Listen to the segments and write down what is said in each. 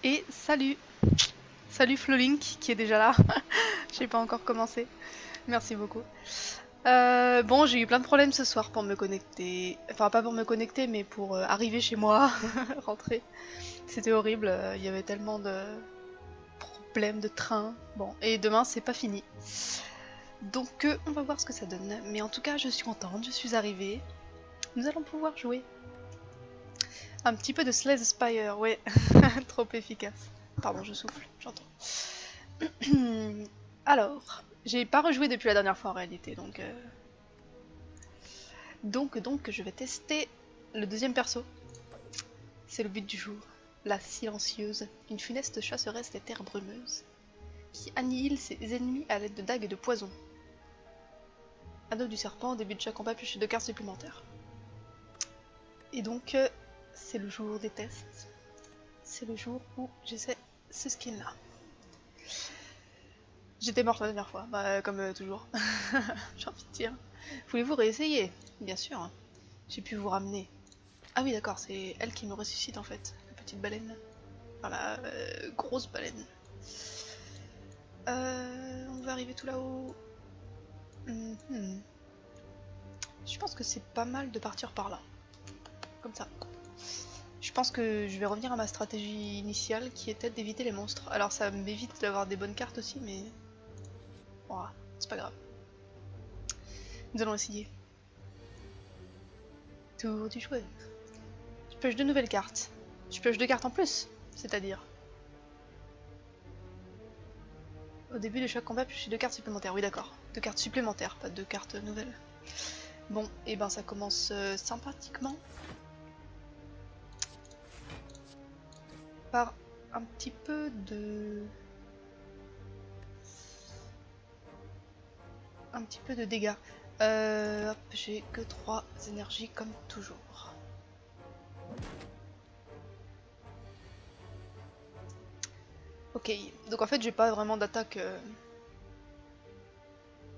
Et salut! Salut Flolink qui est déjà là. J'ai pas encore commencé. Merci beaucoup. Bon, j'ai eu plein de problèmes ce soir pour me connecter. Enfin, pas pour me connecter, mais pour arriver chez moi, rentrer. C'était horrible. Il y avait tellement de problèmes de train. Bon, et demain, c'est pas fini. Donc, on va voir ce que ça donne. Mais en tout cas, je suis contente. Je suis arrivée. Nous allons pouvoir jouer. Un petit peu de Slay the Spire, ouais. Trop efficace. Pardon, je souffle, j'entends. Alors, j'ai pas rejoué depuis la dernière fois en réalité, donc je vais tester le deuxième perso. C'est le but du jour. La silencieuse, une funeste chasseresse des terres brumeuses, qui annihile ses ennemis à l'aide de dagues et de poison. Anneau du serpent, au début de chaque combat, piocher 2 cartes supplémentaires. Et donc, c'est le jour des tests. C'est le jour où j'essaie ce skin là. J'étais morte la dernière fois, bah, comme toujours. J'ai envie de dire. Voulez-vous réessayer? Bien sûr. J'ai pu vous ramener. Ah oui d'accord, c'est elle qui me ressuscite en fait. La petite baleine. Enfin la grosse baleine. On va arriver tout là-haut. Je pense que c'est pas mal de partir par là. Comme ça. Je pense que je vais revenir à ma stratégie initiale qui était d'éviter les monstres. Alors ça m'évite d'avoir des bonnes cartes aussi, mais... Voilà, c'est pas grave. Nous allons essayer. Tour du joueur. Je pioche 2 nouvelles cartes. Je pioche 2 cartes en plus, c'est-à-dire. Au début de chaque combat, piocher 2 cartes supplémentaires. Oui d'accord, 2 cartes supplémentaires, pas 2 cartes nouvelles. Bon, et ben ça commence sympathiquement. Par un petit peu de... Un petit peu de dégâts. Hop, j'ai que 3 énergies comme toujours. Ok, donc en fait j'ai pas vraiment d'attaque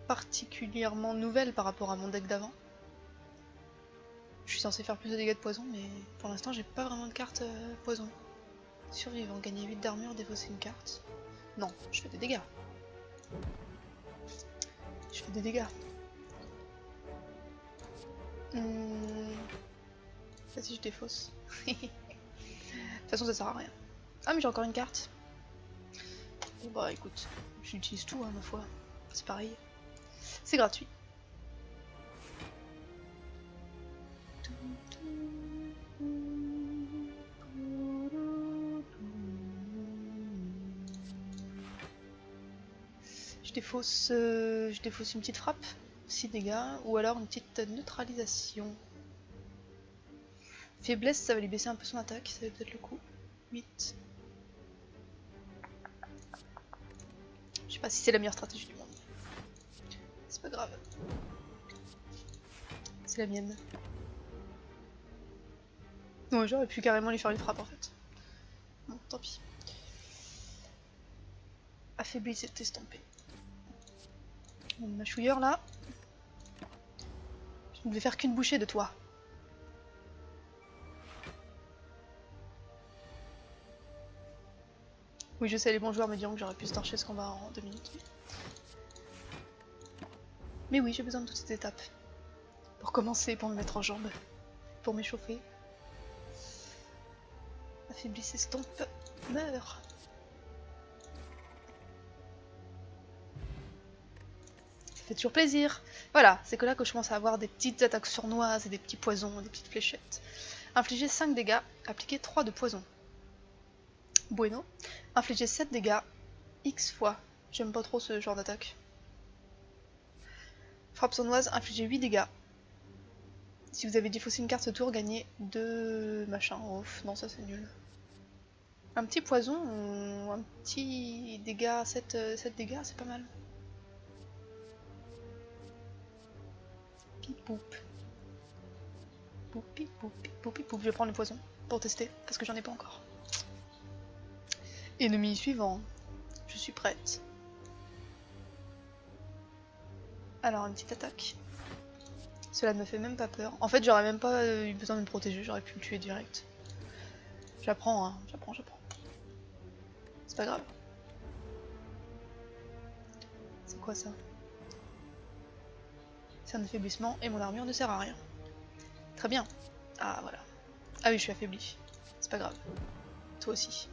particulièrement nouvelle par rapport à mon deck d'avant. Je suis censé faire plus de dégâts de poison, mais pour l'instant j'ai pas vraiment de carte poison. Survivant, gagner 8 d'armure, défausser une carte. Non, je fais des dégâts. Je fais des dégâts. Vas-y, je défausse. De toute façon ça sert à rien. Ah mais j'ai encore une carte. Bon bah écoute, j'utilise tout hein, ma foi. C'est pareil. C'est gratuit. Je défausse une petite frappe, 6 dégâts, ou alors une petite neutralisation. Faiblesse, ça va lui baisser un peu son attaque, ça va peut-être le coup. 8. Je sais pas si c'est la meilleure stratégie du monde. C'est pas grave. C'est la mienne. Non, j'aurais pu carrément lui faire une frappe en fait. Bon, tant pis. Affaibli, c'est estompé. Ma chouilleur là. Je ne vais faire qu'une bouchée de toi. Oui, je sais, les bons joueurs me diront que j'aurais pu starcher ce combat en 2 minutes. Mais oui, j'ai besoin de toutes ces étapes. Pour commencer, pour me mettre en jambes. Pour m'échauffer. Affaibli, s'estompe. Meurs. Ça fait toujours plaisir. Voilà, c'est que là que je commence à avoir des petites attaques sournoises et des petits poisons, des petites fléchettes. Infliger 5 dégâts, appliquer 3 de poison. Bueno. Infliger 7 dégâts, X fois. J'aime pas trop ce genre d'attaque. Frappe sournoise, infliger 8 dégâts. Si vous avez défaussé une carte ce tour, gagnez 2 machins. Ouf, non ça c'est nul. Un petit poison, ou un petit dégât, 7 dégâts, c'est pas mal. Pip poup. Poup pip poup pip poup pip poup. Je vais prendre le poison pour tester, parce que j'en ai pas encore. Ennemi suivant. Je suis prête. Alors une petite attaque. Cela ne me fait même pas peur. En fait, j'aurais même pas eu besoin de me protéger, j'aurais pu le tuer direct. J'apprends, hein, j'apprends. C'est pas grave. C'est quoi ça? C'est un affaiblissement et mon armure ne sert à rien. Très bien. Ah, voilà. Ah oui, je suis affaibli. C'est pas grave. Toi aussi.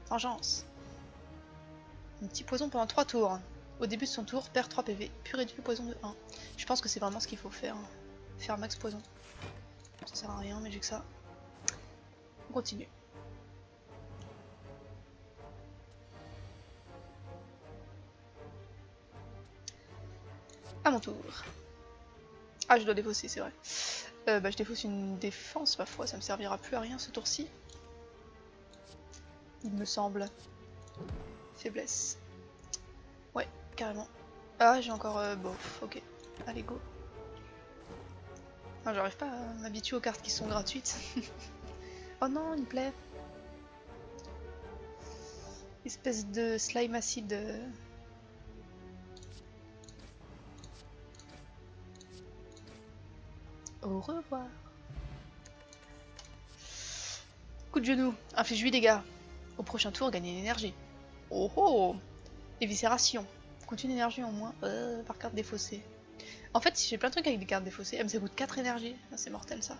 Vengeance. Un petit poison pendant 3 tours. Au début de son tour, perd 3 PV, puis réduit le poison de 1. Je pense que c'est vraiment ce qu'il faut faire. Faire max poison. Ça sert à rien, mais j'ai que ça. On continue. À mon tour. Ah, je dois défausser, c'est vrai. Bah, je défausse une défense, ma foi, ça me servira plus à rien ce tour-ci. Il me semble. Faiblesse. Ouais, carrément. Ah, j'ai encore... bof, ok. Allez, go. Non, j'arrive pas à m'habituer aux cartes qui sont gratuites. Oh non, il me plaît. Espèce de slime acide. Au revoir. Coup de genou. Inflige 8 dégâts. Au prochain tour, gagnez une énergie. Oh oh. Éviscération. Coûte une énergie en moins par carte défaussée. En fait, j'ai plein de trucs avec des cartes défaussées. Ça coûte 4 énergies. Ah, c'est mortel ça.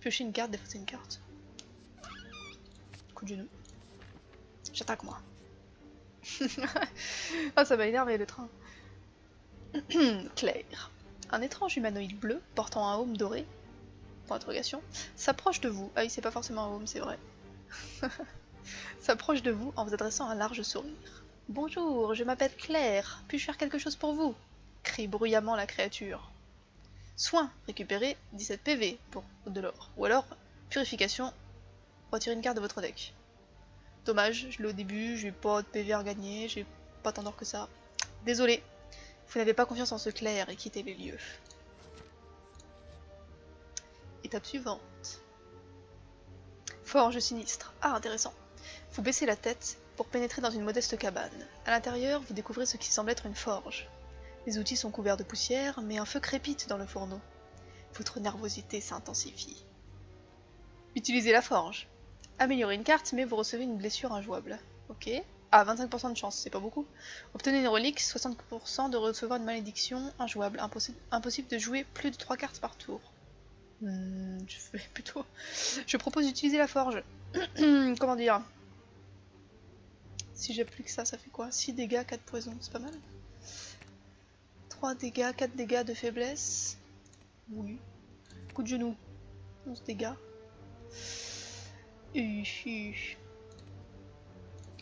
Piocher une carte, défausser une carte. Coup de genou. J'attaque moi. Ah, ça m'a énervé le train. Claire. Un étrange humanoïde bleu portant un aume doré, pour interrogation, s'approche de vous. Ah oui, c'est pas forcément un aume, c'est vrai. S'approche de vous en vous adressant un large sourire. Bonjour, je m'appelle Claire. Puis-je faire quelque chose pour vous? Crie bruyamment la créature. Soin, récupérez 17 PV pour de l'or. Ou alors, purification, retirez une carte de votre deck. Dommage, je l'ai au début, j'ai pas de PV à gagner, j'ai pas tant d'or que ça. Désolé, vous n'avez pas confiance en ce Claire et quittez les lieux. Étape suivante. Forge sinistre. Ah, intéressant. Vous baissez la tête pour pénétrer dans une modeste cabane. À l'intérieur, vous découvrez ce qui semble être une forge. Les outils sont couverts de poussière, mais un feu crépite dans le fourneau. Votre nervosité s'intensifie. Utilisez la forge. Améliorez une carte, mais vous recevez une blessure injouable. Ok. Ah, 25% de chance, c'est pas beaucoup. Obtenez une relique, 60% de recevoir une malédiction injouable. Impossible de jouer plus de 3 cartes par tour. Je propose d'utiliser la forge. Comment dire? Si j'applique ça, ça fait quoi? 6 dégâts, 4 poisons, c'est pas mal. 3 dégâts, 4 dégâts de faiblesse. Oui. Coup de genou. 11 dégâts. Je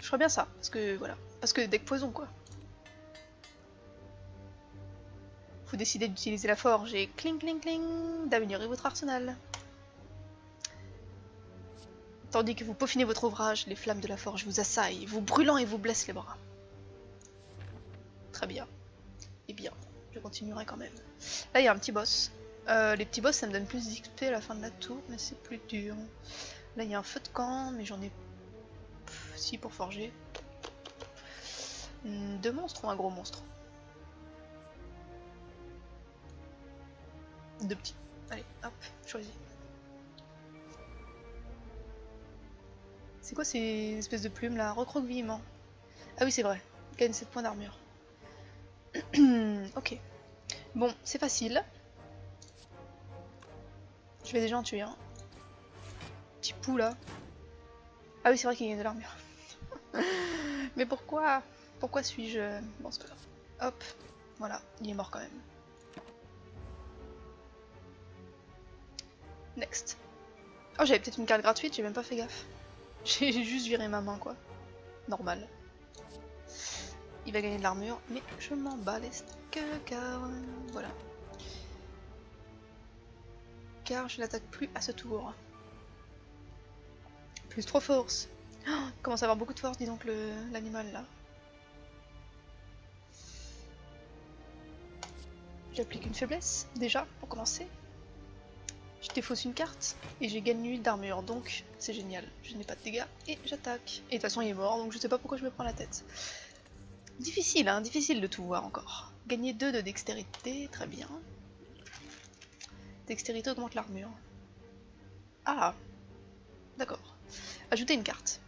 ferais bien ça, parce que voilà. Parce que deck poison quoi. Vous décidez d'utiliser la forge et cling cling cling d'améliorer votre arsenal. Tandis que vous peaufinez votre ouvrage, les flammes de la forge vous assaillent, vous brûlant et vous blessent les bras. Très bien. Eh bien, je continuerai quand même. Là il y a un petit boss. Les petits boss ça me donne plus d'XP à la fin de la tour, mais c'est plus dur. Là il y a un feu de camp, mais j'en ai... si pour forger. 2 monstres ou un gros monstre? 2 petits. Allez, hop, choisis. C'est quoi ces espèces de plumes là? Recroquevillement. Ah oui c'est vrai, gagne 7 points d'armure. Ok. Bon, c'est facile. Je vais déjà en tuer un. Petit pou là. Ah oui c'est vrai qu'il gagne de l'armure. Mais pourquoi? Pourquoi suis-je... Bon c'est pas grave. Hop, voilà, il est mort quand même. Next. Oh j'avais peut-être une carte gratuite, j'ai même pas fait gaffe. J'ai juste viré ma main quoi. Normal. Il va gagner de l'armure, mais je m'en bats les steaks car... voilà. Car je n'attaque plus à ce tour. Plus 3 force. Oh, il commence à avoir beaucoup de force, dis donc l'animal là. J'applique une faiblesse, déjà, pour commencer. Je défausse une carte, et j'ai gagné 8 d'armure, donc c'est génial. Je n'ai pas de dégâts, et j'attaque. Et de toute façon il est mort, donc je sais pas pourquoi je me prends la tête. Difficile, hein, difficile de tout voir encore. Gagner 2 de dextérité, très bien. Dextérité augmente l'armure. Ah, d'accord. Ajoutez une carte.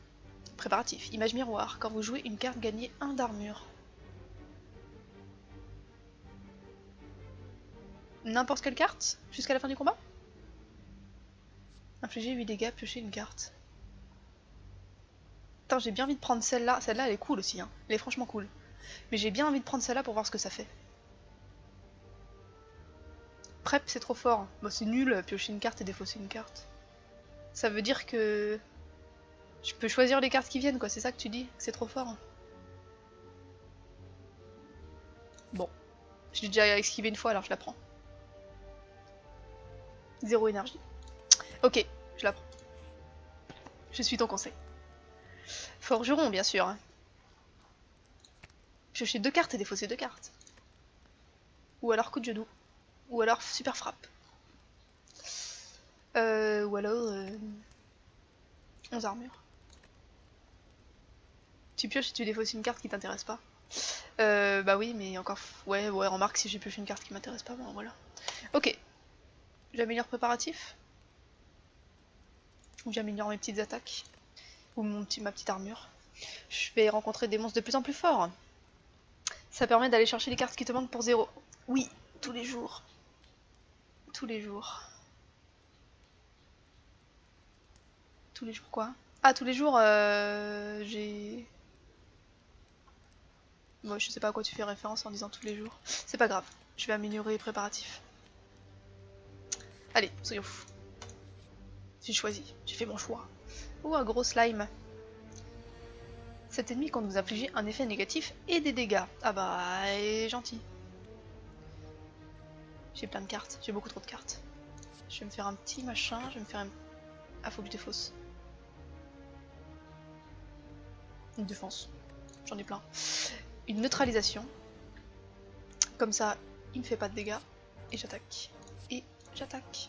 Préparatif. Image miroir. Quand vous jouez une carte, gagnez 1 d'armure. N'importe quelle carte jusqu'à la fin du combat? Infliger 8 dégâts, piocher une carte. Putain, j'ai bien envie de prendre celle-là. Celle-là, elle est cool aussi. Hein. Elle est franchement cool. Mais j'ai bien envie de prendre celle-là pour voir ce que ça fait. Prep, c'est trop fort. Bon, c'est nul, piocher une carte et défausser une carte. Ça veut dire que... je peux choisir les cartes qui viennent, quoi. C'est ça que tu dis? C'est trop fort. Bon. Je l'ai déjà esquivé une fois, alors je la prends. 0 énergie. Ok, je la prends. Je suis ton conseil. Forgeron, bien sûr. Hein. Piocher 2 cartes et défausser 2 cartes. Ou alors coup de genou. Ou alors super frappe. Ou alors... 11 armures. Tu pioches et tu défausses une carte qui t'intéresse pas. Bah oui, mais encore... Ouais, remarque, si j'ai pioché une carte qui m'intéresse pas, bon voilà. Ok. J'améliore préparatif. Ou j'améliore mes petites attaques. Ou ma petite armure. Je vais rencontrer des monstres de plus en plus forts. Ça permet d'aller chercher les cartes qui te manquent pour 0. Oui, tous les jours. Tous les jours. Tous les jours quoi? Ah, tous les jours, j'ai... Bon, je sais pas à quoi tu fais référence en disant tous les jours. C'est pas grave, je vais améliorer les préparatifs. Allez, soyons fous. J'ai choisi, j'ai fait mon choix. Oh, un gros slime. Cet ennemi compte vous infliger un effet négatif et des dégâts. Ah bah, il est gentil. J'ai plein de cartes, j'ai beaucoup trop de cartes. Je vais me faire un petit machin, je vais me faire un... Ah, faut que je défausse. Une défense. J'en ai plein. Une neutralisation. Comme ça, il me fait pas de dégâts. Et j'attaque. Et j'attaque.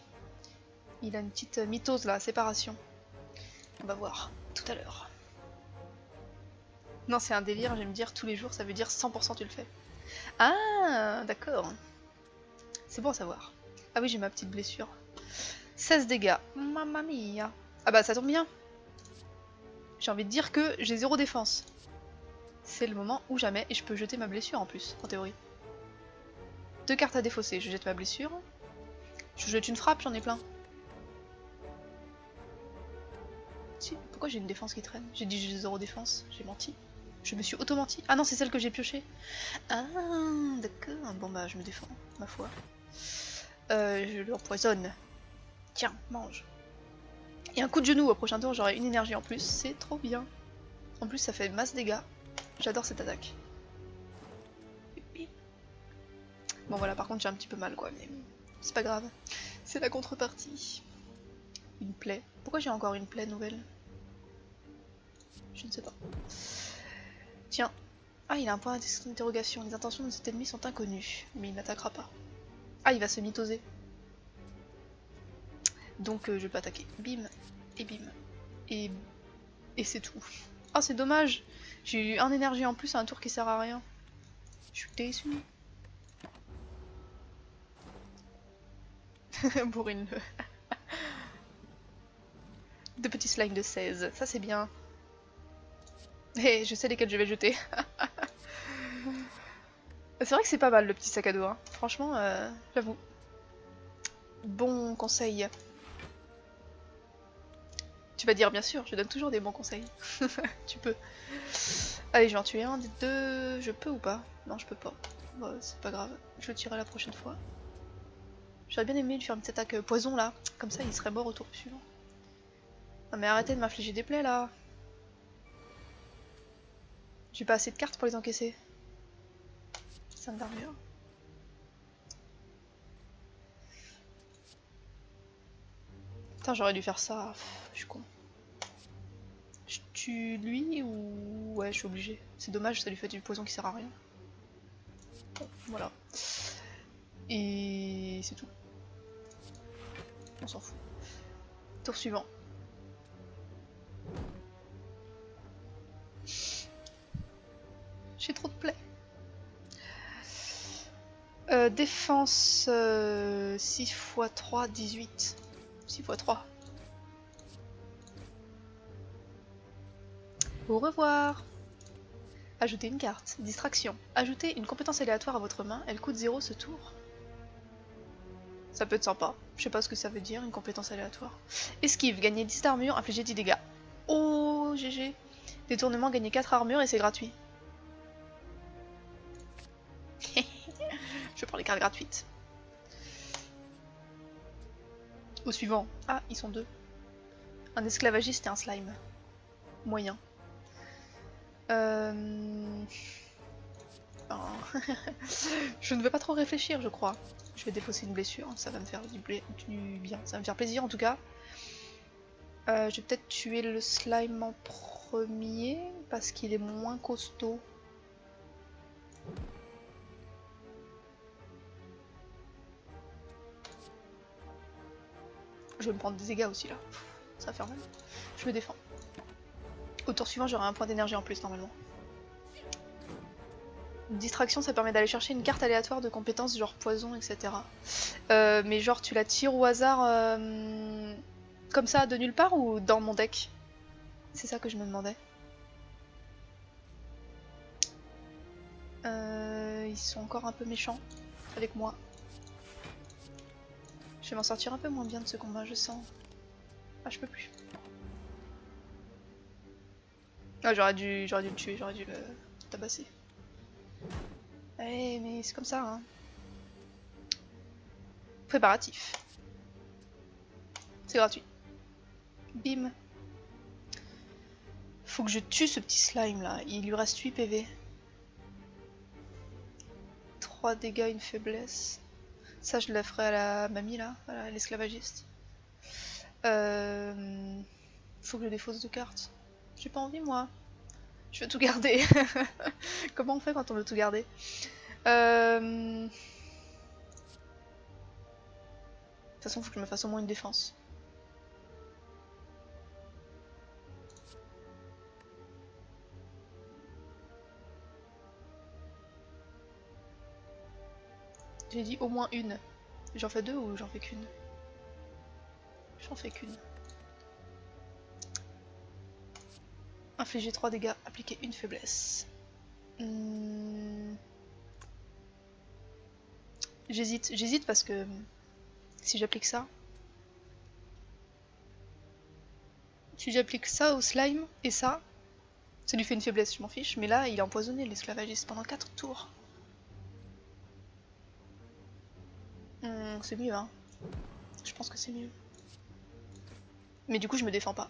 Il a une petite mitose là, séparation. On va voir tout à l'heure. Non, c'est un délire, je vais me dire tous les jours, ça veut dire 100% tu le fais. Ah, d'accord. C'est bon à savoir. Ah oui, j'ai ma petite blessure. 16 dégâts. Mamma mia. Ah bah ça tombe bien. J'ai envie de dire que j'ai 0 défense. C'est le moment où jamais, et je peux jeter ma blessure en plus, en théorie. 2 cartes à défausser, je jette ma blessure. Je jette une frappe, j'en ai plein. Si, pourquoi j'ai une défense qui traîne? J'ai dit j'ai 0 défense, j'ai menti. Je me suis auto-menti. Ah non, c'est celle que j'ai piochée. Ah, d'accord. Bon bah, je me défends, ma foi. Je l'empoisonne. Tiens, mange. Et un coup de genou au prochain tour, j'aurai une énergie en plus. C'est trop bien. En plus, ça fait masse dégâts. J'adore cette attaque. Bon voilà, par contre, j'ai un petit peu mal quoi, mais c'est pas grave. C'est la contrepartie. Une plaie. Pourquoi j'ai encore une plaie nouvelle? Je ne sais pas. Tiens. Ah, il a un point d'interrogation. Les intentions de cet ennemi sont inconnues, mais il n'attaquera pas. Ah, il va se mitoser. Donc je peux attaquer. Bim. Et bim. Et c'est tout. Ah, c'est dommage. J'ai eu un énergie en plus à un tour qui sert à rien. Je suis déçue. Bourrine-le. Deux petits slimes de 16. Ça, c'est bien. Et je sais lesquels je vais jeter. C'est vrai que c'est pas mal le petit sac à dos. Hein. Franchement, j'avoue. Bon conseil. Tu vas dire bien sûr, je donne toujours des bons conseils. Tu peux. Allez, je vais en tuer un, des deux. Je peux ou pas? Non, je peux pas. Bon, c'est pas grave. Je le tirerai la prochaine fois. J'aurais bien aimé lui faire une petite attaque poison là. Comme ça, il serait mort au tour suivant. Non mais arrêtez de m'infliger des plaies là. J'ai pas assez de cartes pour les encaisser. 5 d'armure. Putain, j'aurais dû faire ça. Pff, je suis con. Je tue lui ou... Ouais, je suis obligée. C'est dommage, ça lui fait du poison qui sert à rien. Bon, voilà. Et c'est tout. On s'en fout. Tour suivant. J'ai trop de plaies. Défense 6 x 3, 18. 6 x 3. Au revoir. Ajoutez une carte. Distraction. Ajoutez une compétence aléatoire à votre main. Elle coûte 0 ce tour. Ça peut être sympa. Je sais pas ce que ça veut dire, une compétence aléatoire. Esquive. Gagnez 10 d'armure, infligez 10 dégâts. Oh, GG. Détournement, gagnez 4 armures et c'est gratuit. Je prends les cartes gratuites. Au suivant. Ah, ils sont deux. Un esclavagiste et un slime. Moyen. Oh. Je ne vais pas trop réfléchir, je crois. Je vais défausser une blessure, ça va me faire du bien. Ça va me faire plaisir en tout cas. Je vais peut-être tuer le slime en premier parce qu'il est moins costaud. Je vais me prendre des dégâts aussi là. Ça va faire mal. Je me défends. Au tour suivant, j'aurai un point d'énergie en plus normalement. Distraction, ça permet d'aller chercher une carte aléatoire de compétences genre poison, etc. Mais genre tu la tires au hasard comme ça de nulle part ou dans mon deck? C'est ça que je me demandais. Ils sont encore un peu méchants avec moi. Je vais m'en sortir un peu moins bien de ce combat, je sens. Ah, je peux plus. Ah, j'aurais dû le tuer, j'aurais dû le tabasser. Eh, mais c'est comme ça, hein. Préparatif. C'est gratuit. Bim. Faut que je tue ce petit slime là. Il lui reste 8 PV. 3 dégâts, une faiblesse. Ça, je le ferai à la mamie là, à l'esclavagiste. Faut que je défausse 2 cartes. J'ai pas envie, moi. Je veux tout garder. Comment on fait quand on veut tout garder? De toute façon, faut que je me fasse au moins une défense. J'ai dit au moins une. J'en fais 2 ou j'en fais qu'une? J'en fais qu'une. Infliger 3 dégâts, appliquer une faiblesse. J'hésite parce que si j'applique ça... Si j'applique ça au slime et ça lui fait une faiblesse, je m'en fiche. Mais là, il est empoisonné, l'esclavagiste, pendant 4 tours. C'est mieux, hein. Je pense que c'est mieux. Mais du coup, je me défends pas.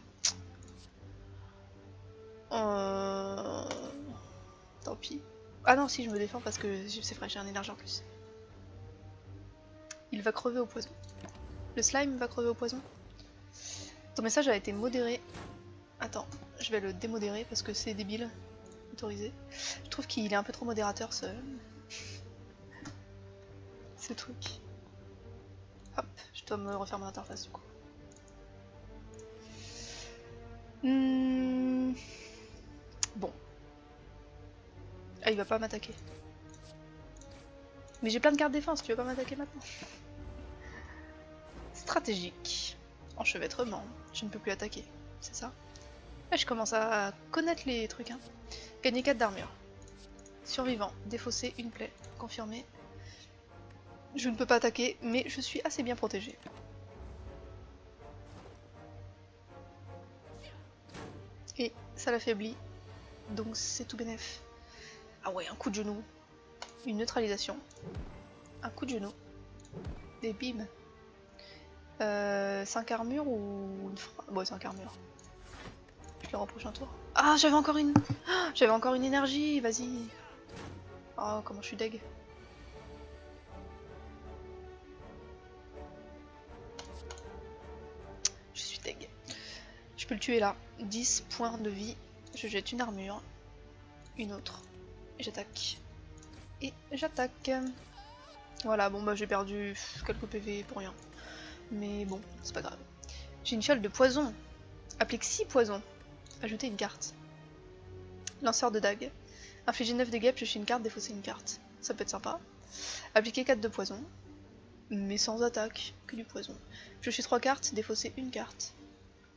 Tant pis. Ah non, si, je me défends parce que c'est vrai, j'ai un énergie en plus. Il va crever au poison. Le slime va crever au poison. Ton message a été modéré. Attends, je vais le démodérer parce que c'est débile. Autorisé. Je trouve qu'il est un peu trop modérateur ce truc. Hop, je dois me refaire mon interface du coup. Bon. Ah, il va pas m'attaquer. Mais j'ai plein de cartes défense, tu veux pas m'attaquer maintenant? Stratégique. Enchevêtrement. Je ne peux plus attaquer, c'est ça? Là, je commence à connaître les trucs. Hein. Gagner 4 d'armure. Survivant. Défausser une plaie. Confirmé. Je ne peux pas attaquer, mais je suis assez bien protégée. Et ça l'affaiblit. Donc c'est tout bénef. Ah ouais, un coup de genou. Une neutralisation. Un coup de genou. Des bimes. 5 armures ou une frappe? Bon, 5 armures. Je le reproche un tour. Ah, j'avais encore une... Ah, j'avais encore une énergie, vas-y. Oh, comment je suis deg. Je suis deg. Je peux le tuer là. 10 points de vie. Je jette une armure. Une autre. Et j'attaque. Et j'attaque. Voilà, bon bah j'ai perdu quelques PV pour rien. Mais bon, c'est pas grave. J'ai une fiole de poison. Applique 6 poisons. Ajoutez une carte. Lanceur de dague. Infliger 9 dégâts, piocher une carte, défausser une carte. Ça peut être sympa. Appliquer 4 de poison, mais sans attaque, que du poison. Piocher 3 cartes, défausser une carte.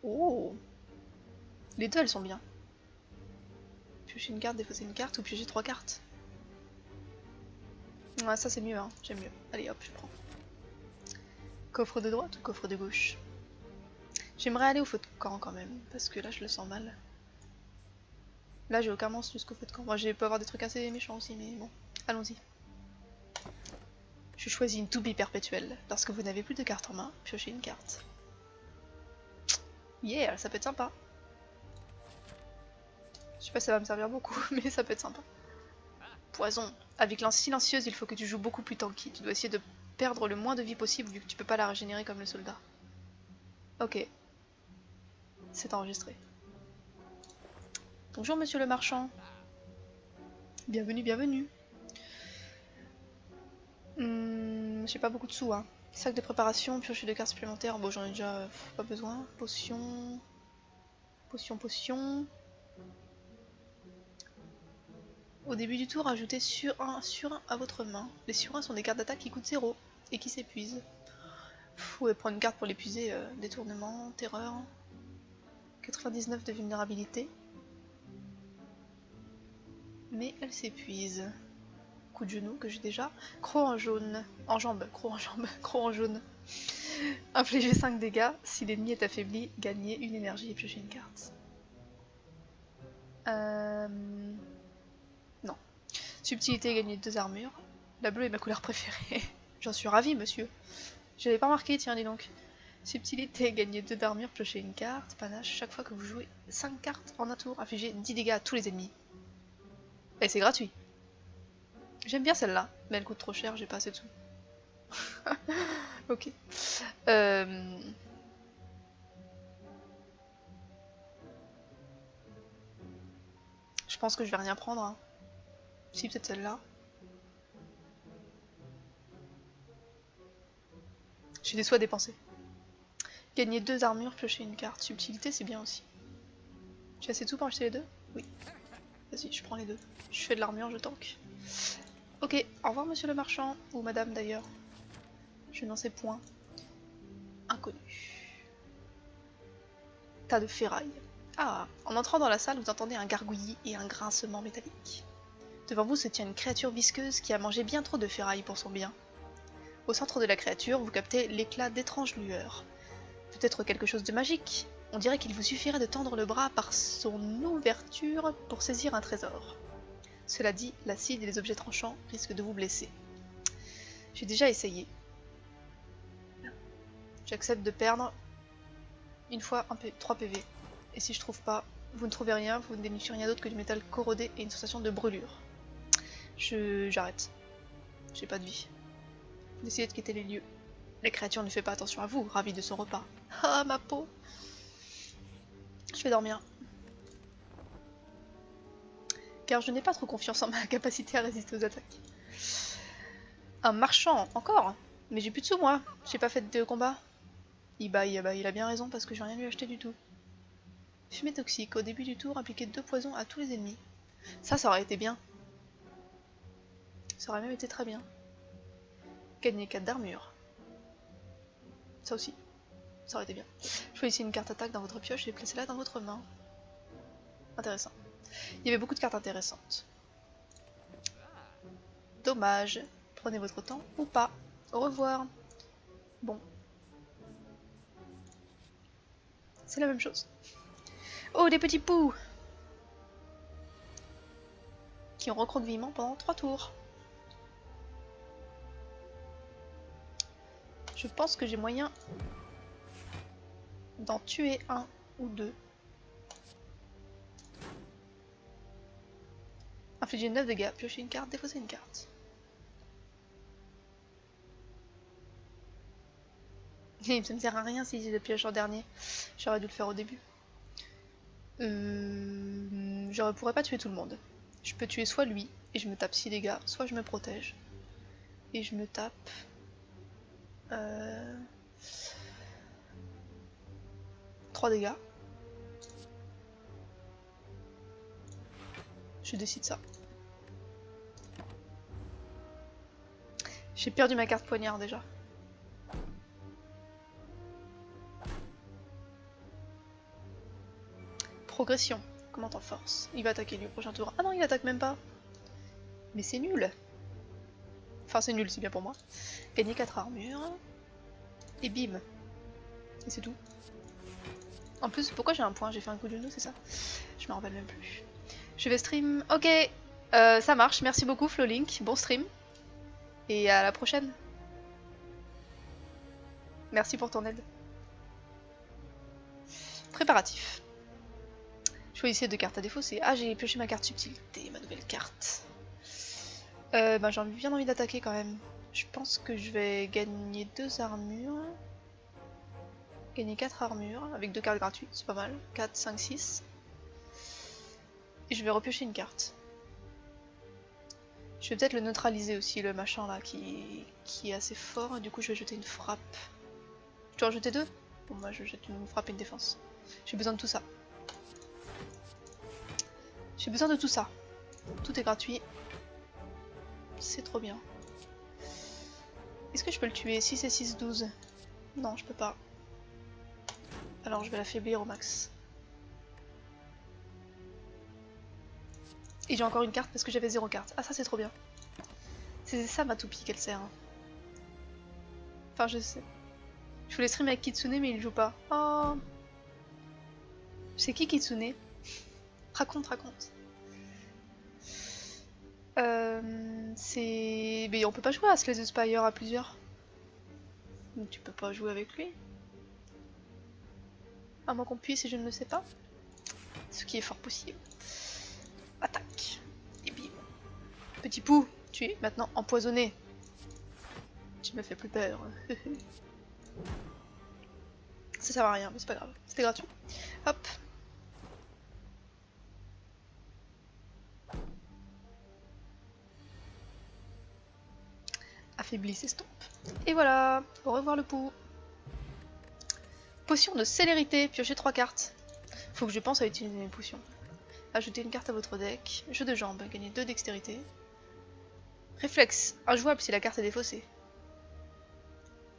Oh! Les deux elles sont bien. Piocher une carte, défausser une carte ou piocher 3 cartes. Ouais, ça c'est mieux, hein. J'aime mieux. Allez hop, je prends. Coffre de droite ou coffre de gauche? J'aimerais aller au feu de camp quand même, parce que là je le sens mal. Là j'ai aucun monstre jusqu'au feu de camp. Moi j'ai peux avoir des trucs assez méchants aussi, mais bon, allons-y. Je choisis une toupie perpétuelle. Lorsque vous n'avez plus de cartes en main, piochez une carte. Yeah, ça peut être sympa. Je sais pas si ça va me servir beaucoup, mais ça peut être sympa. Poison. Avec lance silencieuse, il faut que tu joues beaucoup plus tanky. Tu dois essayer de perdre le moins de vie possible vu que tu peux pas la régénérer comme le soldat. Ok. C'est enregistré. Bonjour monsieur le marchand. Bienvenue, bienvenue. J'ai pas beaucoup de sous, hein. Sac de préparation, piocher de cartes supplémentaires. Bon, j'en ai déjà pas besoin. Potion. Potion, potion. Au début du tour, ajoutez surin à votre main. Les surins sont des cartes d'attaque qui coûtent 0 et qui s'épuisent. Vous pouvez prendre une carte pour l'épuiser. Détournement, terreur. 99 de vulnérabilité. Mais elle s'épuise. Coup de genou que j'ai déjà. Croc en jaune. En jambe. Croc en jambe. Croc en jaune. Infligez 5 dégâts. Si l'ennemi est affaibli, gagnez une énergie et piochez une carte. Non. Subtilité, gagner 2 armures. La bleue est ma couleur préférée. J'en suis ravie, monsieur. Je l'avais pas remarqué, tiens, dis donc. Subtilité, gagner 2 d'armure, piocher une carte. Panache, chaque fois que vous jouez 5 cartes en un tour, infligez 10 dégâts à tous les ennemis. Et c'est gratuit. J'aime bien celle-là, mais elle coûte trop cher, j'ai pas assez de sous. Ok. Je pense que je vais rien prendre. Hein. Si, peut-être celle-là. J'ai des sous à dépenser. Gagner 2 armures, piocher une carte. Subtilité, c'est bien aussi. J'ai assez de sous pour acheter les deux? Oui. Vas-y, je prends les deux. Je fais de l'armure, je tank. Ok, au revoir monsieur le marchand, ou madame d'ailleurs. Je n'en sais point. Inconnu. Tas de ferraille. Ah, en entrant dans la salle, vous entendez un gargouillis et un grincement métallique. Devant vous se tient une créature visqueuse qui a mangé bien trop de ferraille pour son bien. Au centre de la créature, vous captez l'éclat d'étranges lueurs. Peut-être quelque chose de magique. On dirait qu'il vous suffirait de tendre le bras par son ouverture pour saisir un trésor. Cela dit, l'acide et les objets tranchants risquent de vous blesser. J'ai déjà essayé. J'accepte de perdre une fois 3 PV. Et si je trouve pas, vous ne trouvez rien, vous ne dénichez rien d'autre que du métal corrodé et une sensation de brûlure. J'arrête. J'ai pas de vie. Vous essayez de quitter les lieux. La créature ne fait pas attention à vous, ravie de son repas. Ah, ma peau! Je vais dormir. Car je n'ai pas trop confiance en ma capacité à résister aux attaques. Un marchand, encore? Mais j'ai plus de sous, moi. J'ai pas fait de combat. Il a bien raison parce que j'ai rien lui acheté du tout. Fumée toxique. Au début du tour, appliquez 2 poisons à tous les ennemis. Ça aurait été bien. Ça aurait même été très bien. Gagner 4 d'armure. Ça aussi. Ça aurait été bien. Choisissez une carte attaque dans votre pioche et placez-la dans votre main. Intéressant. Il y avait beaucoup de cartes intéressantes. Dommage. Prenez votre temps ou pas. Au revoir. Bon. C'est la même chose. Oh, des petits poux qui ont recroquevillement pendant 3 tours. Je pense que j'ai moyen d'en tuer un ou deux. Infliger 9 dégâts, piocher une carte, défausser une carte. Et ça ne sert à rien si j'ai le pioche en dernier. J'aurais dû le faire au début. Je pourrais pas tuer tout le monde. Je peux tuer soit lui et je me tape 6 dégâts, soit je me protège. Et je me tape... 3 dégâts. Je décide ça. J'ai perdu ma carte poignard déjà. Progression. Comment t'en force? Il va attaquer lui au prochain tour. Ah non, il attaque même pas. Mais c'est nul. Enfin, c'est nul, c'est bien pour moi. Gagner 4 armures. Et bim. Et c'est tout. En plus, pourquoi j'ai un point? J'ai fait un coup de genou, c'est ça? Je me rappelle même plus. Je vais stream. Ok, ça marche. Merci beaucoup, Flolink. Bon stream. Et à la prochaine. Merci pour ton aide. Préparatif. Choisissez 2 cartes à défausser. Ah, j'ai pioché ma carte subtilité, ma nouvelle carte. Ben, j'ai bien envie d'attaquer quand même. Je pense que je vais gagner 2 armures. Gagner 4 armures avec 2 cartes gratuites, c'est pas mal. 4, 5, 6. Et je vais repiocher une carte. Je vais peut-être le neutraliser aussi, le machin là qui est assez fort. Et du coup, je vais jeter une frappe. Je dois en jeter 2? Bon, bah, je jette une frappe et une défense. J'ai besoin de tout ça. J'ai besoin de tout ça. Tout est gratuit. C'est trop bien. Est-ce que je peux le tuer? 6 et 6, 12. Non, je peux pas. Alors je vais l'affaiblir au max. Et j'ai encore une carte parce que j'avais 0 carte. Ah, ça c'est trop bien. C'est ça ma toupie qu'elle sert. Hein. Enfin, je sais. Je voulais stream avec Kitsune mais il joue pas. Oh. C'est qui Kitsune? Raconte. C'est... Mais on peut pas jouer à Slay the Spire à plusieurs. Donc tu peux pas jouer avec lui. À moins qu'on puisse et je ne le sais pas. Ce qui est fort possible. Attaque. Et bim. Petit pou, tu es maintenant empoisonné. Tu me fais plus peur. Ça sert à rien, mais c'est pas grave. C'était gratuit. Hop. Affaibli s'estompe. Et voilà. Au revoir le pou. Potion de célérité. Piocher 3 cartes. Faut que je pense à utiliser mes potions. Ajoutez une carte à votre deck. Jeu de jambes. Gagnez 2 dextérité. Réflexe. Injouable si la carte est défaussée.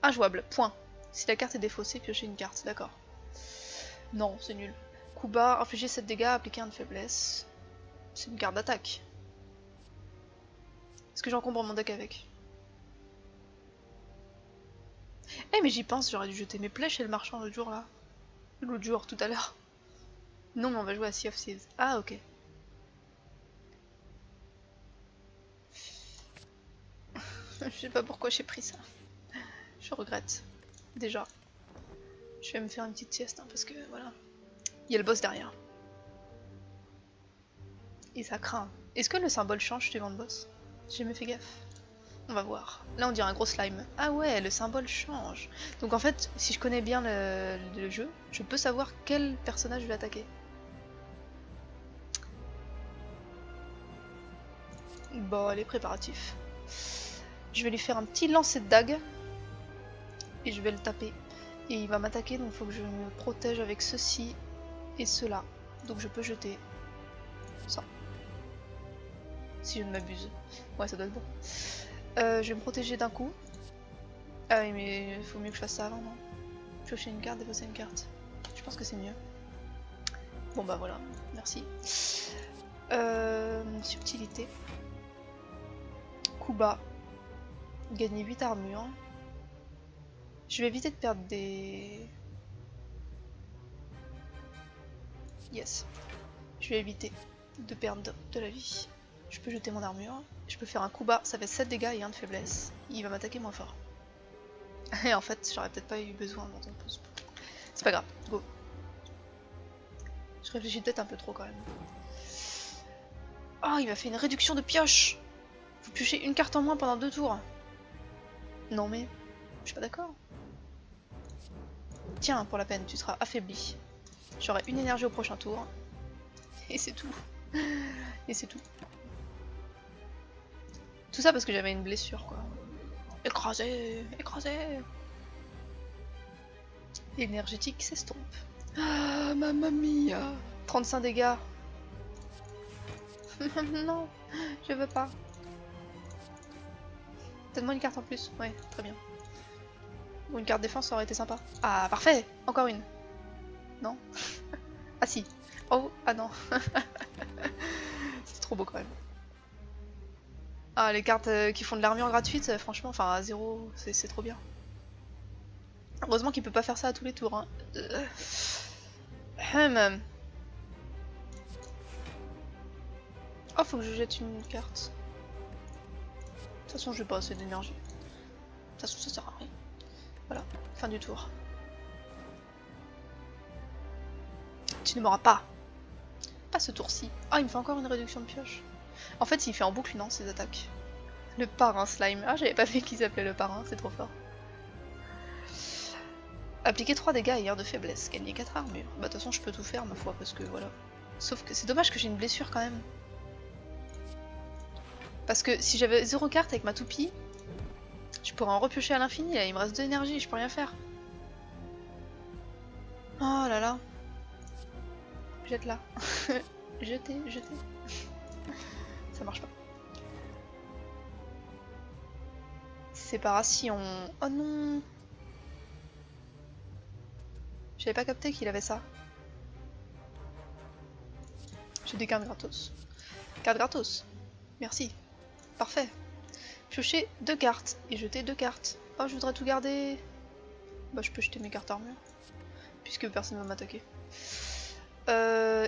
Injouable. Point. Si la carte est défaussée, piochez une carte. D'accord. Non, c'est nul. Coup bas. Infliger 7 dégâts. Appliquer un de faiblesse. C'est une carte d'attaque. Est-ce que j'encombre mon deck avec? Eh mais j'y pense, j'aurais dû jeter mes plaies chez le marchand l'autre jour là. L'autre jour, tout à l'heure. Non mais on va jouer à Sea of Thieves. Ah ok. Je sais pas pourquoi j'ai pris ça. Je regrette. Déjà. Je vais me faire une petite sieste hein, parce que voilà. Il y a le boss derrière. Et ça craint. Est-ce que le symbole change suivant le boss? J'ai jamais fait gaffe. On va voir. Là on dirait un gros slime. Ah ouais, le symbole change. Donc en fait, si je connais bien le jeu, je peux savoir quel personnage je vais attaquer. Bon, allez, préparatif. Je vais lui faire un petit lancer de dague. Et je vais le taper. Et il va m'attaquer, donc il faut que je me protège avec ceci et cela. Donc je peux jeter ça. Si je ne m'abuse. Ouais, ça doit être bon. Je vais me protéger d'un coup. Ah oui, mais il faut mieux que je fasse ça avant, non? Piocher une carte, défausser une carte. Je pense que c'est mieux. Bon bah voilà, merci. Subtilité. Coup bas. Gagner 8 armures. Je vais éviter de perdre des... Yes. Je vais éviter de perdre de la vie. Je peux jeter mon armure. Je peux faire un coup bas, ça fait 7 dégâts et 1 de faiblesse. Il va m'attaquer moins fort. Et en fait, j'aurais peut-être pas eu besoin d'un temps de pause. C'est pas grave, go. Je réfléchis peut-être un peu trop quand même. Oh, il m'a fait une réduction de pioche. Vous piochez une carte en moins pendant 2 tours. Non mais, je suis pas d'accord. Tiens, pour la peine, tu seras affaibli. J'aurai une énergie au prochain tour. Et c'est tout. Et c'est tout. Tout ça parce que j'avais une blessure quoi. Écrasé, écrasé. Énergétique s'estompe. Ah, mamma mia. 35 dégâts. Non, je veux pas. Donne-moi une carte en plus. Ouais, très bien. Bon, une carte défense, ça aurait été sympa. Ah, parfait. Encore une. Non. Ah si. Oh, ah non. C'est trop beau quand même. Ah, les cartes qui font de l'armure gratuite, franchement, enfin à 0, c'est trop bien. Heureusement qu'il peut pas faire ça à tous les tours. Hein. Oh, faut que je jette une carte. De toute façon, je vais pas assez d'énergie. De toute façon, ça sert à rien. Voilà, fin du tour. Tu ne m'auras pas. Pas ce tour-ci. Ah, il me fait encore une réduction de pioche. En fait, il fait en boucle, non, ses attaques. Le parrain slime. Ah, j'avais pas vu qu'il s'appelait le parrain, c'est trop fort. Appliquer 3 dégâts et 1 de faiblesse. Gagner 4 armures. Bah, de toute façon, je peux tout faire, ma foi, parce que voilà. Sauf que c'est dommage que j'ai une blessure quand même. Parce que si j'avais 0 carte avec ma toupie, je pourrais en repiocher à l'infini. Là, il me reste 2 énergies, je peux rien faire. Oh là là. Jette là. Jetez. Ça marche pas. Séparation. Oh non. J'avais pas capté qu'il avait ça. J'ai des cartes gratos. Cartes gratos. Merci. Parfait. Piocher 2 cartes et jeter 2 cartes. Oh, je voudrais tout garder. Bah, je peux jeter mes cartes armure. Puisque personne ne va m'attaquer.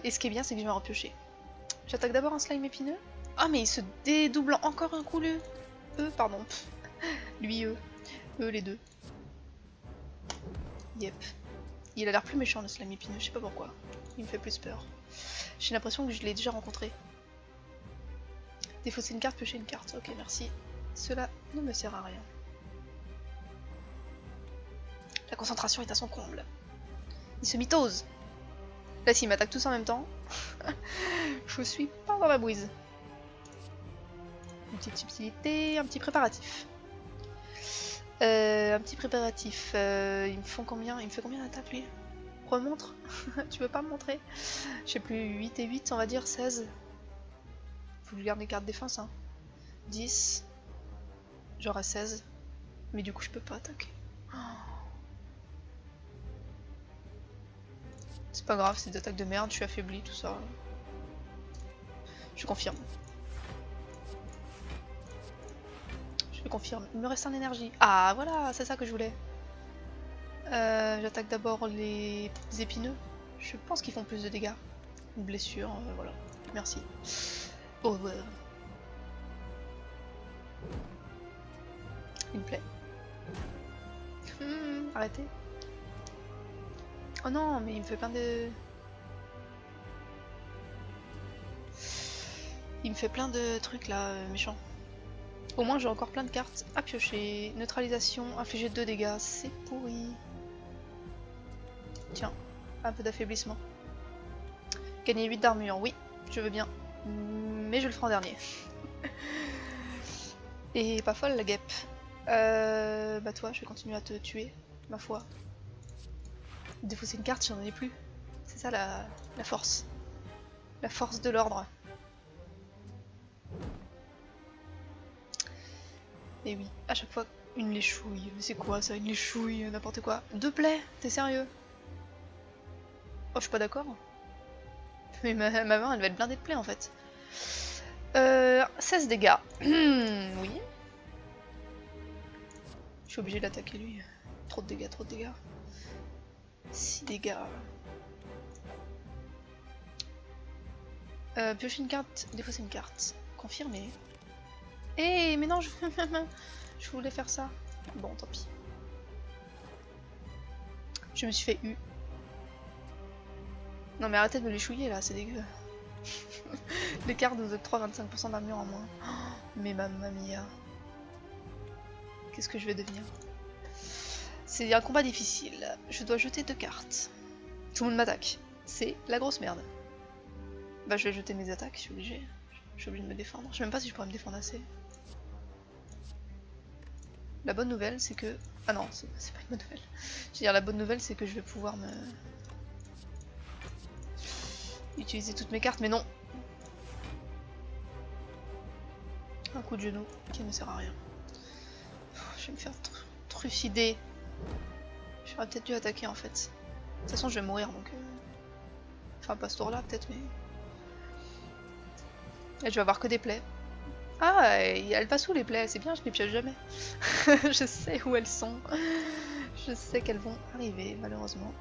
Et ce qui est bien, c'est que je vais en repiocher. J'attaque d'abord un slime épineux. Ah, mais il se dédouble encore un coup, le. Pardon. Lui, eux, les deux. Yep. Il a l'air plus méchant, le slime épineux, je sais pas pourquoi. Il me fait plus peur. J'ai l'impression que je l'ai déjà rencontré. Défausser une carte, piocher une carte. Ok, merci. Cela ne me sert à rien. La concentration est à son comble. Il se mitose. Là, s'il m'attaque tous en même temps, je suis pas dans la bouise. Une petite subtilité, un petit préparatif. Ils me font combien? Il me fait combien d'attaques lui? Remontre. Tu veux pas me montrer? Je sais plus, 8 et 8, on va dire 16. Faut que je garde les cartes défense, hein. 10. J'aurai 16. Mais du coup, je peux pas attaquer. Oh. C'est pas grave, c'est des attaques de merde, je suis affaibli, tout ça. Je confirme. Je confirme. Il me reste un énergie. Ah, voilà, c'est ça que je voulais. J'attaque d'abord les épineux. Je pense qu'ils font plus de dégâts. Une blessure, voilà. Merci. Oh, il me plaît. Arrêtez. Oh non, mais il me fait plein de... Il me fait plein de trucs là, méchants. Au moins j'ai encore plein de cartes à piocher. Neutralisation, infliger 2 dégâts, c'est pourri. Tiens, un peu d'affaiblissement. Gagner 8 d'armure, oui, je veux bien. Mais je le ferai en dernier. Et pas folle la guêpe. Bah toi, je vais continuer à te tuer, ma foi. Défausser une carte, j'en ai plus. C'est ça la force. La force de l'ordre. Et oui, à chaque fois, une léchouille. Mais c'est quoi ça, une léchouille, n'importe quoi. 2 plaies, t'es sérieux? Oh, je suis pas d'accord. Mais ma main, elle va être blindée de plaies en fait. 16 dégâts. Oui. Je suis obligé d'attaquer lui. Trop de dégâts, trop de dégâts. 6 dégâts. Piocher une carte, défausser une carte. Confirmé. Eh, mais non, je voulais faire ça. Bon, tant pis. Je me suis fait U. Non mais arrêtez de me les chouiller là, c'est dégueu. Les cartes vous octroient 25% d'armure en moins. Oh, mais mamma mia. Qu'est-ce que je vais devenir? C'est un combat difficile. Je dois jeter 2 cartes. Tout le monde m'attaque. C'est la grosse merde. Bah je vais jeter mes attaques, je suis obligé. Je suis obligé de me défendre. Je sais même pas si je pourrais me défendre assez. La bonne nouvelle c'est que... Ah non, c'est pas une bonne nouvelle. Je veux dire la bonne nouvelle c'est que je vais pouvoir me... utiliser toutes mes cartes, mais non. Un coup de genou qui ne sert à rien. vais me faire truffider. J'aurais peut-être dû attaquer en fait. De toute façon, je vais mourir donc. Enfin, pas ce tour-là peut-être, mais. Et je vais avoir que des plaies. Ah, elles passent où les plaies? C'est bien, je les pioche jamais. Je sais où elles sont. Je sais qu'elles vont arriver, malheureusement.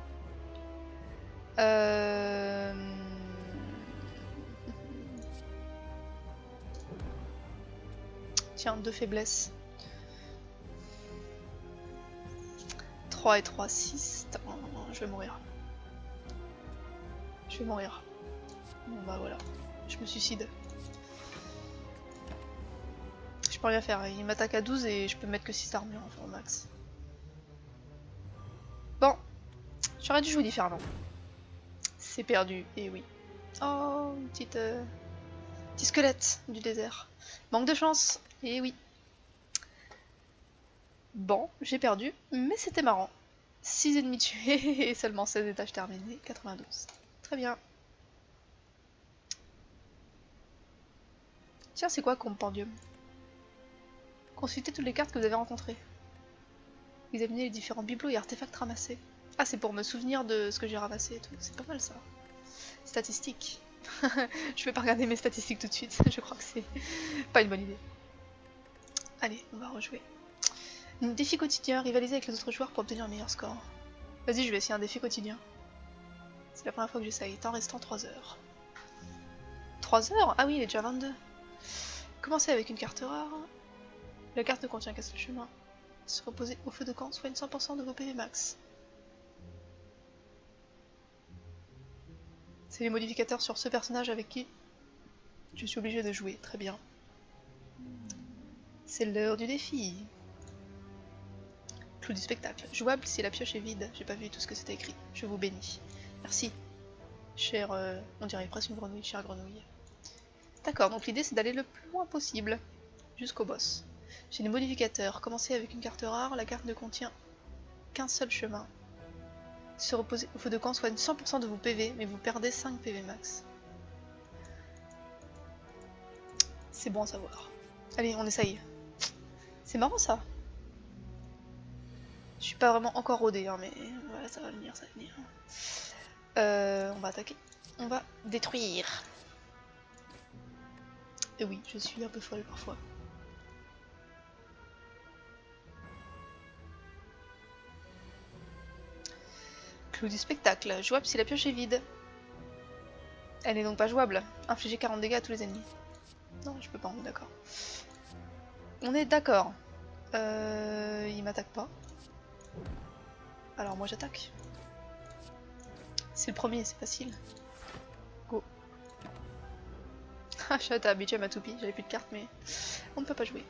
Tiens, 2 faiblesses. 3 et 3, 6. Oh, je vais mourir. Je vais mourir. Bon bah voilà. Je me suicide. Je peux rien faire. Il m'attaque à 12 et je peux mettre que 6 d'armure enfin, au max. Bon. J'aurais dû jouer différemment. C'est perdu. Et oui. Oh, une petite... petit squelette du désert. Manque de chance. Et oui. Bon, j'ai perdu, mais c'était marrant. 6 ennemis tués et seulement 16 étages terminés, 92. Très bien. Tiens, c'est quoi Compendium? Consultez toutes les cartes que vous avez rencontrées. Examinez les différents bibelots et artefacts ramassés. Ah, c'est pour me souvenir de ce que j'ai ramassé et tout. C'est pas mal ça. Statistiques. Je vais pas regarder mes statistiques tout de suite. Je crois que c'est pas une bonne idée. Allez, on va rejouer. Défi quotidien, rivaliser avec les autres joueurs pour obtenir un meilleur score. Vas-y, je vais essayer un défi quotidien. C'est la première fois que j'essaye. Temps restant 3 heures. 3 heures? Ah oui, il est déjà 22. Commencez avec une carte rare. La carte ne contient qu'un seul chemin. Se reposer au feu de camp, soigne 100% de vos PV max. C'est les modificateurs sur ce personnage avec qui je suis obligé de jouer. Très bien. C'est l'heure du défi. Clou du spectacle. Jouable si la pioche est vide. J'ai pas vu tout ce que c'était écrit. Je vous bénis. Merci. Cher... on dirait presque une grenouille. Chère grenouille. D'accord, donc l'idée c'est d'aller le plus loin possible. Jusqu'au boss. J'ai les modificateurs. Commencez avec une carte rare. La carte ne contient qu'un seul chemin. Se reposer au feu de camp soigne 100% de vos PV, mais vous perdez 5 PV max. C'est bon à savoir. Allez, on essaye. C'est marrant ça. Je suis pas vraiment encore rodé, hein, mais voilà, ça va venir, ça va venir. On va attaquer. On va détruire. Et oui, je suis un peu folle parfois. Clou du spectacle. Jouable si la pioche est vide. Elle n'est donc pas jouable. Infliger 40 dégâts à tous les ennemis. Non, je peux pas, on est d'accord. On est d'accord. Il m'attaque pas. Alors moi j'attaque. C'est le premier, c'est facile. Go. Ah, je suis habitué à ma toupie, j'avais plus de cartes, mais on ne peut pas jouer.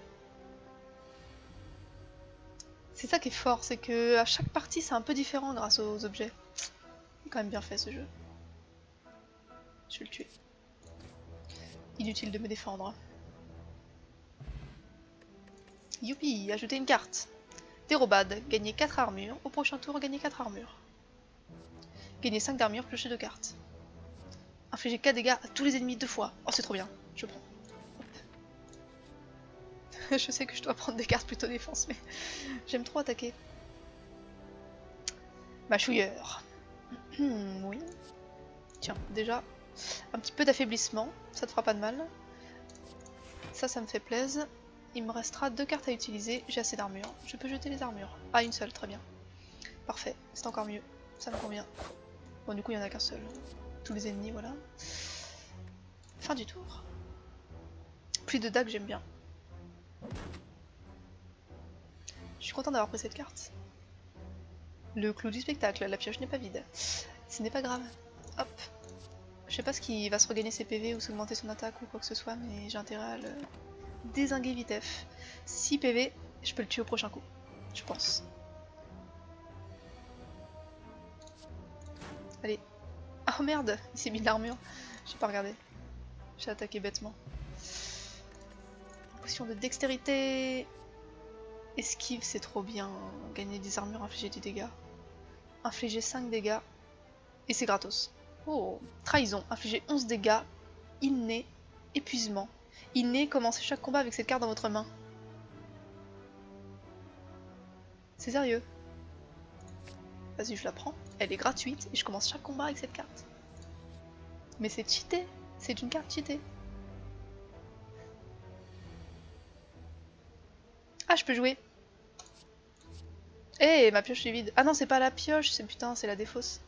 C'est ça qui est fort, c'est que à chaque partie c'est un peu différent grâce aux objets. C'est quand même bien fait ce jeu. Je vais le tuer. Inutile de me défendre. Youpi, ajoutez une carte. Dérobade, gagnez 4 armures. Au prochain tour, gagnez 4 armures. Gagnez 5 d'armure, piochez 2 cartes. Infligez 4 dégâts à tous les ennemis 2 fois. Oh, c'est trop bien, je prends. Je sais que je dois prendre des cartes plutôt défense, mais j'aime trop attaquer. Mâchouilleur. Oui. Tiens, déjà, un petit peu d'affaiblissement, ça te fera pas de mal. Ça me fait plaisir. Il me restera 2 cartes à utiliser, j'ai assez d'armure. Je peux jeter les armures. Ah, une seule, très bien. Parfait, c'est encore mieux, ça me convient. Bon, du coup, il n'y en a qu'un seul. Tous les ennemis, voilà. Fin du tour. Plus de dagues, j'aime bien. Je suis content d'avoir pris cette carte. Le clou du spectacle, la pioche n'est pas vide. Ce n'est pas grave. Hop. Je sais pas ce qui va se regagner ses PV ou s'augmenter son attaque ou quoi que ce soit, mais j'ai intérêt à le dézinguer vitef. 6 PV, je peux le tuer au prochain coup. Je pense. Allez. Oh merde, il s'est mis de l'armure. J'ai pas regardé. J'ai attaqué bêtement. Potion de dextérité. Esquive, c'est trop bien. Gagner des armures, infliger des dégâts. Infliger 5 dégâts. Et c'est gratos. Oh, trahison. Infliger 11 dégâts. Inné. Épuisement. Inné, commencez chaque combat avec cette carte dans votre main. C'est sérieux. Vas-y, je la prends. Elle est gratuite et je commence chaque combat avec cette carte. Mais c'est cheaté. C'est une carte cheatée. Ah, je peux jouer. Eh, ma pioche est vide. Ah non, c'est pas la pioche, c'est putain, c'est la défausse.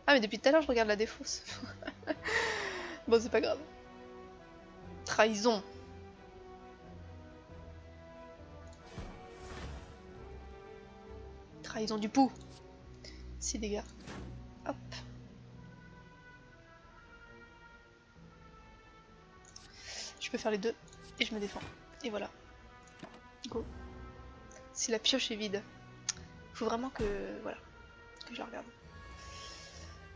Ah, mais depuis tout à l'heure, je regarde la défausse. Bon, c'est pas grave. Trahison. Trahison du pou. 6 dégâts. Hop. Je peux faire les deux et je me défends. Et voilà. Go. Si la pioche est vide, faut vraiment que voilà, que je la regarde.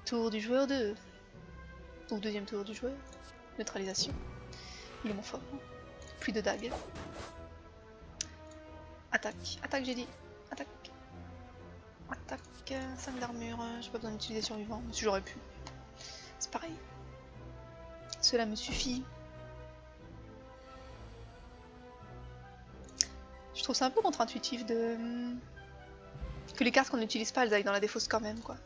Tour du joueur 2. Ou deuxième tour du joueur. Neutralisation. Il est mon fort. Plus de dagues. Attaque. Attaque, j'ai dit. Attaque. Attaque. 5 d'armure. J'ai pas besoin d'utiliser survivant. Mais si j'aurais pu. C'est pareil. Cela me suffit. Je trouve ça un peu contre-intuitif de... que les cartes qu'on n'utilise pas, elles aillent dans la défausse quand même, quoi.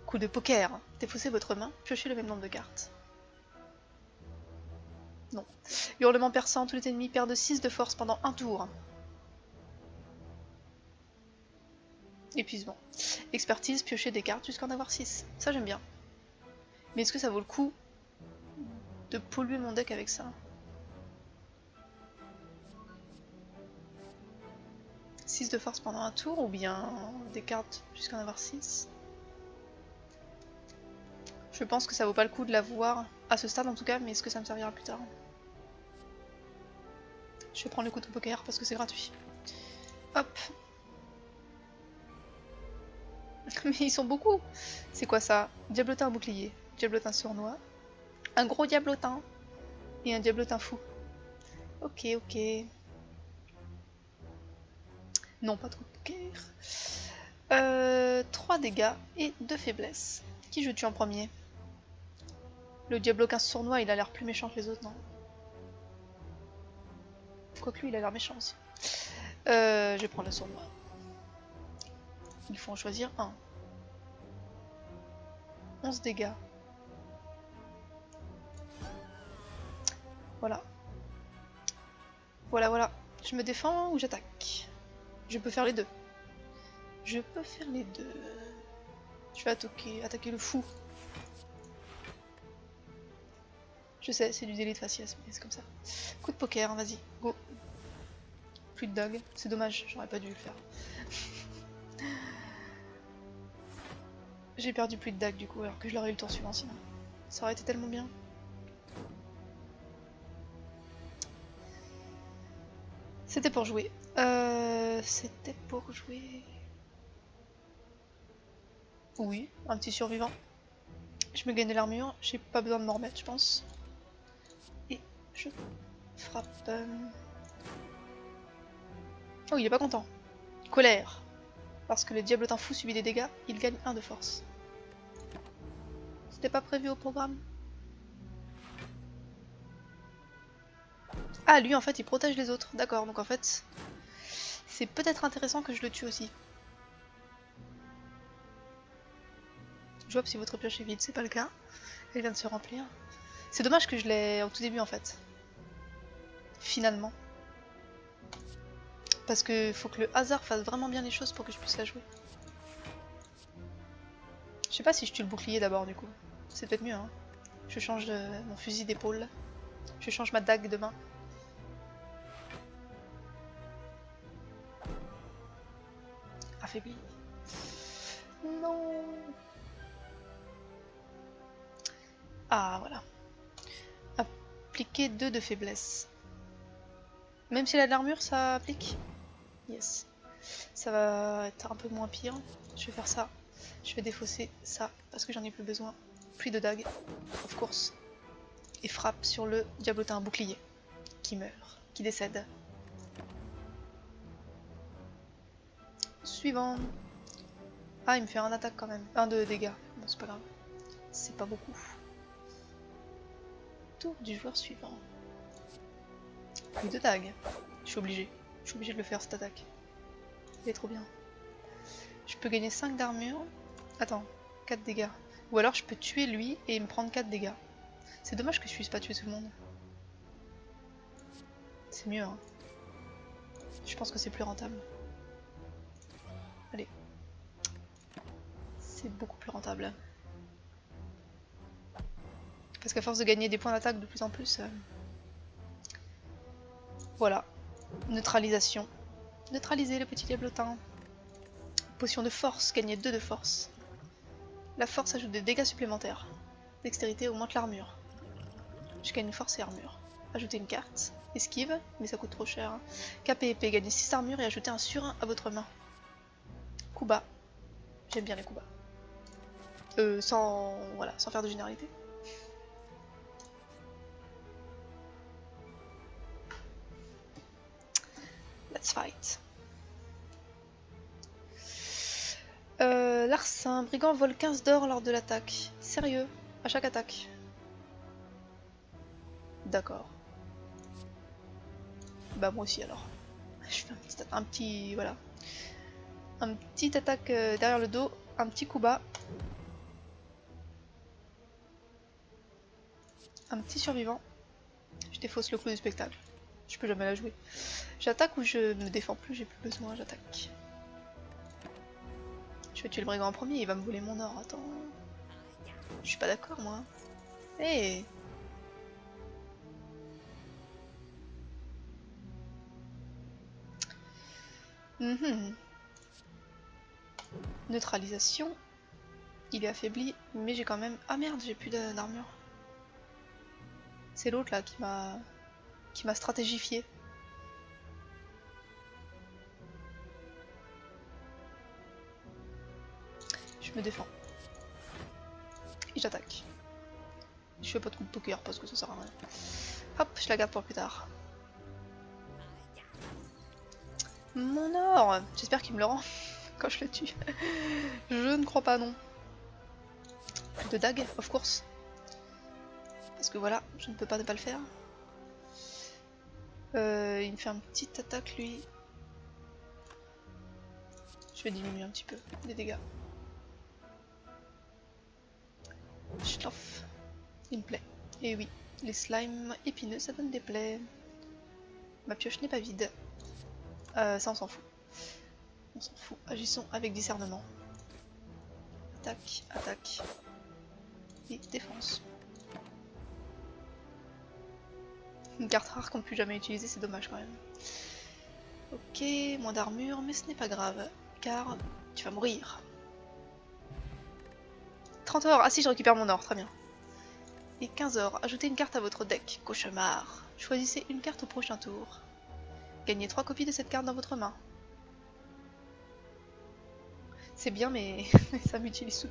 Coup de poker. Défaussez votre main, piochez le même nombre de cartes. Non. Hurlement perçant, tous les ennemis perdent 6 de force pendant un tour. Épuisement. Expertise, piocher des cartes jusqu'à en avoir 6. Ça j'aime bien. Mais est-ce que ça vaut le coup de polluer mon deck avec ça? « 6 de force pendant un tour ou bien des cartes jusqu'à en avoir 6 ?» Je pense que ça vaut pas le coup de l'avoir à ce stade en tout cas, mais est-ce que ça me servira plus tard? Je vais prendre le couteau poker parce que c'est gratuit. Hop. Mais ils sont beaucoup. C'est quoi ça? Diablotin bouclier, diablotin sournois, un gros diablotin et un diablotin fou. Ok, ok. Non, pas trop de poker. 3 dégâts et 2 faiblesses. Qui je tue en premier? Le diablotin sournois, il a l'air plus méchant que les autres, non? Quoique lui, il a l'air méchant aussi. Je vais prendre le sournois. Il faut en choisir un. 11 dégâts. Voilà. Voilà, voilà. Je me défends ou j'attaque? Je peux faire les deux. Je peux faire les deux. Je vais attaquer le fou. Je sais, c'est du délit de faciès, mais c'est comme ça. Coup de poker, hein, vas-y, go. Plus de dog, c'est dommage, j'aurais pas dû le faire. J'ai perdu plus de dague du coup, alors que je l'aurais eu le tour suivant sinon. Ça aurait été tellement bien. C'était pour jouer. C'était pour jouer. Oui, un petit survivant. Je me gagne de l'armure, j'ai pas besoin de m'en remettre, je pense. Et je frappe. Oh, il est pas content. Colère. Parce que le diablotin fou subit des dégâts, il gagne 1 de force. C'était pas prévu au programme. Ah, lui en fait il protège les autres. D'accord, donc en fait c'est peut-être intéressant que je le tue aussi. Jouable si votre pioche est vide, c'est pas le cas. Elle vient de se remplir. C'est dommage que je l'ai au tout début en fait. Finalement. Parce que faut que le hasard fasse vraiment bien les choses pour que je puisse la jouer. Je sais pas si je tue le bouclier d'abord du coup. C'est peut-être mieux hein. Je change mon fusil d'épaule. Je change ma dague de main. Affaibli. Non. Ah voilà. Appliquer 2 de faiblesse. Même s'il a de l'armure, ça applique. Yes. Ça va être un peu moins pire. Je vais faire ça. Je vais défausser ça parce que j'en ai plus besoin. Pluie de dague, of course. Et frappe sur le diablotin bouclier. Qui meurt, qui décède. Suivant. Ah, il me fait un attaque quand même. 1 de dégâts. Bon, c'est pas grave. C'est pas beaucoup. Tour du joueur suivant. Plus de dague. Je suis obligé. Je suis obligé de le faire cette attaque. Il est trop bien. Je peux gagner 5 d'armure. Attends, 4 dégâts. Ou alors je peux tuer lui et me prendre 4 dégâts. C'est dommage que je puisse pas tuer tout le monde. C'est mieux, hein. Je pense que c'est plus rentable. Allez. C'est beaucoup plus rentable. Parce qu'à force de gagner des points d'attaque de plus en plus... Voilà. Neutralisation. Neutraliser le petit diablotin. Potion de force, gagner 2 de force. La force ajoute des dégâts supplémentaires. Dextérité augmente l'armure. Je gagne force et armure. Ajouter une carte. Esquive, mais ça coûte trop cher. Cap et épée, gagnez 6 armures et ajoutez un sur 1 à votre main. Coup bas. J'aime bien les coups bas. Sans faire de généralité. Let's fight. Larcin, brigand vole 15 d'or lors de l'attaque. Sérieux, à chaque attaque. D'accord. Bah moi aussi alors. Je fais un petit voilà. Un petit attaque derrière le dos, un petit coup bas. Un petit survivant. Je défausse le clou du spectacle. Je peux jamais la jouer. J'attaque ou je me défends plus, j'ai plus besoin, j'attaque. Je vais tuer le brigand en premier, il va me voler mon or, attends. Je suis pas d'accord moi. Hé Neutralisation. Il est affaibli, mais j'ai quand même... Ah merde, j'ai plus d'armure. C'est l'autre là qui m'a stratégifié. Je me défends. Et j'attaque. Je fais pas de coup de poker parce que ça sert à rien. Hop, je la garde pour plus tard. Mon or! J'espère qu'il me le rend quand je le tue. Je ne crois pas, non. Plus de dague, of course. Parce que voilà, je ne peux pas ne pas le faire. Il me fait un petit attaque lui. Je vais diminuer un petit peu les dégâts. Schloff. Il me plaît. Et oui, les slimes épineux ça donne des plaies. Ma pioche n'est pas vide. Ça on s'en fout. On s'en fout. Agissons avec discernement. Attaque, attaque. Et défense. Une carte rare qu'on ne peut jamais utiliser, c'est dommage quand même. Ok, moins d'armure, mais ce n'est pas grave, car tu vas mourir. 30 or, ah si je récupère mon or, très bien. Et 15 or, ajoutez une carte à votre deck, cauchemar. Choisissez une carte au prochain tour. Gagnez 3 copies de cette carte dans votre main. C'est bien mais ça m'utilise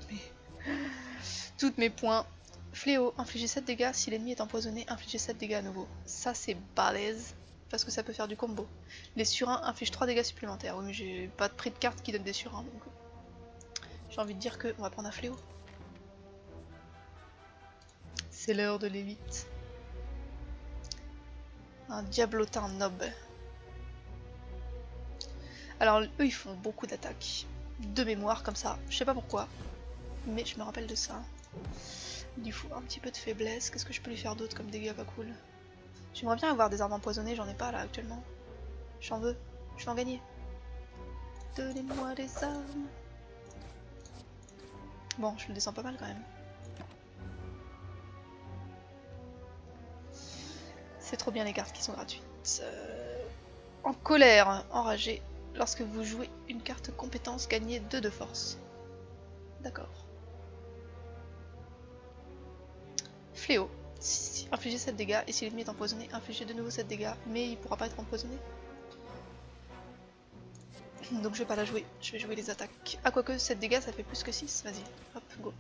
toutes mes points. Fléau, infligez 7 dégâts, si l'ennemi est empoisonné, infligez 7 dégâts à nouveau. Ça c'est balèze, parce que ça peut faire du combo. Les surins infligent 3 dégâts supplémentaires. Oui mais j'ai pas de prix de carte qui donne des surins, donc j'ai envie de dire que on va prendre un fléau. C'est l'heure de l'élite. Un diablotin nob. Alors eux ils font beaucoup d'attaques. De mémoire comme ça, je sais pas pourquoi, mais je me rappelle de ça. Il faut un petit peu de faiblesse, qu'est-ce que je peux lui faire d'autre comme dégâts pas cool? J'aimerais bien avoir des armes empoisonnées, j'en ai pas là actuellement. J'en veux, je vais en gagner. Donnez-moi des armes. Bon, je le descends pas mal quand même. C'est trop bien les cartes qui sont gratuites. En colère, enragé. Lorsque vous jouez une carte compétence, gagnez 2 de force. D'accord. Fléau. Infligez 7 dégâts, et si l'ennemi est empoisonné, infligez de nouveau 7 dégâts, mais il pourra pas être empoisonné. Donc je vais pas la jouer, je vais jouer les attaques. Ah quoique 7 dégâts ça fait plus que 6, vas-y, hop, go.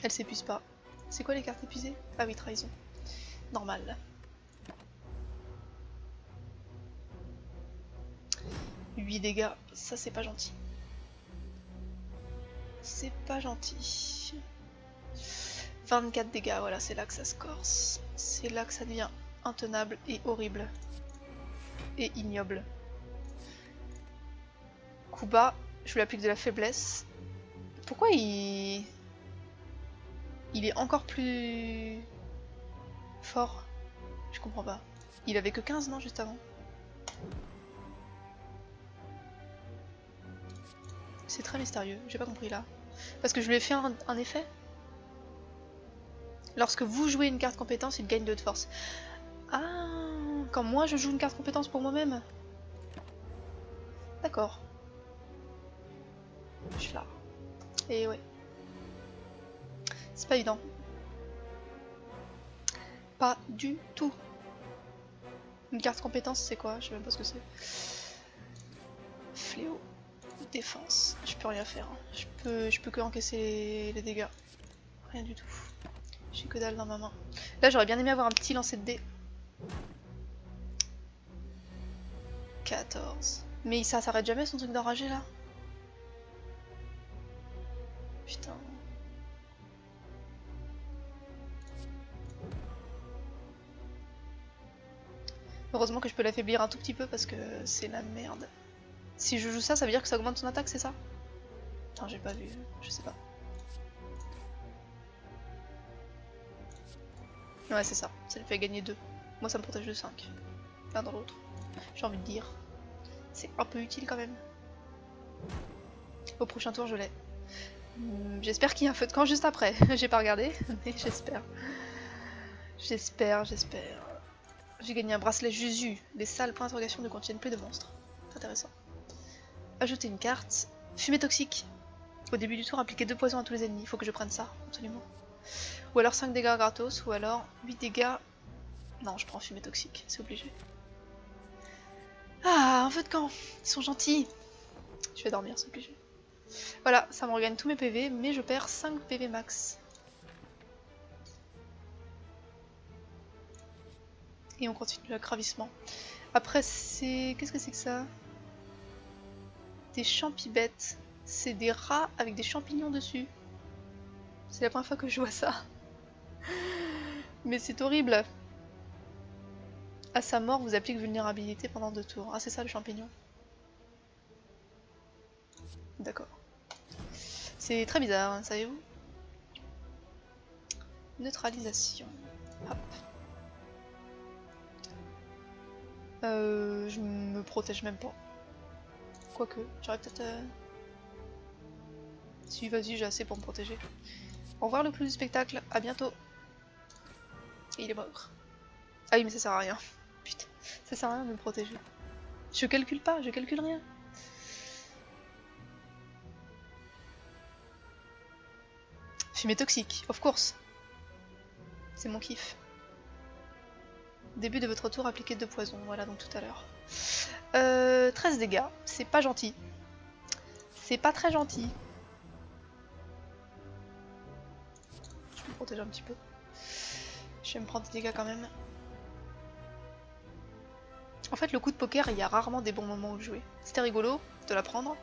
Elle s'épuise pas. C'est quoi les cartes épuisées? Ah oui, trahison. Normal. « 8 dégâts, ça c'est pas gentil. C'est pas gentil. 24 dégâts, voilà, c'est là que ça se corse. C'est là que ça devient intenable et horrible. Et ignoble. Coup bas, je lui applique de la faiblesse. Pourquoi il est encore plus fort? Je comprends pas. Il avait que 15 non juste avant. C'est très mystérieux, j'ai pas compris là. Parce que je lui ai fait un effet. Lorsque vous jouez une carte compétence, il gagne 2 de force. Ah, quand moi je joue une carte compétence pour moi-même. D'accord. Je suis là. Et ouais. C'est pas évident. Pas du tout. Une carte compétence c'est quoi? Je sais même pas ce que c'est. Fléau. Défense. Je peux rien faire. Je peux que encaisser les dégâts. Rien du tout. J'ai que dalle dans ma main. Là j'aurais bien aimé avoir un petit lancer de dés. 14. Mais ça s'arrête jamais son truc d'enragé là? Putain. Heureusement que je peux l'affaiblir un tout petit peu parce que c'est la merde. Si je joue ça, ça veut dire que ça augmente son attaque, c'est ça? Putain, j'ai pas vu, je sais pas. Ouais, c'est ça, ça lui fait gagner 2. Moi, ça me protège de 5. L'un dans l'autre. J'ai envie de dire. C'est un peu utile quand même. Au prochain tour, je l'ai. J'espère qu'il y a un feu de camp juste après. J'ai pas regardé, mais j'espère. J'espère. J'ai gagné un bracelet Jésus. Les salles points d'interrogation ne contiennent plus de monstres. Intéressant. Ajouter une carte. Fumée toxique. Au début du tour, appliquer 2 poisons à tous les ennemis. Il faut que je prenne ça, absolument. Ou alors 5 dégâts gratos, ou alors 8 dégâts... Non, je prends fumée toxique, c'est obligé. Ah, un feu de camp. Ils sont gentils. Je vais dormir, c'est obligé. Voilà, ça me regagne tous mes PV, mais je perds 5 PV max. Et on continue le gravissement. Après, c'est... Qu'est-ce que c'est que ça? Des champibêtes. C'est des rats avec des champignons dessus. C'est la première fois que je vois ça. Mais c'est horrible. À sa mort, vous appliquez vulnérabilité pendant 2 tours. Ah, c'est ça le champignon. D'accord. C'est très bizarre, hein, savez-vous? Neutralisation. Hop. Je me protège même pas. Quoique, j'aurais peut-être... Si, vas-y, j'ai assez pour me protéger. Au revoir le clou du spectacle, à bientôt. Et il est mort. Ah oui, mais ça sert à rien. Putain, ça sert à rien de me protéger. Je calcule pas, je calcule rien. Fumée toxique, of course. C'est mon kiff. Début de votre tour, appliquez 2 poisons. Voilà, donc tout à l'heure. 13 dégâts, c'est pas gentil. C'est pas très gentil. Je me protège un petit peu. Je vais me prendre des dégâts quand même. En fait, le coup de poker, il y a rarement des bons moments où le jouer. C'était rigolo de la prendre.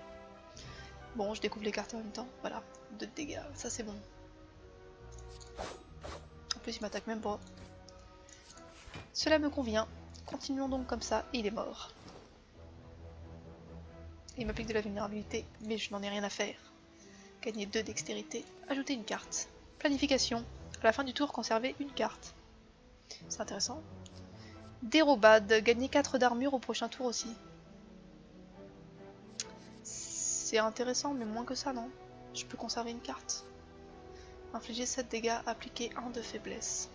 Bon, je découvre les cartes en même temps. Voilà, 2 dégâts, ça c'est bon. En plus, il m'attaque même pas. Cela me convient. Continuons donc comme ça, et il est mort. Il m'applique de la vulnérabilité, mais je n'en ai rien à faire. Gagner 2 dextérité, ajouter une carte. Planification. À la fin du tour, conserver une carte. C'est intéressant. Dérobade, gagner 4 d'armure au prochain tour aussi. C'est intéressant, mais moins que ça, non? Je peux conserver une carte. Infliger 7 dégâts, appliquer 1 de faiblesse.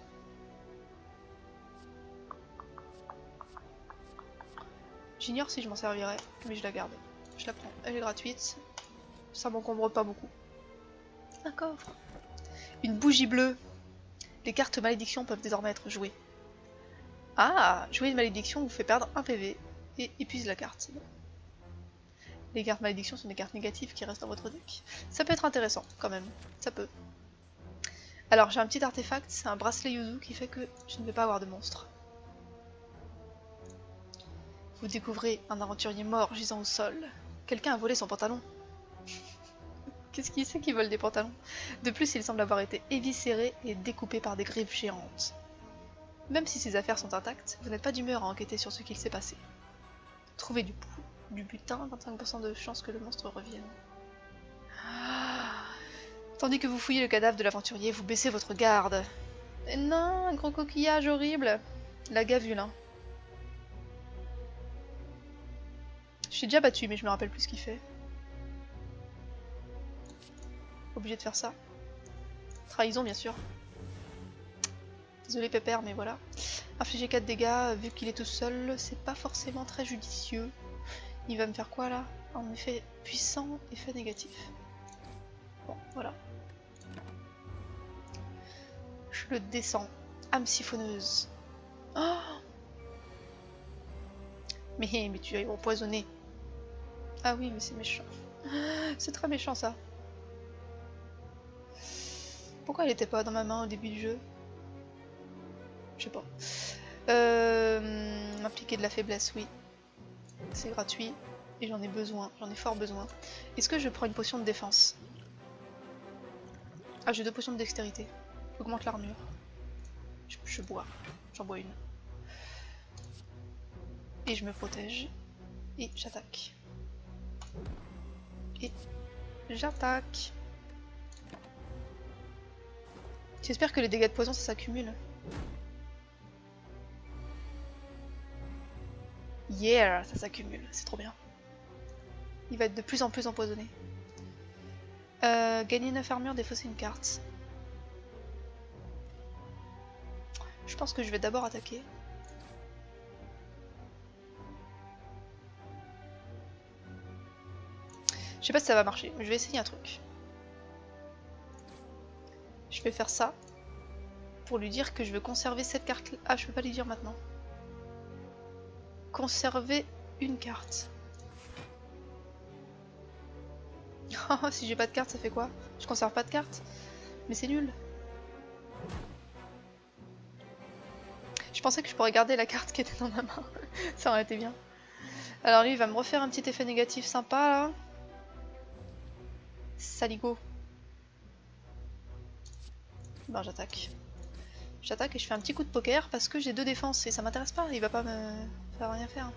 J'ignore si je m'en servirai, mais je la garde. Je la prends, elle est gratuite. Ça m'encombre pas beaucoup. Un coffre. Une bougie bleue. Les cartes malédiction peuvent désormais être jouées. Ah, jouer une malédiction vous fait perdre 1 PV et épuise la carte. Les cartes malédiction sont des cartes négatives qui restent dans votre deck. Ça peut être intéressant quand même, ça peut. Alors j'ai un petit artefact, c'est un bracelet Yuzu qui fait que je ne vais pas avoir de monstre. Vous découvrez un aventurier mort gisant au sol. Quelqu'un a volé son pantalon. Qu'est-ce qui c'est qui vole des pantalons? De plus, il semble avoir été éviscéré et découpé par des griffes géantes. Même si ses affaires sont intactes, vous n'êtes pas d'humeur à enquêter sur ce qu'il s'est passé. Trouvez du du butin, 25% de chance que le monstre revienne. Tandis que vous fouillez le cadavre de l'aventurier, vous baissez votre garde. Et non, un gros coquillage horrible. La gavule, hein. Je suis déjà battu, mais je me rappelle plus ce qu'il fait. Obligé de faire ça. Trahison, bien sûr. Désolé Pépère, mais voilà. Infliger 4 dégâts, vu qu'il est tout seul, c'est pas forcément très judicieux. Il va me faire quoi là? En effet puissant, effet négatif. Bon, voilà. Je le descends. Âme siphonneuse. Oh, mais tu as empoisonné. Ah oui, mais c'est méchant. C'est très méchant ça. Pourquoi elle était pas dans ma main au début du jeu? Je sais pas. M'appliquer de la faiblesse, oui. C'est gratuit. Et j'en ai besoin. J'en ai fort besoin. Est-ce que je prends une potion de défense? Ah, j'ai 2 potions de dextérité. J'augmente l'armure. Je bois. J'en bois une. Et je me protège. Et j'attaque. Et j'attaque. J'espère que les dégâts de poison ça s'accumule. Yeah, ça s'accumule, c'est trop bien. Il va être de plus en plus empoisonné. Gagner 9 armures, défausser une carte. Je pense que je vais d'abord attaquer. Je sais pas si ça va marcher, mais je vais essayer un truc. Je vais faire ça pour lui dire que je veux conserver cette carte. Ah, je peux pas lui dire maintenant. Conserver une carte. Oh, si j'ai pas de carte, ça fait quoi? Je conserve pas de carte? Mais c'est nul. Je pensais que je pourrais garder la carte qui était dans ma main. Ça aurait été bien. Alors lui, il va me refaire un petit effet négatif sympa là. Saligo. Ben j'attaque. J'attaque et je fais un petit coup de poker parce que j'ai 2 défenses et ça m'intéresse pas. Il va pas me... Ça va rien faire.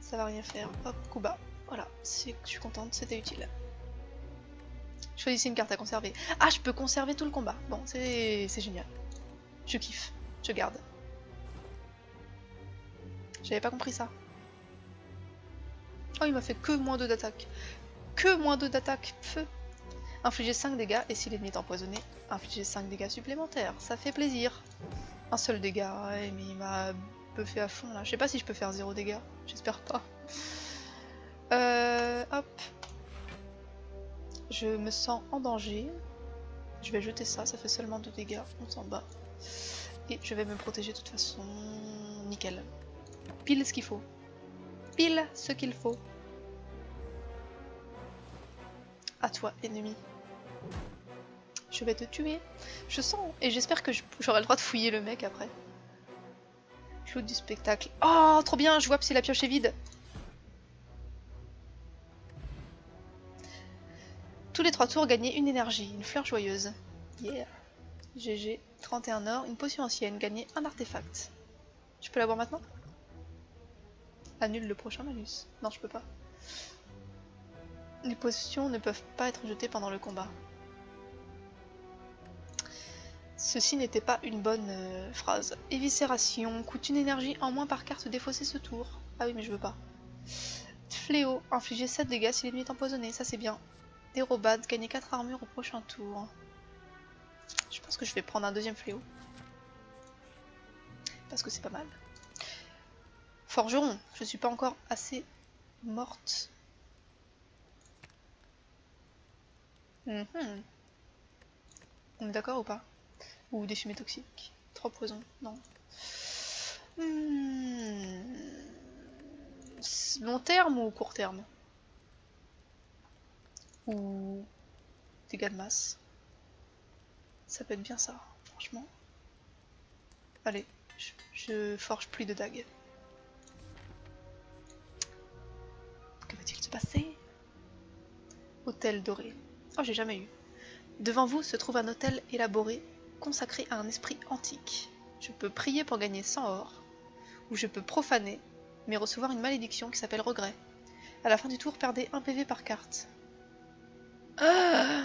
Ça va rien faire. Hop, coup bas. Voilà, je suis contente, c'était utile. Choisissez une carte à conserver. Ah, je peux conserver tout le combat. Bon, c'est génial. Je kiffe. Je garde. J'avais pas compris ça. Oh, il m'a fait que moins 2 d'attaque. Que moins 2 d'attaque. Feu. Infliger 5 dégâts et si l'ennemi est empoisonné, infliger 5 dégâts supplémentaires. Ça fait plaisir. Un seul dégât, ouais, mais il m'a buffé à fond là. Je sais pas si je peux faire 0 dégâts. J'espère pas. Hop. Je me sens en danger. Je vais jeter ça, ça fait seulement 2 dégâts. On s'en bat. Et je vais me protéger de toute façon. Nickel. Pile ce qu'il faut. Pile ce qu'il faut. À toi, ennemi. Je vais te tuer. Je sens. Et j'espère que j'aurai le droit de fouiller le mec après. Clou du spectacle. Oh, trop bien, je vois si la pioche est vide. Tous les 3 tours, gagnez une énergie, une fleur joyeuse. Yeah. GG, 31 or, une potion ancienne, gagner un artefact. Je peux l'avoir maintenant? Annule le prochain malus. Non, je peux pas. Les potions ne peuvent pas être jetées pendant le combat. Ceci n'était pas une bonne phrase. Éviscération, coûte une énergie en moins par carte défaussée ce tour. Ah oui, mais je veux pas. Fléau, infliger 7 dégâts si l'ennemi est empoisonné, ça c'est bien. Dérobade, gagner 4 armures au prochain tour. Je pense que je vais prendre un deuxième fléau. Parce que c'est pas mal. Forgeron, je suis pas encore assez morte. On est d'accord ou pas? Ou des fumées toxiques? 3 poisons, non. Long terme ou court terme? Ou dégâts de masse? Ça peut être bien ça, franchement. Allez, je forge plus de dagues. Que va-t-il se passer? Hôtel doré. Oh, j'ai jamais eu. Devant vous se trouve un hôtel élaboré, consacré à un esprit antique. Je peux prier pour gagner 100 or, ou je peux profaner mais recevoir une malédiction qui s'appelle regret. À la fin du tour, perdez 1 PV par carte. Ah,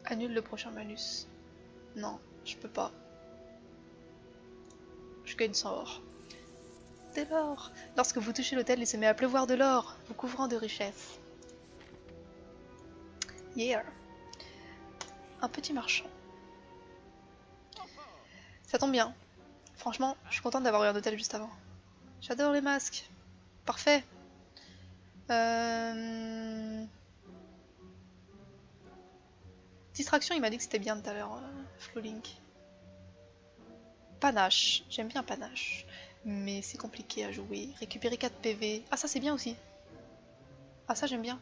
annule le prochain malus. Non, je peux pas. Je gagne 100 or. De l'or. Lorsque vous touchez l'hôtel, il se met à pleuvoir de l'or, vous couvrant de richesses. Yeah. Un petit marchand. Ça tombe bien. Franchement, je suis contente d'avoir eu un hôtel juste avant. J'adore les masques. Parfait. Distraction, il m'a dit que c'était bien tout à l'heure, Flowlink. Panache. J'aime bien Panache. Mais c'est compliqué à jouer. Récupérer 4 PV. Ah, ça c'est bien aussi. Ah, ça j'aime bien.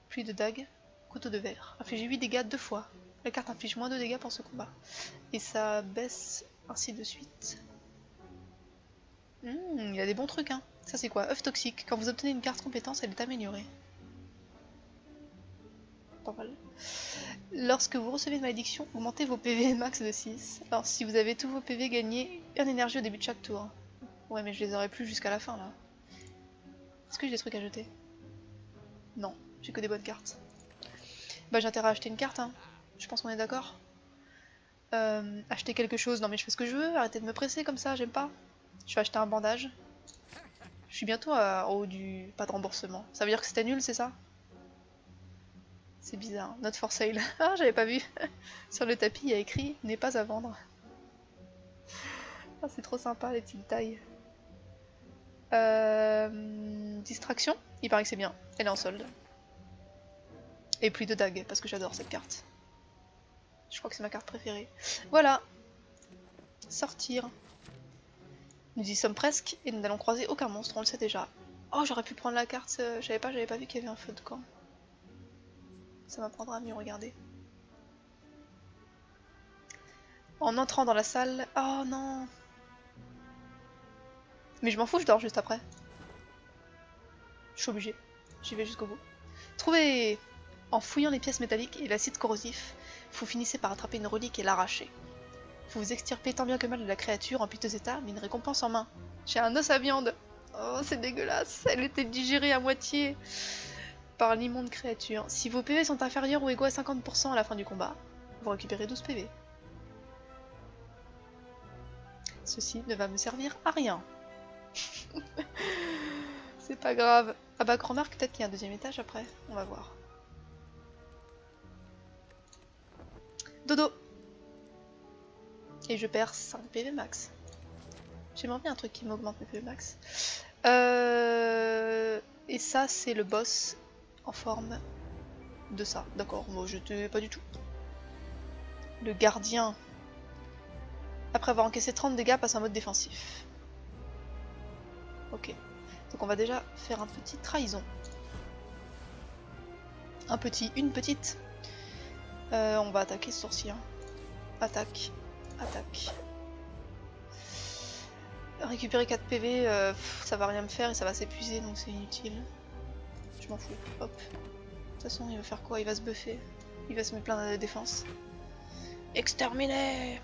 Pluie de dagues. Couteau de verre. Inflige 8 dégâts 2 fois. La carte inflige moins de dégâts pour ce combat. Et ça baisse ainsi de suite. Il y a des bons trucs, hein. Ça c'est quoi? œuf toxique. Quand vous obtenez une carte compétence, elle est améliorée. Pas mal. Lorsque vous recevez une malédiction, augmentez vos PV max de 6. Alors si vous avez tous vos PV, gagnez 1 énergie au début de chaque tour. Ouais, mais je les aurai plus jusqu'à la fin là. Est-ce que j'ai des trucs à jeter? Non, j'ai que des bonnes cartes. Bah j'ai intérêt à acheter une carte, hein. Je pense qu'on est d'accord. Acheter quelque chose, non mais je fais ce que je veux, arrêtez de me presser comme ça, j'aime pas. Je vais acheter un bandage. Je suis bientôt en haut du pas de remboursement. Ça veut dire que c'était nul, c'est ça? C'est bizarre. Not for sale. Ah, j'avais pas vu. Sur le tapis, il y a écrit n'est pas à vendre. Ah, c'est trop sympa les petites tailles. Distraction. Il paraît que c'est bien. Elle est en solde. Et pluie de dagues, parce que j'adore cette carte. Je crois que c'est ma carte préférée. Voilà. Sortir. Nous y sommes presque et nous n'allons croiser aucun monstre, on le sait déjà. Oh, j'aurais pu prendre la carte. J'avais pas vu qu'il y avait un feu de camp. Ça m'apprendra à mieux regarder. En entrant dans la salle... Oh non. Mais je m'en fous, je dors juste après. Je suis obligée. J'y vais jusqu'au bout. Trouvez. En fouillant les pièces métalliques et l'acide corrosif, vous finissez par attraper une relique et l'arracher. Vous vous extirpez tant bien que mal de la créature en piteux état, mais une récompense en main. J'ai un os à viande. Oh, c'est dégueulasse. Elle était digérée à moitié par l'immonde créature. Si vos PV sont inférieurs ou égaux à 50% à la fin du combat, vous récupérez 12 PV. Ceci ne va me servir à rien. C'est pas grave. Ah bah remarque, peut-être qu'il y a un deuxième étage après. On va voir. Dodo. Et je perds 5 PV max. J'aimerais bien un truc qui m'augmente mes PV max. Et ça, c'est le boss en forme de ça. D'accord, moi je te pas du tout. Le gardien. Après avoir encaissé 30 dégâts, passe en mode défensif. Ok. Donc on va déjà faire un petit trahison. Une petite. On va attaquer ce sourcil. Attaque. Attaque. Récupérer 4 PV, ça va rien me faire et ça va s'épuiser donc c'est inutile. Je m'en fous. Hop. De toute façon, il va faire quoi? Il va se buffer. Il va se mettre plein de défense. Exterminé.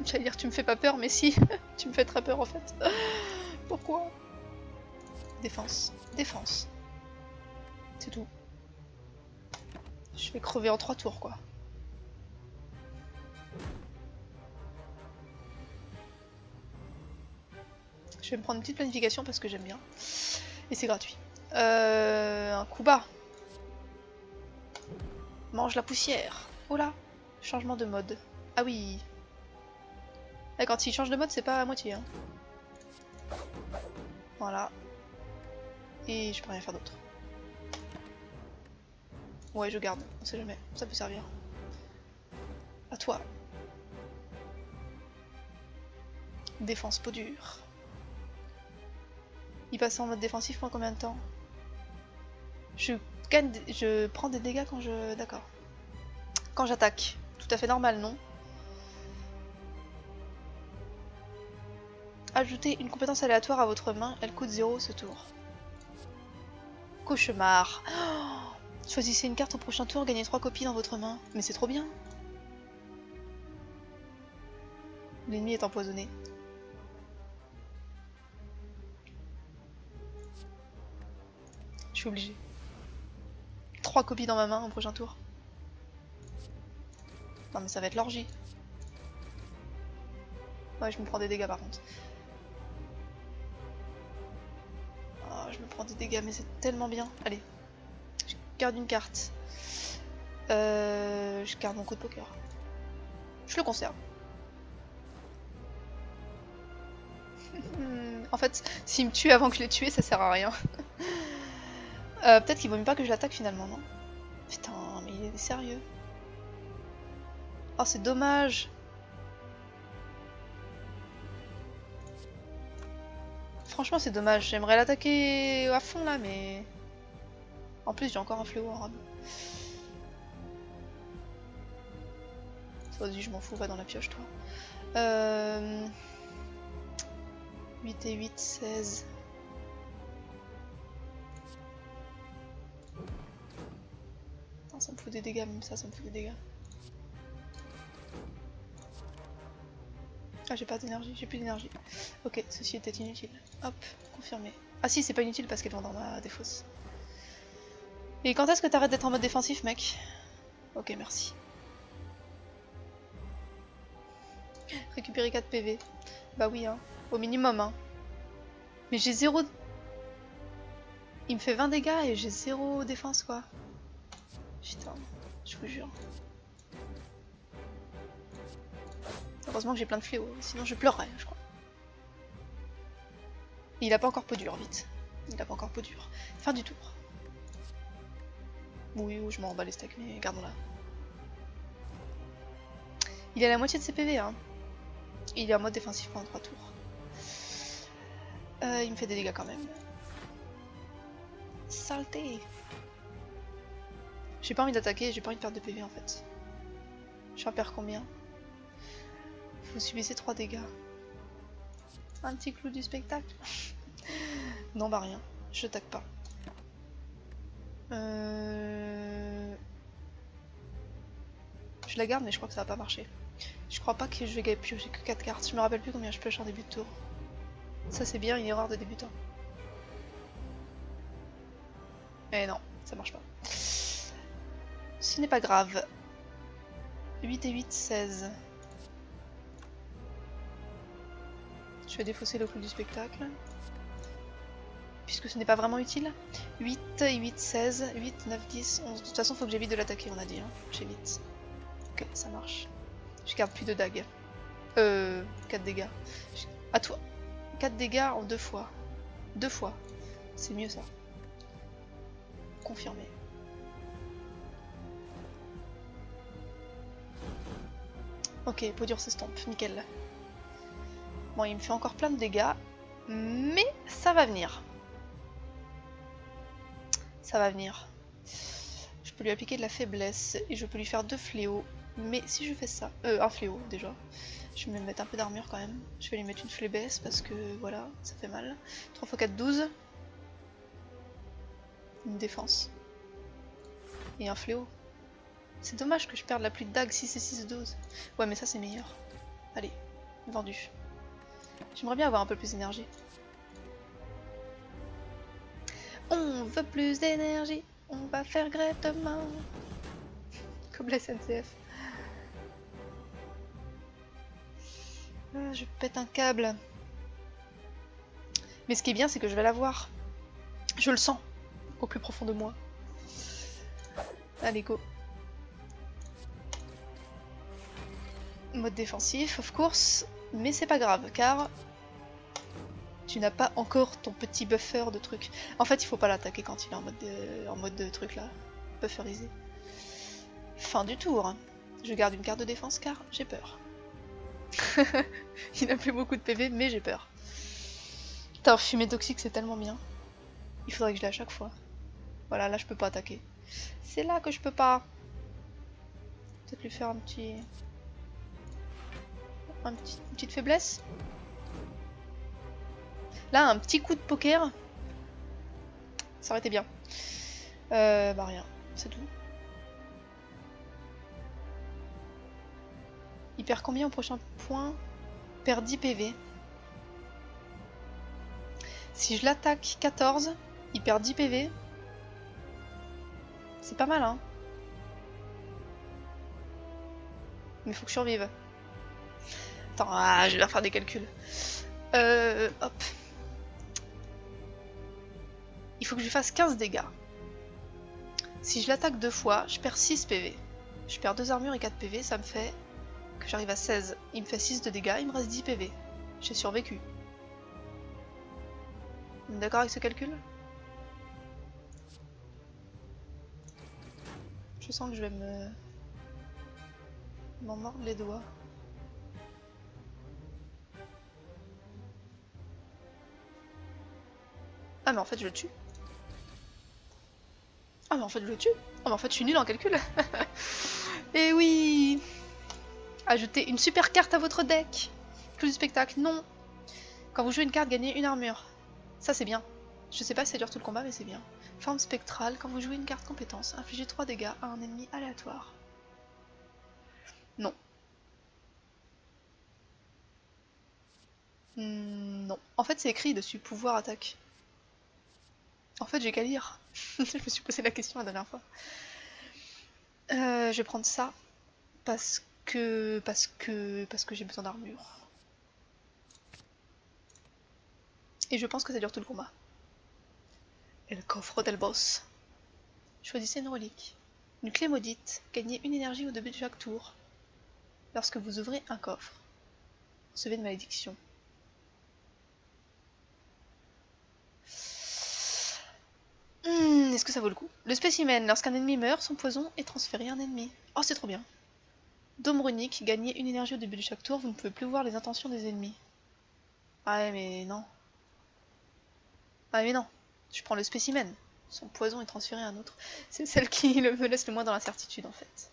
J'allais dire tu me fais pas peur, mais si. Tu me fais très peur en fait. Pourquoi? Défense. Défense. C'est tout. Je vais crever en 3 tours quoi. Je vais me prendre une petite planification parce que j'aime bien. Et c'est gratuit. Un coup bas. Mange la poussière. Oh là. Changement de mode. Ah oui. Et quand il change de mode, c'est pas à moitié. Hein. Voilà. Et je peux rien faire d'autre. Ouais, je garde. On sait jamais. Ça peut servir. À toi. Défense peau dure. Il passe en mode défensif pendant combien de temps? Je prends des dégâts quand je... D'accord. Quand j'attaque. Tout à fait normal, non? Ajoutez une compétence aléatoire à votre main. Elle coûte 0 ce tour. Cauchemar. Oh, choisissez une carte au prochain tour. Gagnez 3 copies dans votre main. Mais c'est trop bien. L'ennemi est empoisonné. Je suis obligée. 3 copies dans ma main au prochain tour. Non mais ça va être l'orgie. Ouais, je me prends des dégâts par contre. Oh, je me prends des dégâts mais c'est tellement bien. Allez. Je garde une carte. Je garde mon coup de poker. Je le conserve. En fait, s'il me tue avant que je l'ai tué, ça sert à rien. Peut-être qu'il vaut mieux pas que je l'attaque finalement, non? Putain, mais il est sérieux. Oh, c'est dommage. Franchement, c'est dommage. J'aimerais l'attaquer à fond là, mais... En plus, j'ai encore un fléau en rab. Vas-y, je m'en fous, va dans la pioche, toi. 8 et 8, 16. Non, ça me fout des dégâts, même ça me fout des dégâts. Ah, j'ai pas d'énergie, j'ai plus d'énergie. Ok, ceci était inutile. Hop, confirmé. Ah si, c'est pas inutile parce qu'elle est dans ma défausse. Et quand est-ce que t'arrêtes d'être en mode défensif, mec? Ok, merci. Récupérer 4 PV. Bah oui, hein. Au minimum, hein. Mais j'ai 0... Il me fait 20 dégâts et j'ai 0 défense, quoi. Putain, je vous jure. Heureusement que j'ai plein de fléaux, sinon je pleurerais, je crois. Et il a pas encore peau dure, vite. Il a pas encore peau dure. Fin du tour. Oui, je m'en bats les steaks, mais gardons-la. Il est à la moitié de ses PV, hein. Il est en mode défensif pendant 3 tours. Il me fait des dégâts quand même. Saleté! J'ai pas envie d'attaquer, j'ai pas envie de perdre de PV en fait. Je vais en perdre combien? Vous subissez 3 dégâts. Un petit clou du spectacle. Non bah rien, je tac pas. Je la garde mais je crois que ça va pas marcher. Je crois pas que je vais piocher que 4 cartes. Je me rappelle plus combien je pioche en début de tour. Ça c'est bien une erreur de débutant. Mais non, ça marche pas. Ce n'est pas grave. 8 et 8, 16. Je vais défausser le clou du spectacle. Puisque ce n'est pas vraiment utile. 8 et 8, 16. 8, 9, 10, 11. De toute façon, faut que j'évite de l'attaquer, on a dit. Hein. J'évite. Ok, ça marche. Je garde plus de dagues. 4 dégâts. À toi. 4 dégâts en 2 fois. 2 fois. C'est mieux ça. Confirmé. Ok, peau dure s'estompe, nickel. Bon, il me fait encore plein de dégâts, mais ça va venir. Ça va venir. Je peux lui appliquer de la faiblesse et je peux lui faire 2 fléaux. Mais si je fais ça... un fléau déjà. Je vais me mettre un peu d'armure quand même. Je vais lui mettre une faiblesse parce que voilà, ça fait mal. 3 x 4, 12. Une défense. Et un fléau. C'est dommage que je perde la pluie de dague 6 et 6, 12. Ouais mais ça c'est meilleur. Allez, vendu. J'aimerais bien avoir un peu plus d'énergie. On veut plus d'énergie, on va faire grève demain. Comme la SNCF. Je pète un câble. Mais ce qui est bien c'est que je vais l'avoir. Je le sens, au plus profond de moi. Allez go. Mode défensif, of course. Mais c'est pas grave, car tu n'as pas encore ton petit buffer de trucs. En fait, il faut pas l'attaquer quand il est en mode de truc là. Bufferisé. Fin du tour. Je garde une carte de défense car j'ai peur. Il n'a plus beaucoup de PV, mais j'ai peur. Putain, fumée toxique, c'est tellement bien. Il faudrait que je l'ai à chaque fois. Voilà, là je peux pas attaquer. C'est là que je peux pas. Peut-être lui faire une petite faiblesse. Là, un petit coup de poker. Ça aurait été bien. Bah rien, c'est tout. Il perd combien au prochain point? perd 10 PV. Si je l'attaque 14, il perd 10 PV. C'est pas mal, hein. Mais faut que je survive. Attends, je vais faire des calculs. Hop. Il faut que je lui fasse 15 dégâts. Si je l'attaque 2 fois, je perds 6 PV. Je perds 2 armures et 4 PV, ça me fait que j'arrive à 16. Il me fait 6 de dégâts, il me reste 10 PV. J'ai survécu. D'accord avec ce calcul? Je sens que je vais m'en mordre les doigts. Ah mais en fait je le tue. Ah mais en fait je le tue. Ah mais en fait je suis nulle en calcul. Et oui. Ajoutez une super carte à votre deck. Plus du spectacle, non. Quand vous jouez une carte, gagnez une armure. Ça c'est bien. Je sais pas si ça dure tout le combat mais c'est bien. Forme spectrale, quand vous jouez une carte compétence, infligez 3 dégâts à un ennemi aléatoire. Non. Non. En fait c'est écrit dessus, pouvoir attaque. En fait j'ai qu'à lire. Je me suis posé la question la dernière fois. Je vais prendre ça parce que j'ai besoin d'armure. Et je pense que ça dure tout le combat. Et le coffre del boss. Choisissez une relique. Une clé maudite. Gagnez une énergie au début de chaque tour. Lorsque vous ouvrez un coffre. Recevez une malédiction. Est-ce que ça vaut le coup? Le spécimen. Lorsqu'un ennemi meurt, son poison est transféré à un ennemi. Oh, c'est trop bien. Dôme runique. Gagnez une énergie au début de chaque tour. Vous ne pouvez plus voir les intentions des ennemis. Ah ouais, mais non. Ah mais non. Je prends le spécimen. Son poison est transféré à un autre. C'est celle qui me laisse le moins dans l'incertitude en fait.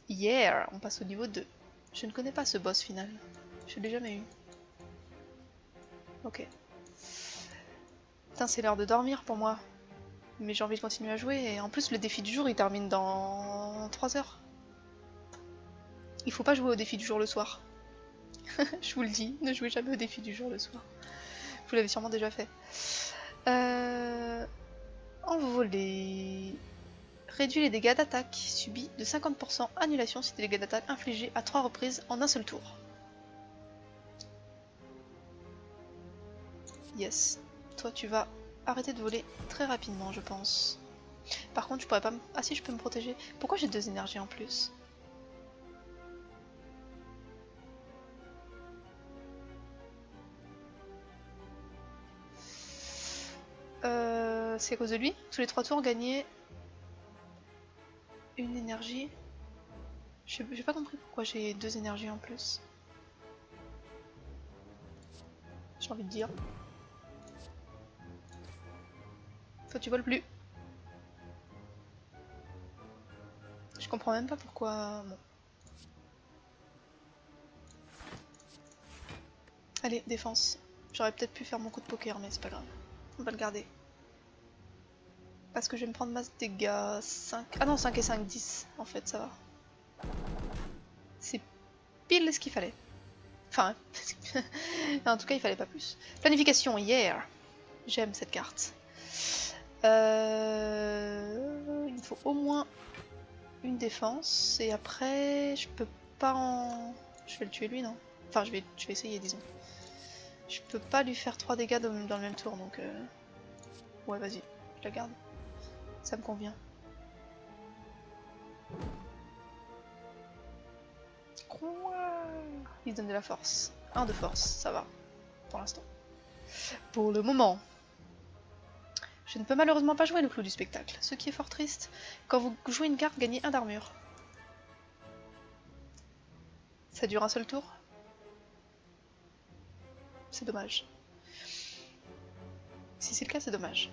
Yeah, on passe au niveau 2. Je ne connais pas ce boss final. Je l'ai jamais eu. Ok. Putain, c'est l'heure de dormir pour moi. Mais j'ai envie de continuer à jouer. Et en plus, le défi du jour, il termine dans 3 heures. Il faut pas jouer au défi du jour le soir. Je vous le dis, ne jouez jamais au défi du jour le soir. Vous l'avez sûrement déjà fait. Envolé. Réduit les dégâts d'attaque subis de 50%. Annulation si des dégâts d'attaque infligés à 3 reprises en un seul tour. Yes. Toi, tu vas arrêter de voler très rapidement, je pense. Par contre, je pourrais pas me... Ah si, je peux me protéger. Pourquoi j'ai 2 énergies en plus? C'est à cause de lui. Tous les 3 tours, gagner une énergie. J'ai pas compris pourquoi j'ai 2 énergies en plus. J'ai envie de dire. Toi, tu voles plus. Je comprends même pas pourquoi... Bon. Allez, défense. J'aurais peut-être pu faire mon coup de poker, mais c'est pas grave. On va le garder. Parce que je vais me prendre masse dégâts 5... Ah non, 5 et 5, 10. En fait, ça va. C'est pile ce qu'il fallait. Enfin, en tout cas, il fallait pas plus. Planification, yeah. J'aime cette carte. Il me faut au moins une défense. Et après, je peux pas en... Je vais le tuer lui, non? Enfin, je vais essayer, disons. Je peux pas lui faire 3 dégâts dans le même tour, donc... Ouais, vas-y, je la garde. Ça me convient. Il donne de la force. 1 de force, ça va. Pour l'instant. Pour le moment. Je ne peux malheureusement pas jouer le clou du spectacle. Ce qui est fort triste. Quand vous jouez une carte, gagnez 1 d'armure. Ça dure un seul tour? C'est dommage. Si c'est le cas, c'est dommage.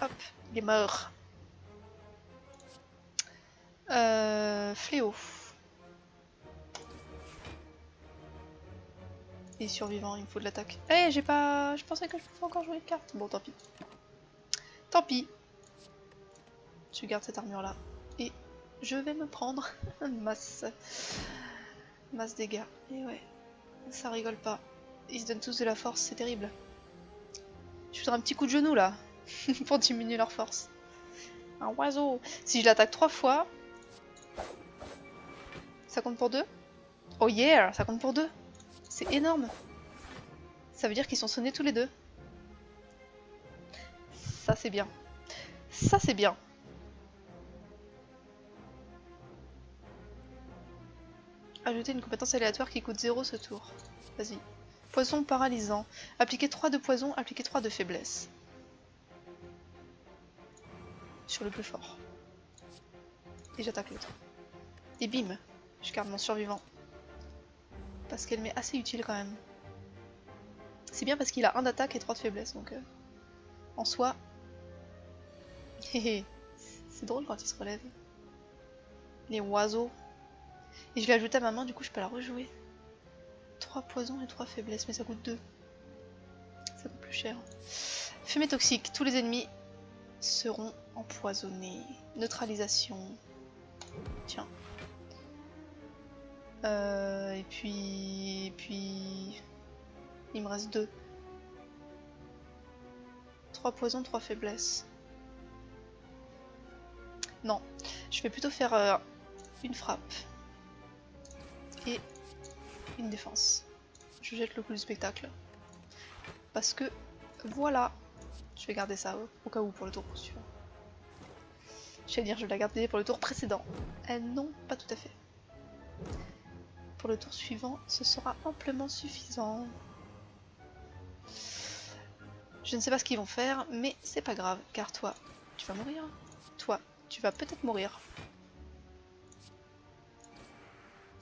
Hop, il est mort. Fléau. Il est survivant, il me faut de l'attaque. Eh, j'ai pas... Je pensais que je pouvais encore jouer une carte. Bon, tant pis. Tant pis. Je garde cette armure là. Et je vais me prendre une masse. Masse dégâts. Et ouais, ça rigole pas. Ils se donnent tous de la force, c'est terrible. Je voudrais un petit coup de genou là, pour diminuer leur force. Un oiseau. Si je l'attaque 3 fois, ça compte pour 2. Oh yeah, ça compte pour 2. C'est énorme. Ça veut dire qu'ils sont sonnés tous les deux. Ça c'est bien. Ça c'est bien. Ajouter une compétence aléatoire qui coûte 0 ce tour. Vas-y. Poison paralysant. Appliquer 3 de poison, appliquer 3 de faiblesse. Sur le plus fort. Et j'attaque l'autre. Et bim, je garde mon survivant. Parce qu'elle m'est assez utile quand même. C'est bien parce qu'il a 1 d'attaque et 3 de faiblesse, donc en soi... c'est drôle quand il se relève. Les oiseaux. Et je l'ai ajouté à ma main, du coup je peux la rejouer. 3 poisons et 3 faiblesses, mais ça coûte 2. Ça coûte plus cher. Fumée toxique, tous les ennemis seront empoisonnés. Neutralisation. Tiens. Et puis... Il me reste 2. 3 poisons, 3 faiblesses. Non, je vais plutôt faire une frappe. Et une défense. Je jette le coup du spectacle. Parce que, voilà. Je vais garder ça au cas où pour le tour suivant. Je vais dire, je l'ai gardé pour le tour précédent. Non, pas tout à fait. Pour le tour suivant, ce sera amplement suffisant. Je ne sais pas ce qu'ils vont faire, mais c'est pas grave, car toi, tu vas mourir. Toi, tu vas peut-être mourir.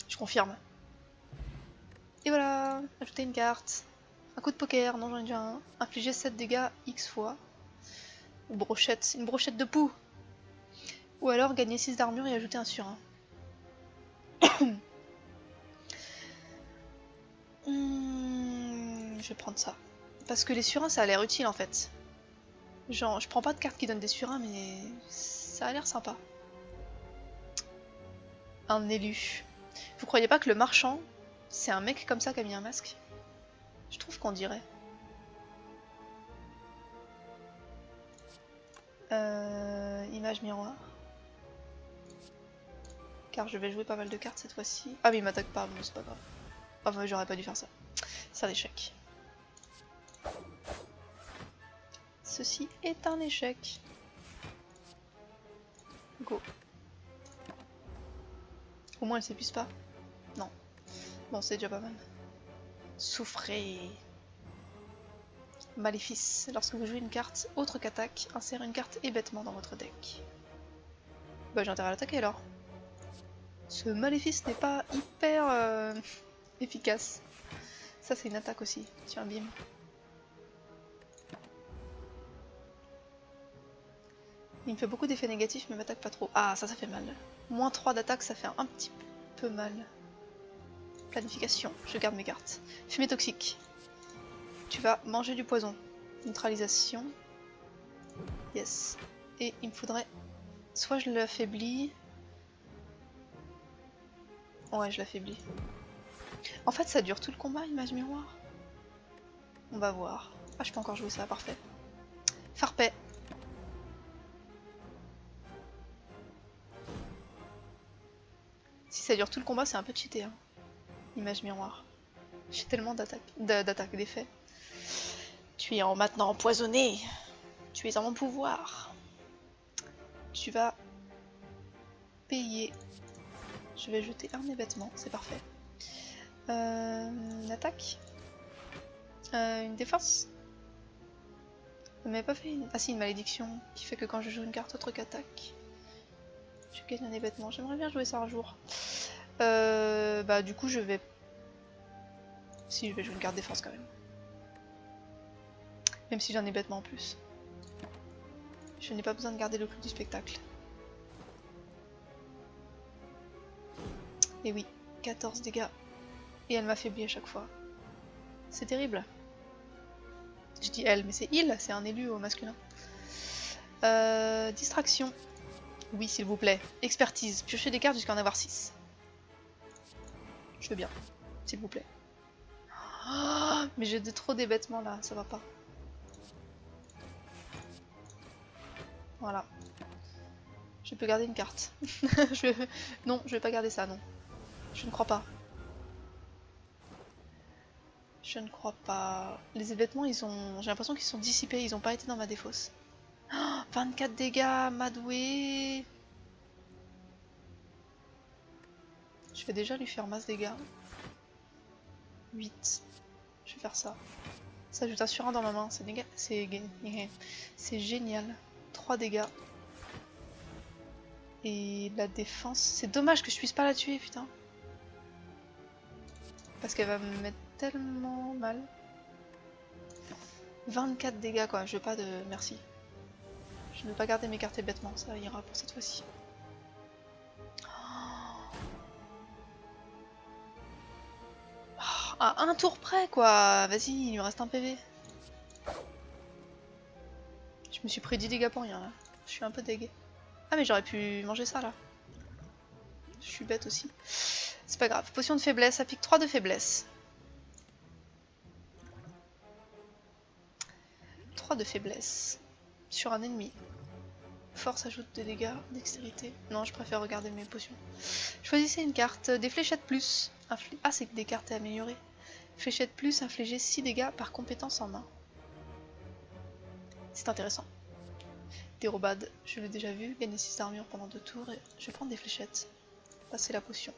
Je confirme. Et voilà, ajouter une carte. Un coup de poker, non j'en ai déjà un. Infliger 7 dégâts X fois. Ou brochette, une brochette de poux. Ou alors gagner 6 d'armure et ajouter un sur 1. Je vais prendre ça. Parce que les sur 1 ça a l'air utile en fait. Genre, je prends pas de carte qui donne des sur 1 mais ça a l'air sympa. Un élu. Vous croyez pas que le marchand, c'est un mec comme ça qui a mis un masque? Je trouve qu'on dirait. Image miroir. Car je vais jouer pas mal de cartes cette fois-ci. Ah mais il m'attaque pas, bon c'est pas grave. Enfin j'aurais pas dû faire ça. C'est un échec. Ceci est un échec. Go. Au moins elle s'épuise pas. Non. Bon c'est déjà pas mal. Souffrez. Maléfice. Lorsque vous jouez une carte autre qu'attaque, insérez une carte hébétement dans votre deck. Bah j'ai intérêt à l'attaquer alors. Ce maléfice n'est pas hyper efficace. Ça c'est une attaque aussi. Tiens bim. Il me fait beaucoup d'effets négatifs mais m'attaque pas trop. Ah ça fait mal. Moins 3 d'attaque ça fait un petit peu mal. Planification, je garde mes cartes. Fumée toxique. Tu vas manger du poison. Neutralisation. Yes. Et il me faudrait... Soit je l'affaiblis... Ouais, je l'affaiblis. En fait, ça dure tout le combat, image miroir. On va voir. Ah, je peux encore jouer ça, parfait. Farpet. Si ça dure tout le combat, c'est un peu cheaté. Hein. Image miroir. J'ai tellement d'attaques, d'effets. Tu es maintenant empoisonné. Tu es en mon pouvoir. Tu vas payer. Je vais jeter un hébétement, c'est parfait. Une attaque. Une défense. Mais pas fait une... Ah si, une malédiction qui fait que quand je joue une carte autre qu'attaque, je gagne un hébétement. J'aimerais bien jouer ça un jour. Bah du coup je vais... Si, je vais jouer une carte défense quand même. Même si j'ai un hébétement en plus. Je n'ai pas besoin de garder le clou du spectacle. Et oui, 14 dégâts. Et elle m'affaiblit à chaque fois. C'est terrible. Je dis elle, mais c'est il, c'est un élu au masculin. Distraction. Oui, s'il vous plaît. Expertise. Piocher des cartes jusqu'à en avoir 6. Je veux bien, s'il vous plaît. Oh, mais j'ai trop d'hébétements là, ça va pas. Voilà. Je peux garder une carte. Non, je vais pas garder ça, non. Je ne crois pas. Je ne crois pas. Les hébétements, ils ont... J'ai l'impression qu'ils sont dissipés, ils ont pas été dans ma défausse. Oh, 24 dégâts, Madoué. Je vais déjà lui faire masse dégâts. 8. Je vais faire ça. Ça, je t'assure un dans ma main, c'est génial. 3 dégâts. Et la défense... C'est dommage que je puisse pas la tuer, putain. Parce qu'elle va me mettre tellement mal. 24 dégâts quoi, je veux pas de... Merci. Je ne veux pas garder mes cartes bêtement, ça ira pour cette fois-ci. Oh, à un tour près quoi. Vas-y, il me reste un PV. Je me suis pris 10 dégâts pour rien là. Je suis un peu dégué. Ah mais j'aurais pu manger ça là. Je suis bête aussi. C'est pas grave. Potion de faiblesse, ça pique 3 de faiblesse. 3 de faiblesse. Sur un ennemi. Force ajoute des dégâts, dextérité. Non, je préfère regarder mes potions. Choisissez une carte. Des fléchettes plus. Ah, c'est que des cartes à améliorer. Fléchette plus, infliger 6 dégâts par compétence en main. C'est intéressant. Dérobade, je l'ai déjà vu. Gagner 6 d'armure pendant 2 tours. Et je vais prendre des fléchettes. Passer la potion.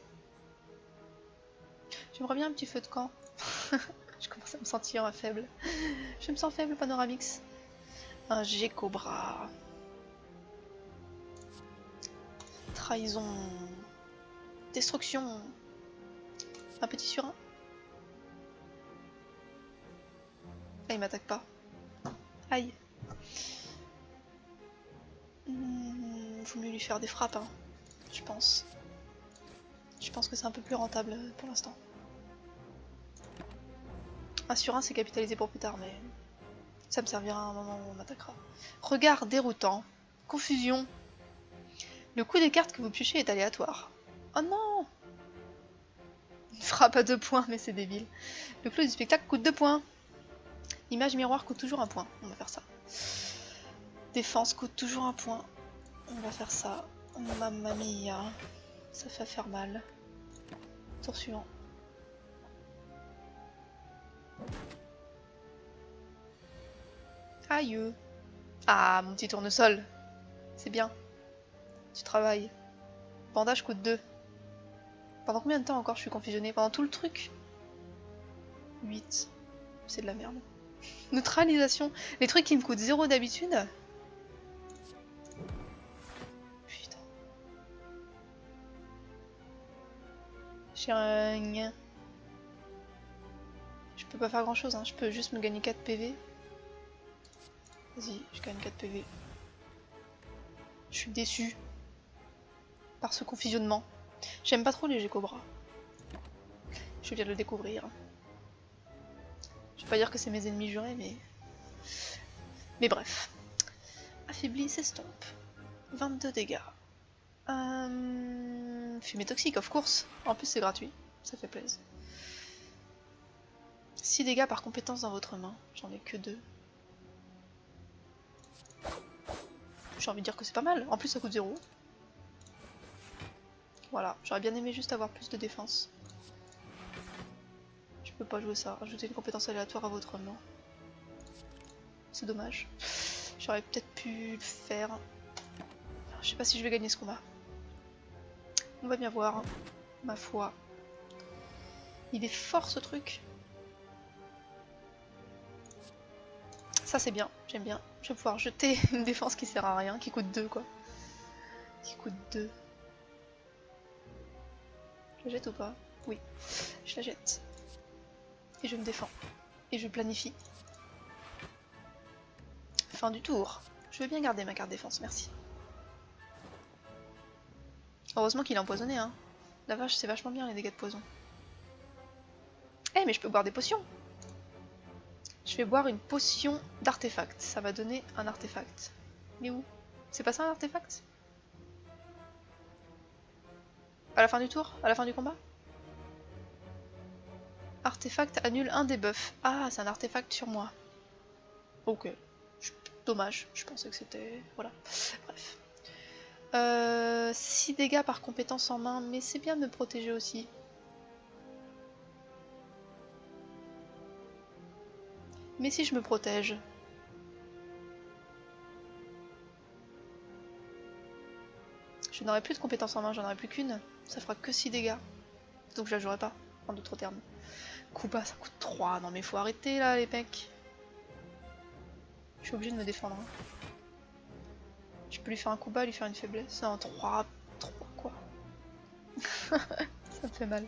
J'aimerais bien un petit feu de camp. Je commence à me sentir faible. Je me sens faible, Panoramix. Un G-Cobra. Trahison. Destruction. Un petit surin. Ah, il m'attaque pas. Aïe. Faut mieux lui faire des frappes, hein, je pense. Je pense que c'est un peu plus rentable pour l'instant. Un surin, c'est capitalisé pour plus tard, mais ça me servira à un moment où on m'attaquera. Regard déroutant. Confusion. Le coût des cartes que vous piochez est aléatoire. Oh non! Une frappe à 2 points, mais c'est débile. Le clou du spectacle coûte 2 points. Image miroir coûte toujours 1 point. On va faire ça. Défense coûte toujours 1 point. On va faire ça. Mamma mia. Ça fait faire mal. Tour suivant. Aïe. Ah, mon petit tournesol. C'est bien. Tu travailles. Bandage coûte 2. Pendant combien de temps encore je suis confusionnée? Pendant tout le truc? 8. C'est de la merde. Neutralisation. Les trucs qui me coûtent 0 d'habitude. Putain. J'ai un... Je peux pas faire grand chose, hein. Je peux juste me gagner 4 PV. Vas-y, je gagne 4 PV. Je suis déçue par ce confusionnement. J'aime pas trop les G-Cobra. Je viens de le découvrir. Je vais pas dire que c'est mes ennemis jurés, mais... Mais bref. Affaibli, s'estompe. 22 dégâts. Fumée toxique, of course. En plus, c'est gratuit. Ça fait plaisir. 6 dégâts par compétence dans votre main. J'en ai que 2. J'ai envie de dire que c'est pas mal. En plus, ça coûte 0. Voilà. J'aurais bien aimé juste avoir plus de défense. Je peux pas jouer ça. Rajouter une compétence aléatoire à votre main. C'est dommage. J'aurais peut-être pu le faire. Je sais pas si je vais gagner ce combat. On va bien voir. Ma foi. Il est fort ce truc. Ça c'est bien, j'aime bien. Je vais pouvoir jeter une défense qui sert à rien, qui coûte 2 quoi. Qui coûte 2. Je la jette ou pas? Oui, je la jette. Et je me défends. Et je planifie. Fin du tour. Je veux bien garder ma carte défense, merci. Heureusement qu'il est empoisonné, hein. La vache, c'est vachement bien les dégâts de poison. Eh, mais je peux boire des potions. Je vais boire une potion d'artefact. Ça va donner un artefact. Mais où? C'est pas ça un artefact? À la fin du tour? À la fin du combat? Artefact annule un debuff. Ah, c'est un artefact sur moi. Ok. Dommage, je pensais que c'était... Voilà. Bref. 6 dégâts par compétence en main, mais c'est bien de me protéger aussi. Mais si je me protège... Je n'aurai plus de compétence en main, j'en aurai plus qu'une. Ça fera que 6 dégâts. Donc je la jouerai pas, en d'autres termes. Kuba, ça coûte 3. Non mais faut arrêter là les mecs. Je suis obligée de me défendre. Hein. Je peux lui faire un Kuba, lui faire une faiblesse. Non, 3 quoi. Ça me fait mal.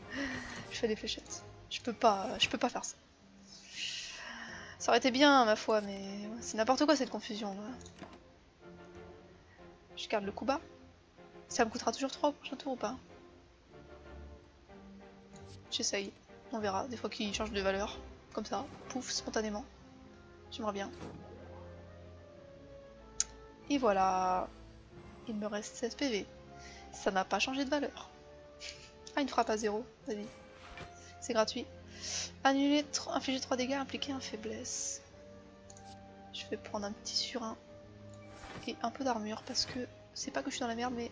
Je fais des fléchettes. Je peux pas faire ça. Ça aurait été bien ma foi, mais c'est n'importe quoi cette confusion là. Je garde le Kuba. Ça me coûtera toujours 3 au prochain tour ou pas? J'essaye. On verra. Des fois qu'il change de valeur. Comme ça. Pouf, spontanément. J'aimerais bien. Et voilà. Il me reste 16 PV. Ça n'a pas changé de valeur. Ah, une frappe à 0. Vas-y. C'est gratuit. Annuler, infliger 3 dégâts, impliquer un faiblesse. Je vais prendre un petit sur 1. Et un peu d'armure parce que c'est pas que je suis dans la merde, mais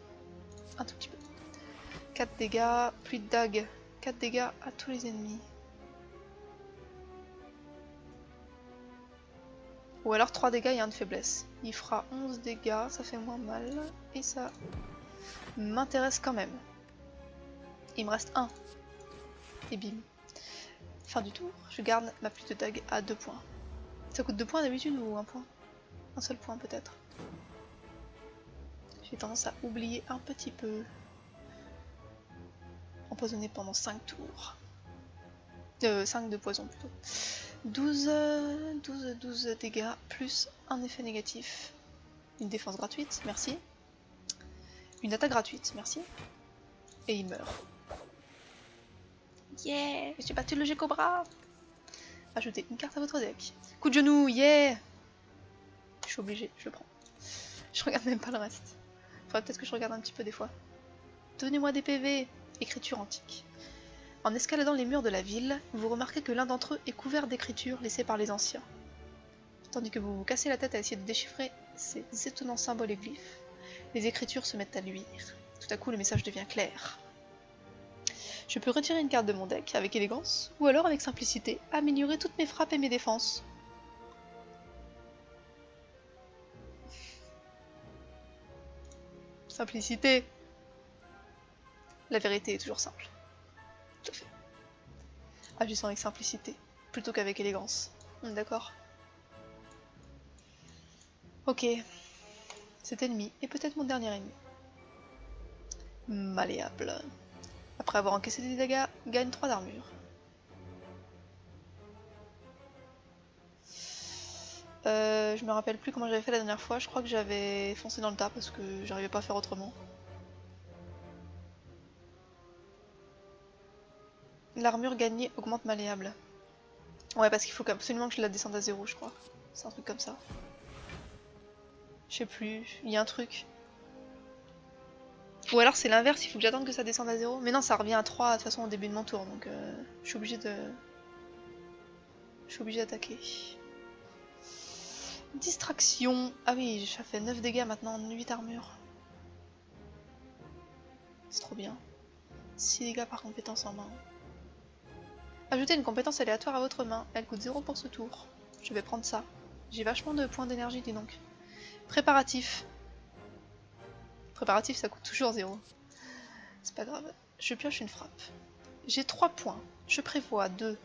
un tout petit peu. 4 dégâts, pluie de dague. 4 dégâts à tous les ennemis. Ou alors 3 dégâts et 1 de faiblesse. Il fera 11 dégâts, ça fait moins mal. Et ça m'intéresse quand même. Il me reste 1. Et bim. Fin du tour, je garde ma pluie de dague à 2 points. Ça coûte 2 points d'habitude ou 1 point? Un seul point peut-être. J'ai tendance à oublier un petit peu. Empoisonné pendant 5 tours. 5 de poison plutôt. 12 dégâts plus un effet négatif. Une défense gratuite, merci. Une attaque gratuite, merci. Et il meurt. Yeah, j'ai battu le G-Cobra. Ajoutez une carte à votre deck. Coup de genou, yeah. Je suis obligée, je le prends. Je regarde même pas le reste. Faudrait peut-être que je regarde un petit peu des fois. Donnez-moi des PV. Écriture antique. En escaladant les murs de la ville, vous remarquez que l'un d'entre eux est couvert d'écritures laissées par les anciens. Tandis que vous vous cassez la tête à essayer de déchiffrer ces étonnants symboles et glyphes, les écritures se mettent à luire. Tout à coup, le message devient clair. Je peux retirer une carte de mon deck avec élégance, ou alors avec simplicité, améliorer toutes mes frappes et mes défenses. Simplicité. La vérité est toujours simple. Tout à fait. Agissant avec simplicité, plutôt qu'avec élégance. On est d'accord? Ok. Cet ennemi est peut-être mon dernier ennemi. Malléable. Après avoir encaissé des dégâts, gagne 3 d'armure. Je me rappelle plus comment j'avais fait la dernière fois, je crois que j'avais foncé dans le tas parce que j'arrivais pas à faire autrement. L'armure gagnée augmente malléable. Ouais, parce qu'il faut absolument que je la descende à 0, je crois. C'est un truc comme ça. Je sais plus, il y a un truc. Ou alors c'est l'inverse, il faut que j'attende que ça descende à 0. Mais non, ça revient à 3 de toute façon au début de mon tour, donc je suis obligée de... Je suis obligée d'attaquer. Distraction. Ah oui, ça fait 9 dégâts maintenant, 8 armures. C'est trop bien. 6 dégâts par compétence en main. Ajoutez une compétence aléatoire à votre main. Elle coûte 0 pour ce tour. Je vais prendre ça. J'ai vachement de points d'énergie, dis donc. Préparatif. Préparatif, ça coûte toujours 0. C'est pas grave. Je pioche une frappe. J'ai 3 points. Je prévois de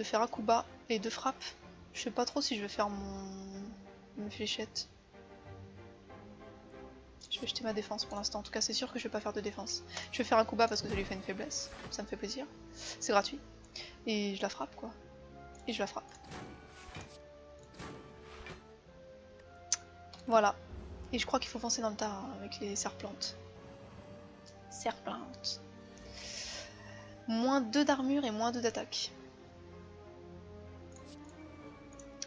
faire un coup bas et 2 frappes. Je sais pas trop si je vais faire mes fléchettes. Je vais jeter ma défense pour l'instant. En tout cas, c'est sûr que je vais pas faire de défense. Je vais faire un coup bas parce que ça lui fait une faiblesse. Ça me fait plaisir. C'est gratuit. Et je la frappe, quoi. Et je la frappe. Voilà. Et je crois qu'il faut foncer dans le tas hein, avec les serplantes. Serplantes. Moins 2 d'armure et moins 2 d'attaque.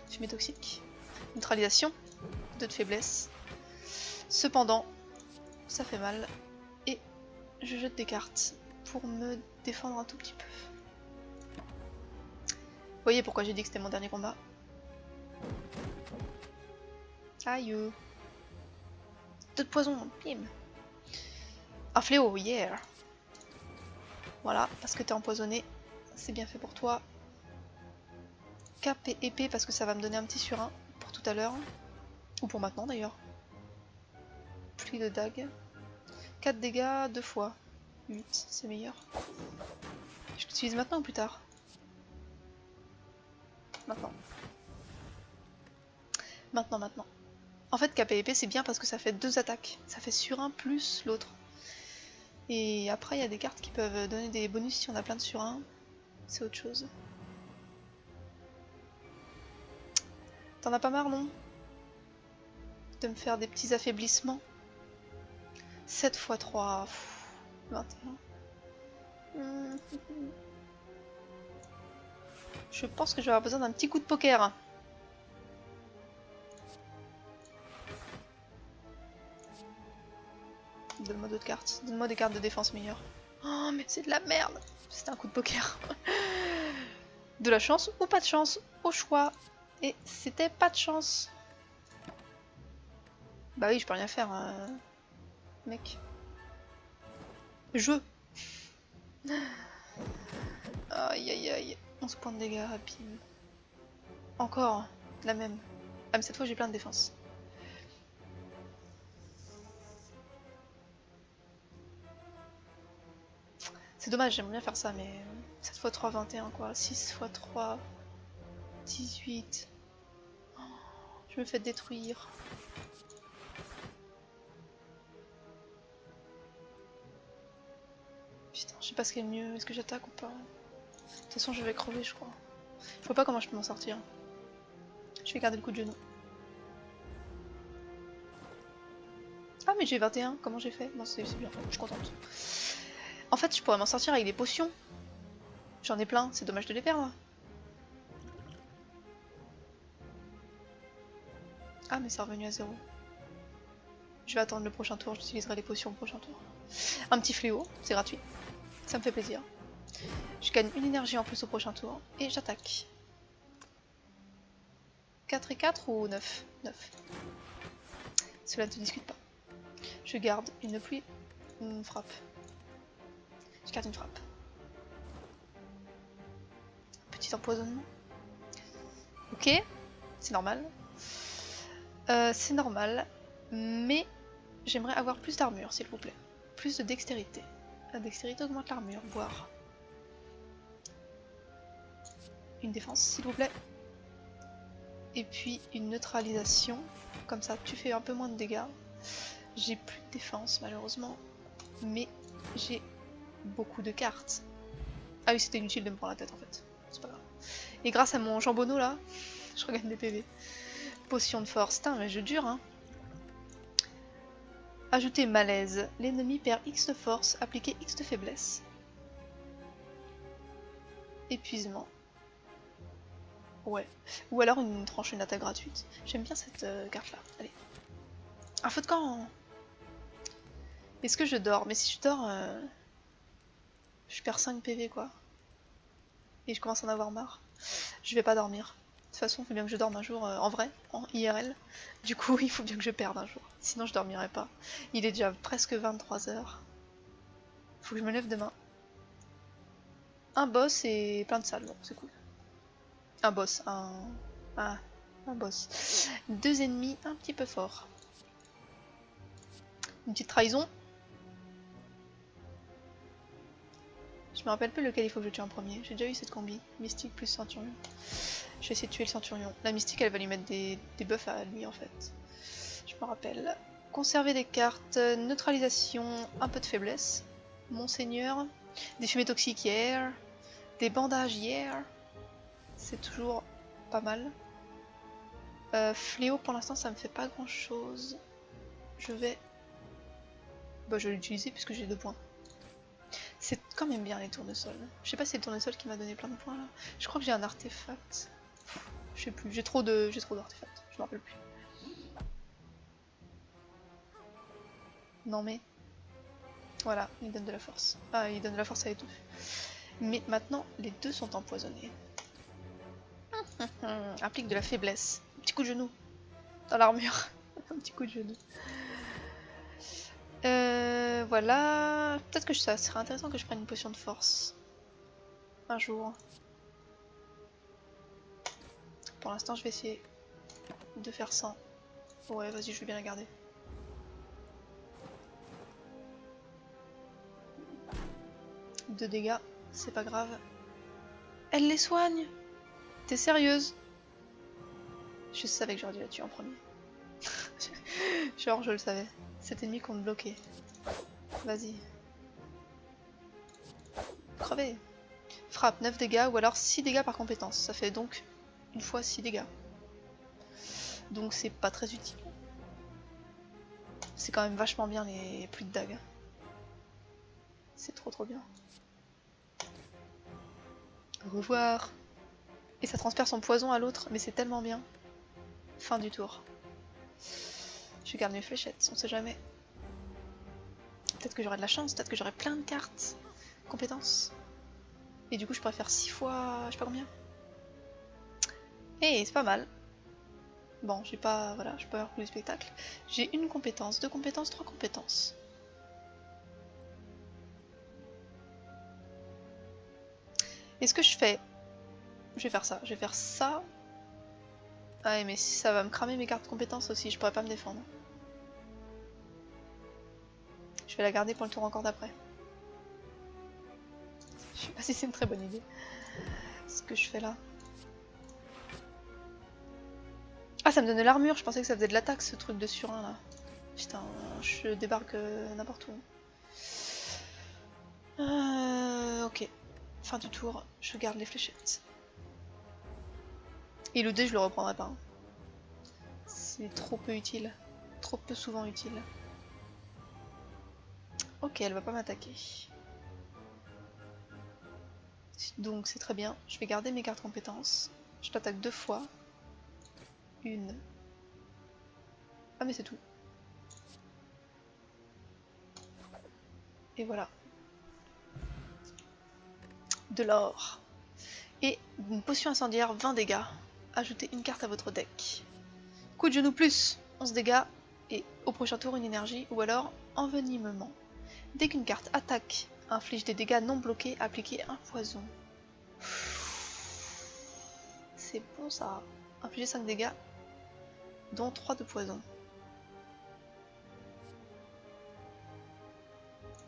Fumée toxique. Neutralisation. 2 de faiblesse. Cependant, ça fait mal. Et je jette des cartes pour me défendre un tout petit peu. Vous voyez pourquoi j'ai dit que c'était mon dernier combat. Aïe. Deux de poison, bim. Un fléau, yeah. Voilà, parce que t'es empoisonné. C'est bien fait pour toi. Cap et épée parce que ça va me donner un petit sur 1 pour tout à l'heure. Ou pour maintenant d'ailleurs. Pluie de dague. 4 dégâts 2 fois. 8, c'est meilleur. Je l'utilise maintenant ou plus tard? Maintenant. Maintenant. En fait, cap et épée, c'est bien parce que ça fait 2 attaques. Ça fait sur 1 plus l'autre. Et après, il y a des cartes qui peuvent donner des bonus si on a plein de sur 1. C'est autre chose. T'en as pas marre, non? De me faire des petits affaiblissements? 7 x 3. 21. Je pense que je vais avoir besoin d'un petit coup de poker. Donne-moi d'autres cartes. Donne-moi des cartes de défense meilleures. Oh, mais c'est de la merde. C'était un coup de poker. De la chance ou pas de chance, au choix. Et c'était pas de chance. Bah oui, je peux rien faire, mec. Je. Aïe aïe aïe. 11 points de dégâts, bim. Encore la même. Ah mais cette fois j'ai plein de défense. C'est dommage, j'aimerais bien faire ça, mais 7 x 3, 21 quoi. 6 x 3, 18. Oh, je me fais détruire. Putain, je sais pas ce qui est le mieux. Est-ce que j'attaque ou pas? De toute façon, je vais crever, je crois. Je vois pas comment je peux m'en sortir. Je vais garder le coup de genou. Ah, mais j'ai 21. Comment j'ai fait? Bon, c'est bien, je suis contente. En fait, je pourrais m'en sortir avec des potions. J'en ai plein, c'est dommage de les perdre. Ah, mais c'est revenu à 0. Je vais attendre le prochain tour, j'utiliserai les potions au prochain tour. Un petit fléau, c'est gratuit. Ça me fait plaisir. Je gagne une énergie en plus au prochain tour. Et j'attaque. 4 et 4 ou 9? 9. Cela ne se discute pas. Je garde une pluie, une frappe. Je garde une frappe. Petit empoisonnement. Ok, c'est normal. C'est normal, mais j'aimerais avoir plus d'armure, s'il vous plaît. Plus de dextérité. La dextérité augmente l'armure, voire. Une défense, s'il vous plaît. Et puis une neutralisation. Comme ça, tu fais un peu moins de dégâts. J'ai plus de défense, malheureusement. Mais j'ai beaucoup de cartes. Ah oui, c'était inutile de me prendre la tête, en fait. C'est pas grave. Et grâce à mon jambonneau, là, je regagne des PV. Potion de force. Putain, mais je dure, hein. Ajouter malaise. L'ennemi perd X de force, appliquer X de faiblesse. Épuisement. Ouais. Ou alors une tranche, une attaque gratuite. J'aime bien cette carte-là. Allez. Un feu de camp. Est-ce que je dors? Mais si je dors, je perds 5 PV, quoi. Et je commence à en avoir marre. Je vais pas dormir. De toute façon, il faut bien que je dorme un jour en vrai, en IRL. Du coup, il faut bien que je perde un jour. Sinon, je dormirai pas. Il est déjà presque 23 h. Faut que je me lève demain. Un boss et plein de salles, bon, c'est cool. Un boss, un boss. 2 ennemis un petit peu forts. Une petite trahison. Je me rappelle plus lequel il faut que je tue en premier. J'ai déjà eu cette combi. Mystique plus Centurion. Je vais essayer de tuer le Centurion. La Mystique, elle va lui mettre des buffs à lui, en fait. Je me rappelle. Conserver des cartes. Neutralisation. Un peu de faiblesse. Monseigneur. Des fumées toxiques, hier. Des bandages, hier. C'est toujours pas mal. Fléau, pour l'instant, ça me fait pas grand chose. Je vais... Bah, je vais l'utiliser puisque j'ai 2 points. C'est quand même bien les tournesols. Je sais pas si c'est le tournesol qui m'a donné plein de points là. Je crois que j'ai un artefact. Je sais plus, j'ai trop d'artefacts. Je me rappelle plus. Non mais... Voilà, il donne de la force. Ah, il donne de la force à les deux. Mais maintenant, les deux sont empoisonnés. Applique de la faiblesse. Un petit coup de genou. Dans l'armure. Un petit coup de genou. Voilà. Peut-être que ça serait intéressant que je prenne une potion de force. Un jour. Pour l'instant, je vais essayer de faire 100. Ouais, vas-y, je vais bien la garder. Deux dégâts, c'est pas grave. Elle les soigne. T'es sérieuse? Je savais que j'aurais dû la tuer en premier. Genre, je le savais. Cet ennemi compte bloquer. Vas-y. Crevez. Frappe 9 dégâts ou alors 6 dégâts par compétence. Ça fait donc une fois 6 dégâts. Donc c'est pas très utile. C'est quand même vachement bien les pluies de dagues. C'est trop bien. Au revoir. Et ça transfère son poison à l'autre, mais c'est tellement bien. Fin du tour. Je garde mes fléchettes, on sait jamais. Peut-être que j'aurai de la chance, peut-être que j'aurai plein de cartes. Compétences. Et du coup je pourrais faire 6 fois, je sais pas combien. Et c'est pas mal. Bon, j'ai pas, voilà, je peux avoir plus de spectacle. J'ai une compétence, 2 compétences, 3 compétences. Et ce que je fais, je vais faire ça, je vais faire ça. Ah mais ça va me cramer mes cartes compétences aussi, je pourrais pas me défendre. Je vais la garder pour le tour encore d'après. Je sais pas si c'est une très bonne idée. Ce que je fais là. Ah, ça me donne de l'armure, je pensais que ça faisait de l'attaque ce truc de surin là. Putain, je débarque n'importe où. Ok. Fin du tour, je garde les fléchettes. Et le dé, je le reprendrai pas. Hein. C'est trop peu utile. Trop peu souvent utile. Ok, elle va pas m'attaquer. Donc c'est très bien. Je vais garder mes cartes compétences. Je t'attaque 2 fois. Une. Ah mais c'est tout. Et voilà. De l'or. Et une potion incendiaire, 20 dégâts. Ajoutez une carte à votre deck. Coup de genou plus 11 dégâts. Et au prochain tour une énergie ou alors envenimement. Dès qu'une carte attaque, inflige des dégâts non bloqués, appliquez un poison. C'est bon ça. Infliger 5 dégâts, dont 3 de poison.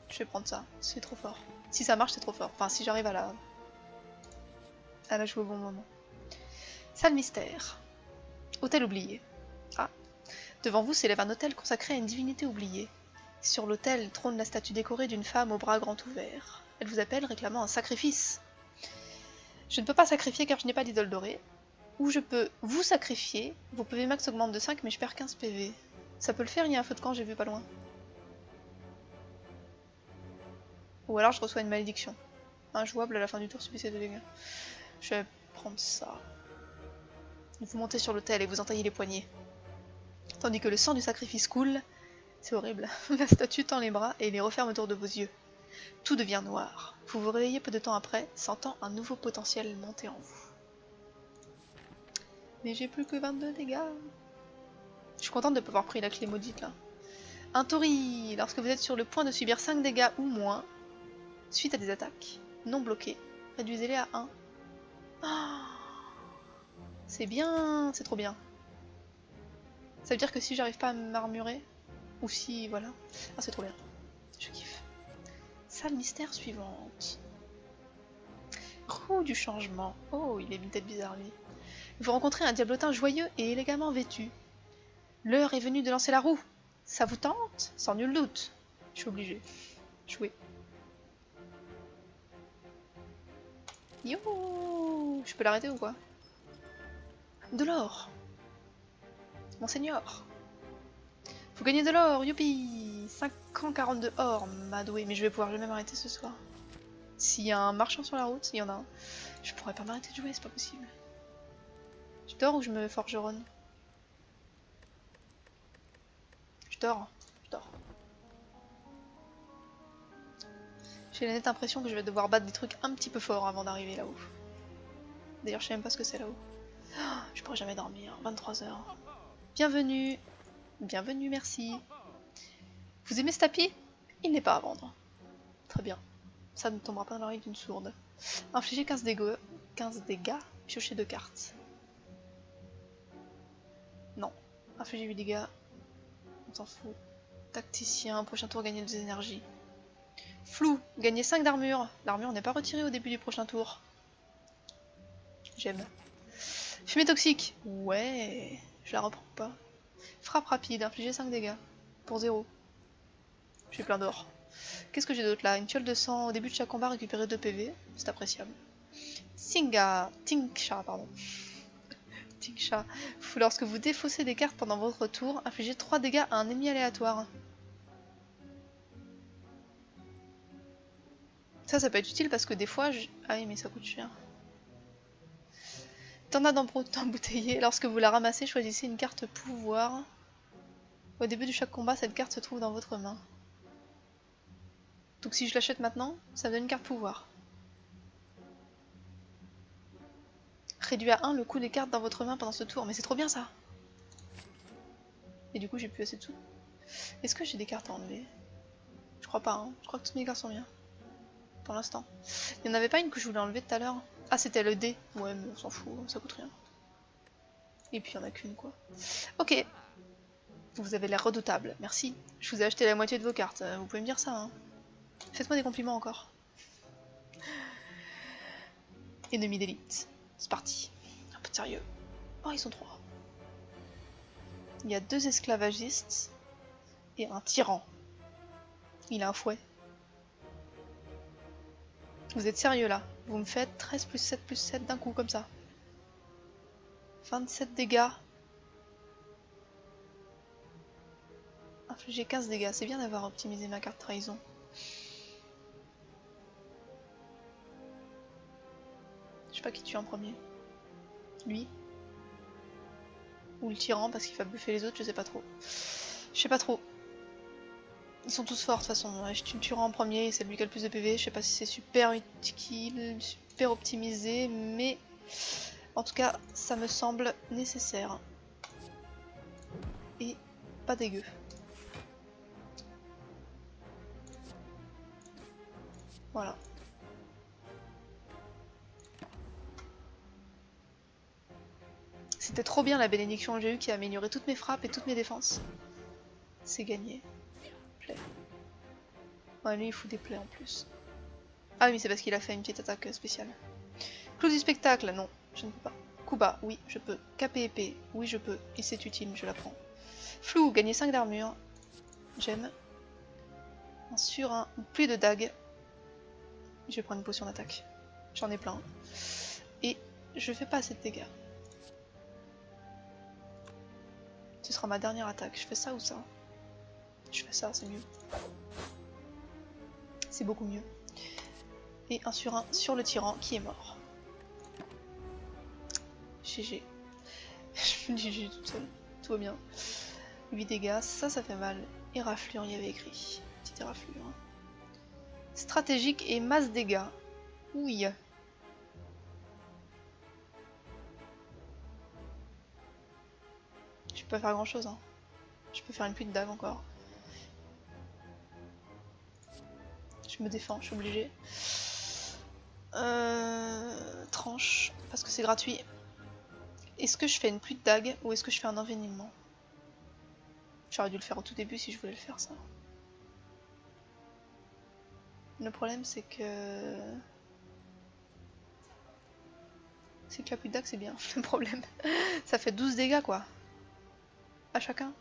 Je vais prendre ça, c'est trop fort. Si ça marche, c'est trop fort. Enfin, si j'arrive à la jouer au bon moment. Salle mystère. Hôtel oublié. Ah. Devant vous s'élève un hôtel consacré à une divinité oubliée. Sur l'autel trône la statue décorée d'une femme aux bras grands ouverts. Elle vous appelle réclamant un sacrifice. Je ne peux pas sacrifier car je n'ai pas d'idole dorée. Ou je peux vous sacrifier. Vos PV max augmentent de 5 mais je perds 15 PV. Ça peut le faire, il y a un feu de camp, j'ai vu pas loin. Ou alors je reçois une malédiction. Injouable à la fin du tour, subissez de dégâts. Je vais prendre ça. Vous montez sur l'autel et vous entaillez les poignets. Tandis que le sang du sacrifice coule. C'est horrible. La statue tend les bras et les referme autour de vos yeux. Tout devient noir. Vous vous réveillez peu de temps après, sentant un nouveau potentiel monter en vous. Mais j'ai plus que 22 dégâts. Je suis contente de pouvoir prendre la clé maudite là. Un tori. Lorsque vous êtes sur le point de subir 5 dégâts ou moins, suite à des attaques non bloquées, réduisez-les à 1. Oh, c'est bien, c'est trop bien. Ça veut dire que si j'arrive pas à m'armurer, ou si, voilà. Ah, c'est trop bien. Je kiffe. Salle mystère suivante. Roue du changement. Oh, il est une tête bizarre, lui. Vous rencontrez un diablotin joyeux et élégamment vêtu. L'heure est venue de lancer la roue. Ça vous tente? Sans nul doute. Je suis obligée. Jouer. Yo! Je peux l'arrêter ou quoi? De l'or. Monseigneur. Vous gagnez de l'or, youpi! 542 or, madoué, mais je vais pouvoir jamais m'arrêter ce soir. S'il y a un marchand sur la route, il y en a un. Je pourrais pas m'arrêter de jouer, c'est pas possible. Je dors ou je me forgeronne? Je dors. Je dors. J'ai la nette impression que je vais devoir battre des trucs un petit peu forts avant d'arriver là-haut. D'ailleurs, je sais même pas ce que c'est là-haut. Oh, je pourrais jamais dormir. 23 h. Bienvenue. Bienvenue, merci. Vous aimez ce tapis? Il n'est pas à vendre. Très bien. Ça ne tombera pas dans l'oreille d'une sourde. Infliger 15 dégâts. 15 dégâts. Piocher 2 cartes. Non. Infliger 8 dégâts. On s'en fout. Tacticien. Prochain tour, gagner 2 énergies. Flou. Gagner 5 d'armure. L'armure n'est pas retirée au début du prochain tour. J'aime. Fumée toxique. Ouais. Je la reprends pas. Frappe rapide. Infliger 5 dégâts. Pour 0. J'ai plein d'or. Qu'est-ce que j'ai d'autre là? Une fiole de sang au début de chaque combat, récupérer 2 PV. C'est appréciable. Tinksha, pardon. Tinksha. Lorsque vous défaussez des cartes pendant votre tour, infligez 3 dégâts à un ennemi aléatoire. Ça peut être utile parce que des fois... Ah oui, mais ça coûte cher. Tornade embouteillée. Lorsque vous la ramassez, choisissez une carte pouvoir. Au début de chaque combat, cette carte se trouve dans votre main. Donc si je l'achète maintenant, ça me donne une carte pouvoir. Réduit à 1 le coût des cartes dans votre main pendant ce tour. Mais c'est trop bien ça! Et du coup j'ai plus assez de sous. Est-ce que j'ai des cartes à enlever? Je crois pas, hein. Je crois que toutes mes cartes sont bien. Pour l'instant. Il n'y en avait pas une que je voulais enlever tout à l'heure? Ah, c'était le D. Ouais, mais on s'en fout, ça coûte rien. Et puis il n'y en a qu'une quoi. Ok. Vous avez l'air redoutable, merci. Je vous ai acheté la moitié de vos cartes, vous pouvez me dire ça, hein. Faites-moi des compliments encore. Ennemi d'élite. C'est parti. Un peu de sérieux. Oh, ils sont 3. Il y a 2 esclavagistes et un tyran. Il a un fouet. Vous êtes sérieux là? Vous me faites 13 plus 7 plus 7 d'un coup comme ça. 27 dégâts. Infliger 15 dégâts. C'est bien d'avoir optimisé ma carte trahison. Je sais pas qui tue en premier. Lui? Ou le tyran parce qu'il va buffer les autres, je sais pas trop. Je sais pas trop. Ils sont tous forts de toute façon. Ouais, je tue le tyran en premier et c'est lui qui a le plus de PV. Je sais pas si c'est super utile, super optimisé, mais en tout cas ça me semble nécessaire. Et pas dégueu. Voilà. C'était trop bien la bénédiction que j'ai eue qui a amélioré toutes mes frappes et toutes mes défenses. C'est gagné. Play. Ouais, lui il fout des plays en plus. Ah oui, mais c'est parce qu'il a fait une petite attaque spéciale. Clou du spectacle, non, je ne peux pas. Coup bas, oui, je peux. Capé épée, oui, je peux. Et c'est utile, je la prends. Flou, gagner 5 d'armure. J'aime. Sur un pluie de dague. Je vais prendre une potion d'attaque. J'en ai plein. Et je fais pas assez de dégâts. Ce sera ma dernière attaque. Je fais ça ou ça? Je fais ça, c'est mieux. C'est beaucoup mieux. Et un sur le tyran qui est mort. GG. Je me dis GG toute seule. Tout va bien. 8 dégâts, ça fait mal. Éraflure, il y avait écrit. Petite éraflure. Stratégique et masse dégâts. Oui. Je peux pas faire grand chose, hein. Je peux faire une pluie de dague encore. Je me défends, je suis obligée. Tranche, parce que c'est gratuit. Est-ce que je fais une pluie de dague ou est-ce que je fais un envenimement? J'aurais dû le faire au tout début si je voulais le faire ça. Le problème c'est que... C'est que la pluie de dague c'est bien, le problème. Ça fait 12 dégâts quoi. À chacun.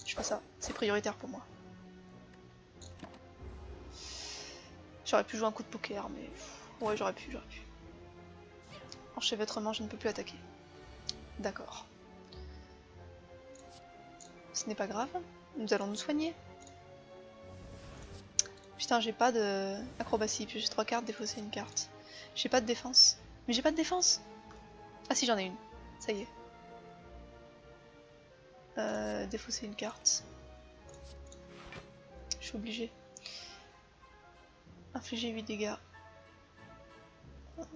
Je fais ça, c'est prioritaire pour moi. J'aurais pu jouer un coup de poker mais... Ouais j'aurais pu. Enchevêtrement, je ne peux plus attaquer. D'accord. Ce n'est pas grave, nous allons nous soigner. Putain, j'ai pas de acrobatie, puis j'ai 3 cartes, défausser une carte. J'ai pas de défense. Mais j'ai pas de défense! Ah si, j'en ai une. Ça y est. Défausser une carte. Je suis obligée. Infliger 8 dégâts. Hop,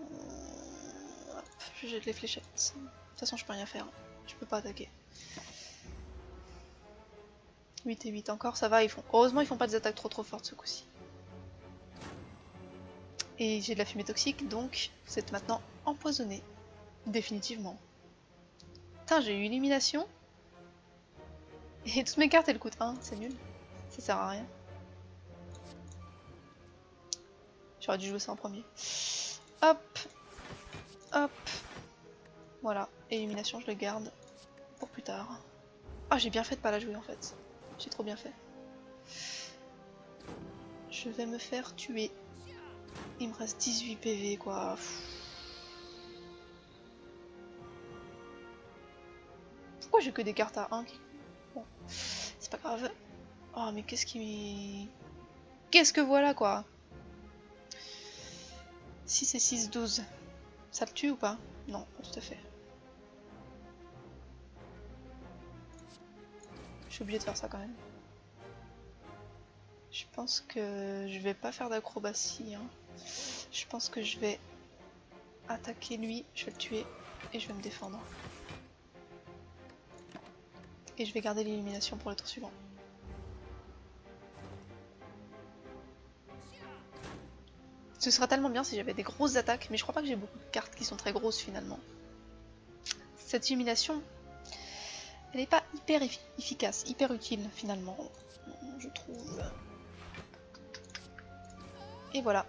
je jette les fléchettes. De toute façon, je peux rien faire. Je peux pas attaquer. 8 et 8 encore, ça va. Heureusement, ils font pas des attaques trop fortes ce coup-ci. Et j'ai de la fumée toxique, donc vous êtes maintenant empoisonné. Définitivement. Putain, j'ai eu élimination. Et toutes mes cartes elles coûtent 1, c'est nul. Ça sert à rien. J'aurais dû jouer ça en premier. Hop. Hop. Voilà. Élimination, je le garde pour plus tard. Ah, j'ai bien fait de pas la jouer en fait. J'ai trop bien fait. Je vais me faire tuer. Il me reste 18 PV quoi. Pourquoi j'ai que des cartes à 1 qui... Bon, c'est pas grave. Oh mais qu'est-ce qui... Qu'est-ce que voilà quoi. 6 et 6, 12. Ça le tue ou pas? Non, pas tout à fait. Je suis obligée de faire ça quand même. Je pense que je vais pas faire d'acrobatie. Hein. Je pense que je vais attaquer lui, je vais le tuer et je vais me défendre. Et je vais garder l'élimination pour le tour suivant. Ce sera tellement bien si j'avais des grosses attaques, mais je crois pas que j'ai beaucoup de cartes qui sont très grosses finalement. Cette élimination, elle n'est pas hyper efficace, hyper utile finalement, je trouve. Et voilà,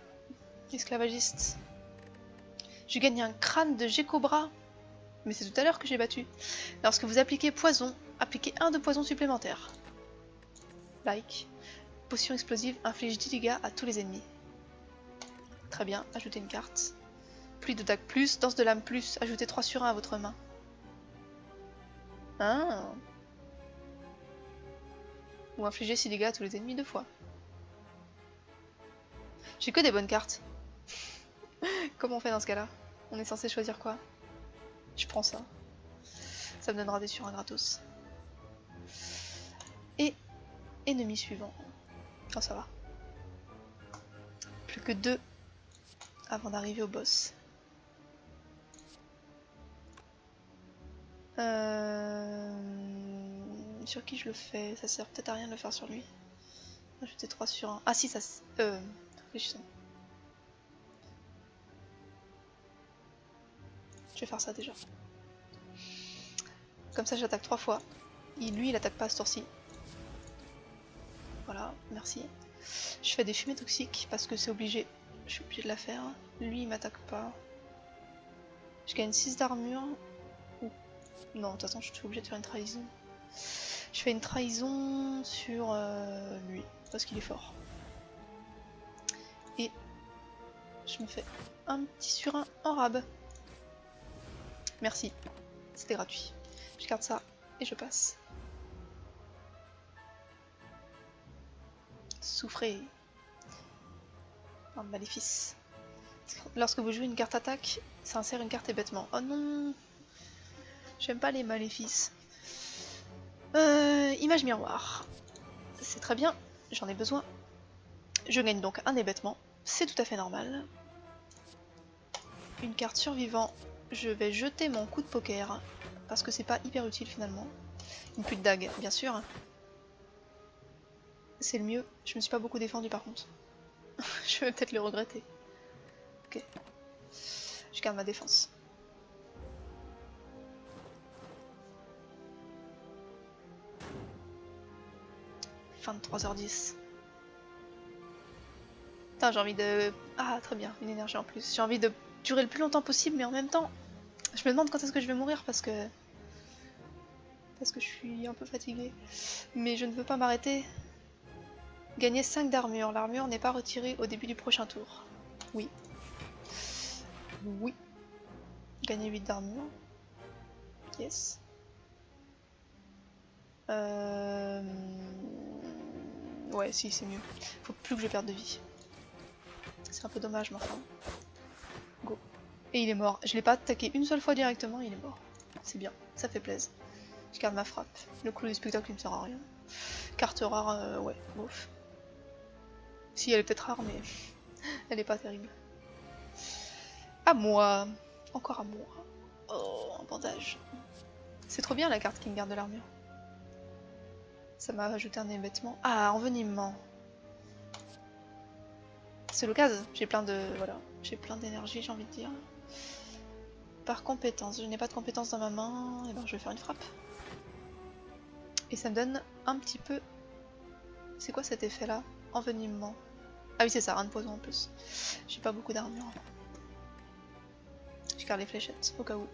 esclavagiste. J'ai gagné un crâne de G-Cobra, mais c'est tout à l'heure que j'ai battu. Lorsque vous appliquez poison, appliquez 1 de poison supplémentaire. Like. Potion explosive inflige 10 dégâts à tous les ennemis. Très bien, ajoutez une carte. Pluie d'attaque plus, danse de l'âme plus, ajoutez 3 sur 1 à votre main. Ah. Ou infliger 6 dégâts à tous les ennemis 2 fois. J'ai que des bonnes cartes. Comment on fait dans ce cas-là? On est censé choisir quoi? Je prends ça. Ça me donnera des sur 1 gratos. Et ennemi suivant. Oh ça va. Plus que 2 avant d'arriver au boss. Sur qui je le fais? Ça sert peut-être à rien de le faire sur lui. Ajouter 3 sur 1. Ah si, ça... réfléchissons. Je vais faire ça déjà. Comme ça j'attaque 3 fois. Lui il attaque pas à ce tour-ci. Voilà, merci. Je fais des fumées toxiques parce que c'est obligé. Je suis obligée de la faire. Lui il m'attaque pas. Je gagne 6 d'armure. Non, de toute façon je suis obligée de faire une trahison. Je fais une trahison sur lui, parce qu'il est fort. Et je me fais un petit sur 1 en rab. Merci, c'était gratuit. Je garde ça et je passe. Souffrez. Un maléfice. Lorsque vous jouez une carte attaque, ça insère une carte hébétement. Oh non! J'aime pas les maléfices. Image miroir. C'est très bien, j'en ai besoin. Je gagne donc un hébétement, c'est tout à fait normal. Une carte survivant, je vais jeter mon coup de poker, parce que c'est pas hyper utile finalement. Une pluie de dague, bien sûr. C'est le mieux, je me suis pas beaucoup défendu par contre. Je vais peut-être le regretter. Ok. Je garde ma défense. Fin de 3h10. Putain, j'ai envie de... Ah, très bien, une énergie en plus. J'ai envie de durer le plus longtemps possible, mais en même temps, je me demande quand est-ce que je vais mourir parce que je suis un peu fatiguée. Mais je ne veux pas m'arrêter. Gagner 5 d'armure. L'armure n'est pas retirée au début du prochain tour. Oui. Oui. Gagner 8 d'armure. Yes. Ouais, si, c'est mieux. Faut plus que je perde de vie. C'est un peu dommage, mais enfin. Go. Et il est mort. Je l'ai pas attaqué une seule fois directement, il est mort. C'est bien, ça fait plaisir. Je garde ma frappe. Le clou du spectacle, il me sert à rien. Carte rare, ouais, bof. Si, elle est peut-être rare, mais Elle est pas terrible. À moi. Encore à moi. Oh, un bandage. C'est trop bien la carte qui me garde de l'armure. Ça m'a rajouté un vêtement. Ah, envenimement. C'est l'occasion. J'ai plein de... Voilà. J'ai plein d'énergie, j'ai envie de dire. Par compétence. Je n'ai pas de compétence dans ma main. Et ben je vais faire une frappe. Et ça me donne un petit peu... C'est quoi cet effet là? Envenimement. Ah oui c'est ça, un de poison en plus. J'ai pas beaucoup d'armure. Je garde les fléchettes au cas où.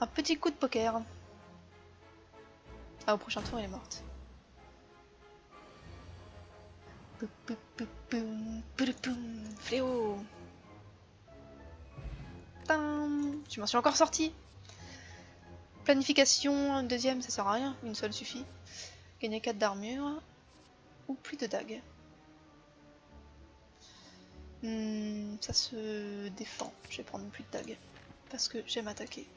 Un petit coup de poker. Ah au prochain tour elle est morte. Fléau. Je m'en suis encore sorti. Planification, une deuxième ça sert à rien, une seule suffit. Gagner 4 d'armure. Ou plus de dagues. Ça se défend. Je vais prendre plus de dagues. Parce que j'aime attaquer.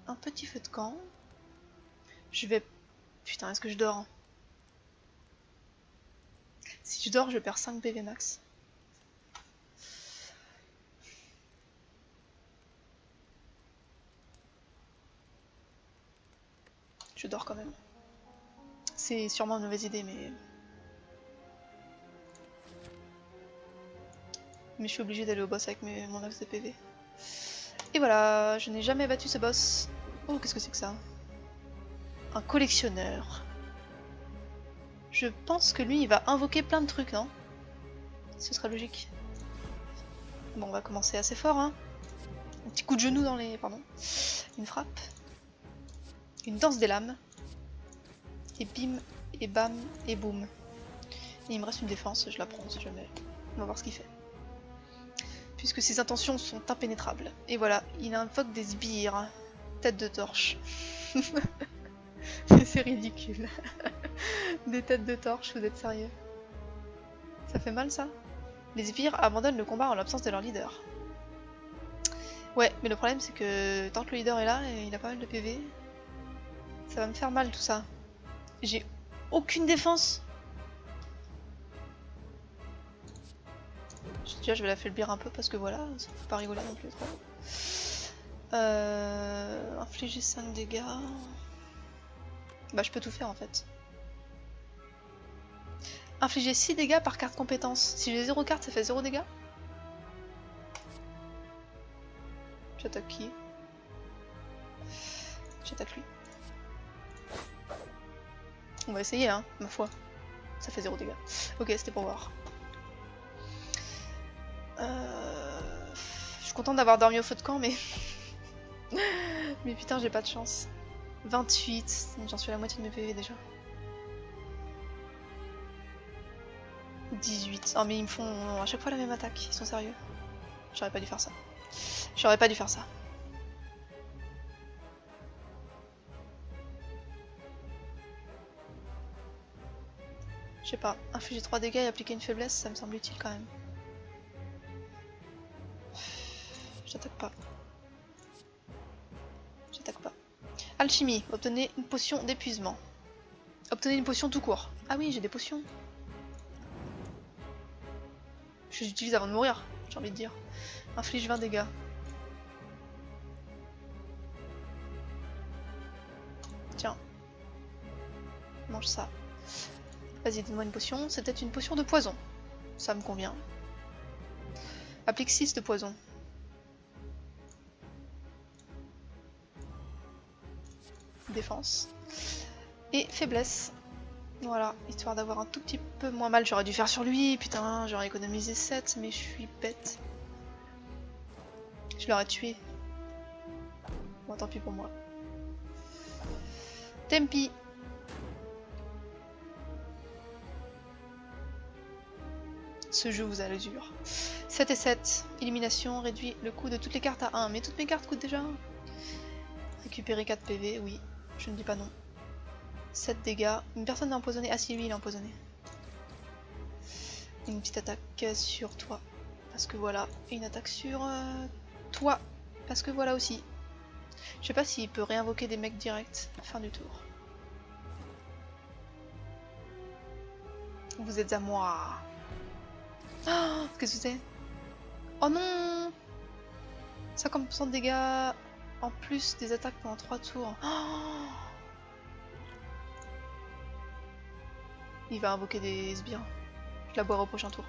Un petit feu de camp. Je vais... Putain, est-ce que je dors? Si je dors, je perds 5 PV max. Je dors quand même. C'est sûrement une mauvaise idée, mais... Mais je suis obligée d'aller au boss avec mon max de PV. Et voilà, je n'ai jamais battu ce boss. Oh, qu'est-ce que c'est que ça? Un collectionneur. Je pense que lui, il va invoquer plein de trucs, non? Ce sera logique. Bon, on va commencer assez fort, hein. Un petit coup de genou dans les... Pardon. Une frappe. Une danse des lames. Et bim, et bam, et boum. Et il me reste une défense, je la prends si jamais. On va voir ce qu'il fait. Puisque ses intentions sont impénétrables. Et voilà, il invoque des sbires. Tête de torche. C'est ridicule. Des têtes de torche, vous êtes sérieux? Ça fait mal ça? Les sbires abandonnent le combat en l'absence de leur leader. Ouais, mais le problème c'est que tant que le leader est là, et il a pas mal de PV, ça va me faire mal tout ça. J'ai aucune défense. Déjà je vais la faiblir un peu parce que voilà, ça faut pas rigoler non plus trop. Infliger 5 dégâts. Bah je peux tout faire en fait. Infliger 6 dégâts par carte compétence. Si j'ai 0 carte ça fait 0 dégâts. J'attaque qui? J'attaque lui. On va essayer hein, ma foi. Ça fait 0 dégâts. Ok, c'était pour voir. Je suis contente d'avoir dormi au feu de camp, mais... mais putain, j'ai pas de chance. 28, j'en suis à la moitié de mes PV déjà. 18. Oh mais ils me font à chaque fois la même attaque, ils sont sérieux. J'aurais pas dû faire ça. J'aurais pas dû faire ça. Je sais pas, infliger 3 dégâts et appliquer une faiblesse, ça me semble utile quand même. J'attaque pas. J'attaque pas. Alchimie, obtenez une potion d'épuisement. Obtenez une potion tout court. Ah oui, j'ai des potions. Je les utilise avant de mourir, j'ai envie de dire. Inflige 20 dégâts. Tiens. Mange ça. Vas-y, donne-moi une potion. C'est peut-être une potion de poison. Ça me convient. Applique 6 de poison. Défense. Et faiblesse. Voilà, histoire d'avoir un tout petit peu moins mal. J'aurais dû faire sur lui, putain, j'aurais économisé 7, mais je suis bête. Je l'aurais tué. Bon, tant pis pour moi. Tempi. Ce jeu vous a l'usure. 7 et 7. Élimination réduit le coût de toutes les cartes à 1. Mais toutes mes cartes coûtent déjà 1. Récupérer 4 PV, oui. Je ne dis pas non. 7 dégâts. Une personne est empoisonnée. Ah si, lui il est empoisonné. Une petite attaque sur toi. Parce que voilà. Et une attaque sur toi. Parce que voilà aussi. Je sais pas s'il peut réinvoquer des mecs direct. Fin du tour. Vous êtes à moi. Oh, qu'est-ce que c'est? Oh non! 50% de dégâts en plus des attaques pendant 3 tours. Oh, il va invoquer des sbires. Je la boirai au prochain tour.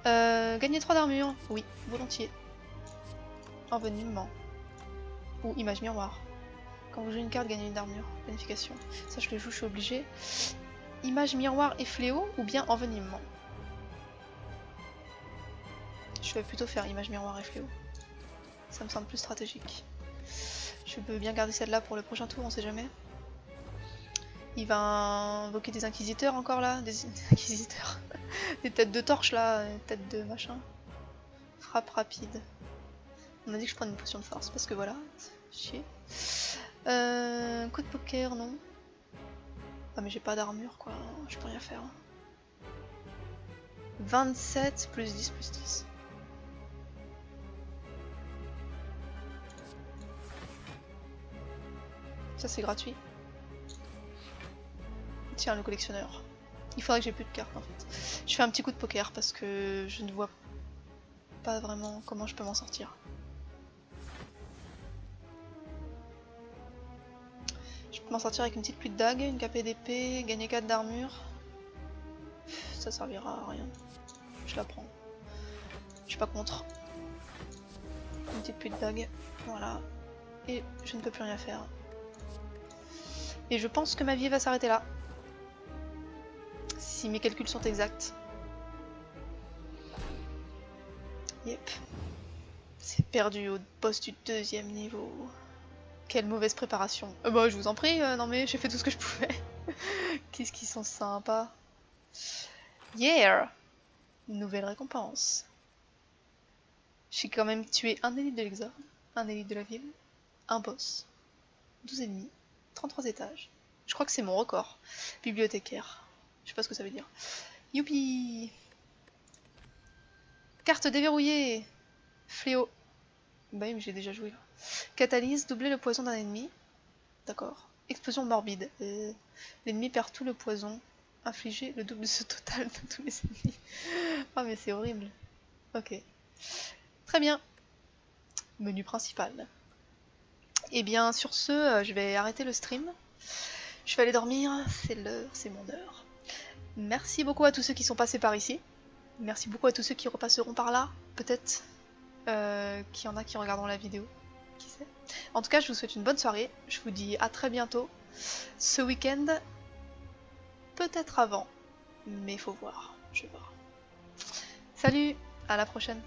Gagner 3 d'armure. Oui, volontiers. Envenimement. Ou image miroir. Quand vous jouez une carte, gagnez une armure. Planification. Ça, je le joue, je suis obligée. Image miroir et fléau ou bien envenimement. Je vais plutôt faire image miroir et fléau. Ça me semble plus stratégique. Je peux bien garder celle-là pour le prochain tour, on sait jamais. Il va invoquer des inquisiteurs encore là. Des inquisiteurs. Des têtes de torche là. Des têtes de machin. Frappe rapide. On a dit que je prenne une potion de force parce que voilà. Chier. Coup de poker, non. Ah mais j'ai pas d'armure quoi. Je peux rien faire. 27 plus 10 plus 10. Ça c'est gratuit. Tiens, le collectionneur. Il faudrait que j'ai plus de cartes en fait. Je fais un petit coup de poker parce que je ne vois pas vraiment comment je peux m'en sortir. Je peux m'en sortir avec une petite pluie de dague, une capée d'épée, gagner 4 d'armure. Ça servira à rien. Je la prends. Je suis pas contre. Une petite pluie de dague. Voilà. Et je ne peux plus rien faire. Et je pense que ma vie va s'arrêter là. Si mes calculs sont exacts. Yep. C'est perdu au boss du 2e niveau. Quelle mauvaise préparation. Bah je vous en prie, non mais j'ai fait tout ce que je pouvais. Qu'est-ce qu'ils sont sympas. Yeah. Nouvelle récompense. J'ai quand même tué un élite de l'Exode, un élite de la ville, un boss, 12 ennemis, 33 étages. Je crois que c'est mon record. Bibliothécaire. Je sais pas ce que ça veut dire. Youpi. Carte déverrouillée. Fléau. Bah oui mais j'ai déjà joué là. Catalyse, doubler le poison d'un ennemi. D'accord. Explosion morbide. L'ennemi perd tout le poison. Infliger le double de ce total de tous les ennemis. Oh mais c'est horrible. Ok. Très bien. Menu principal. Et bien sur ce, je vais arrêter le stream. Je vais aller dormir, c'est l'heure, c'est mon heure. Merci beaucoup à tous ceux qui sont passés par ici. Merci beaucoup à tous ceux qui repasseront par là, peut-être. Qu'il y en a qui regarderont la vidéo. Qui sait. En tout cas, je vous souhaite une bonne soirée. Je vous dis à très bientôt. Ce week-end, peut-être avant. Mais il faut voir. Je vais voir. Salut, à la prochaine.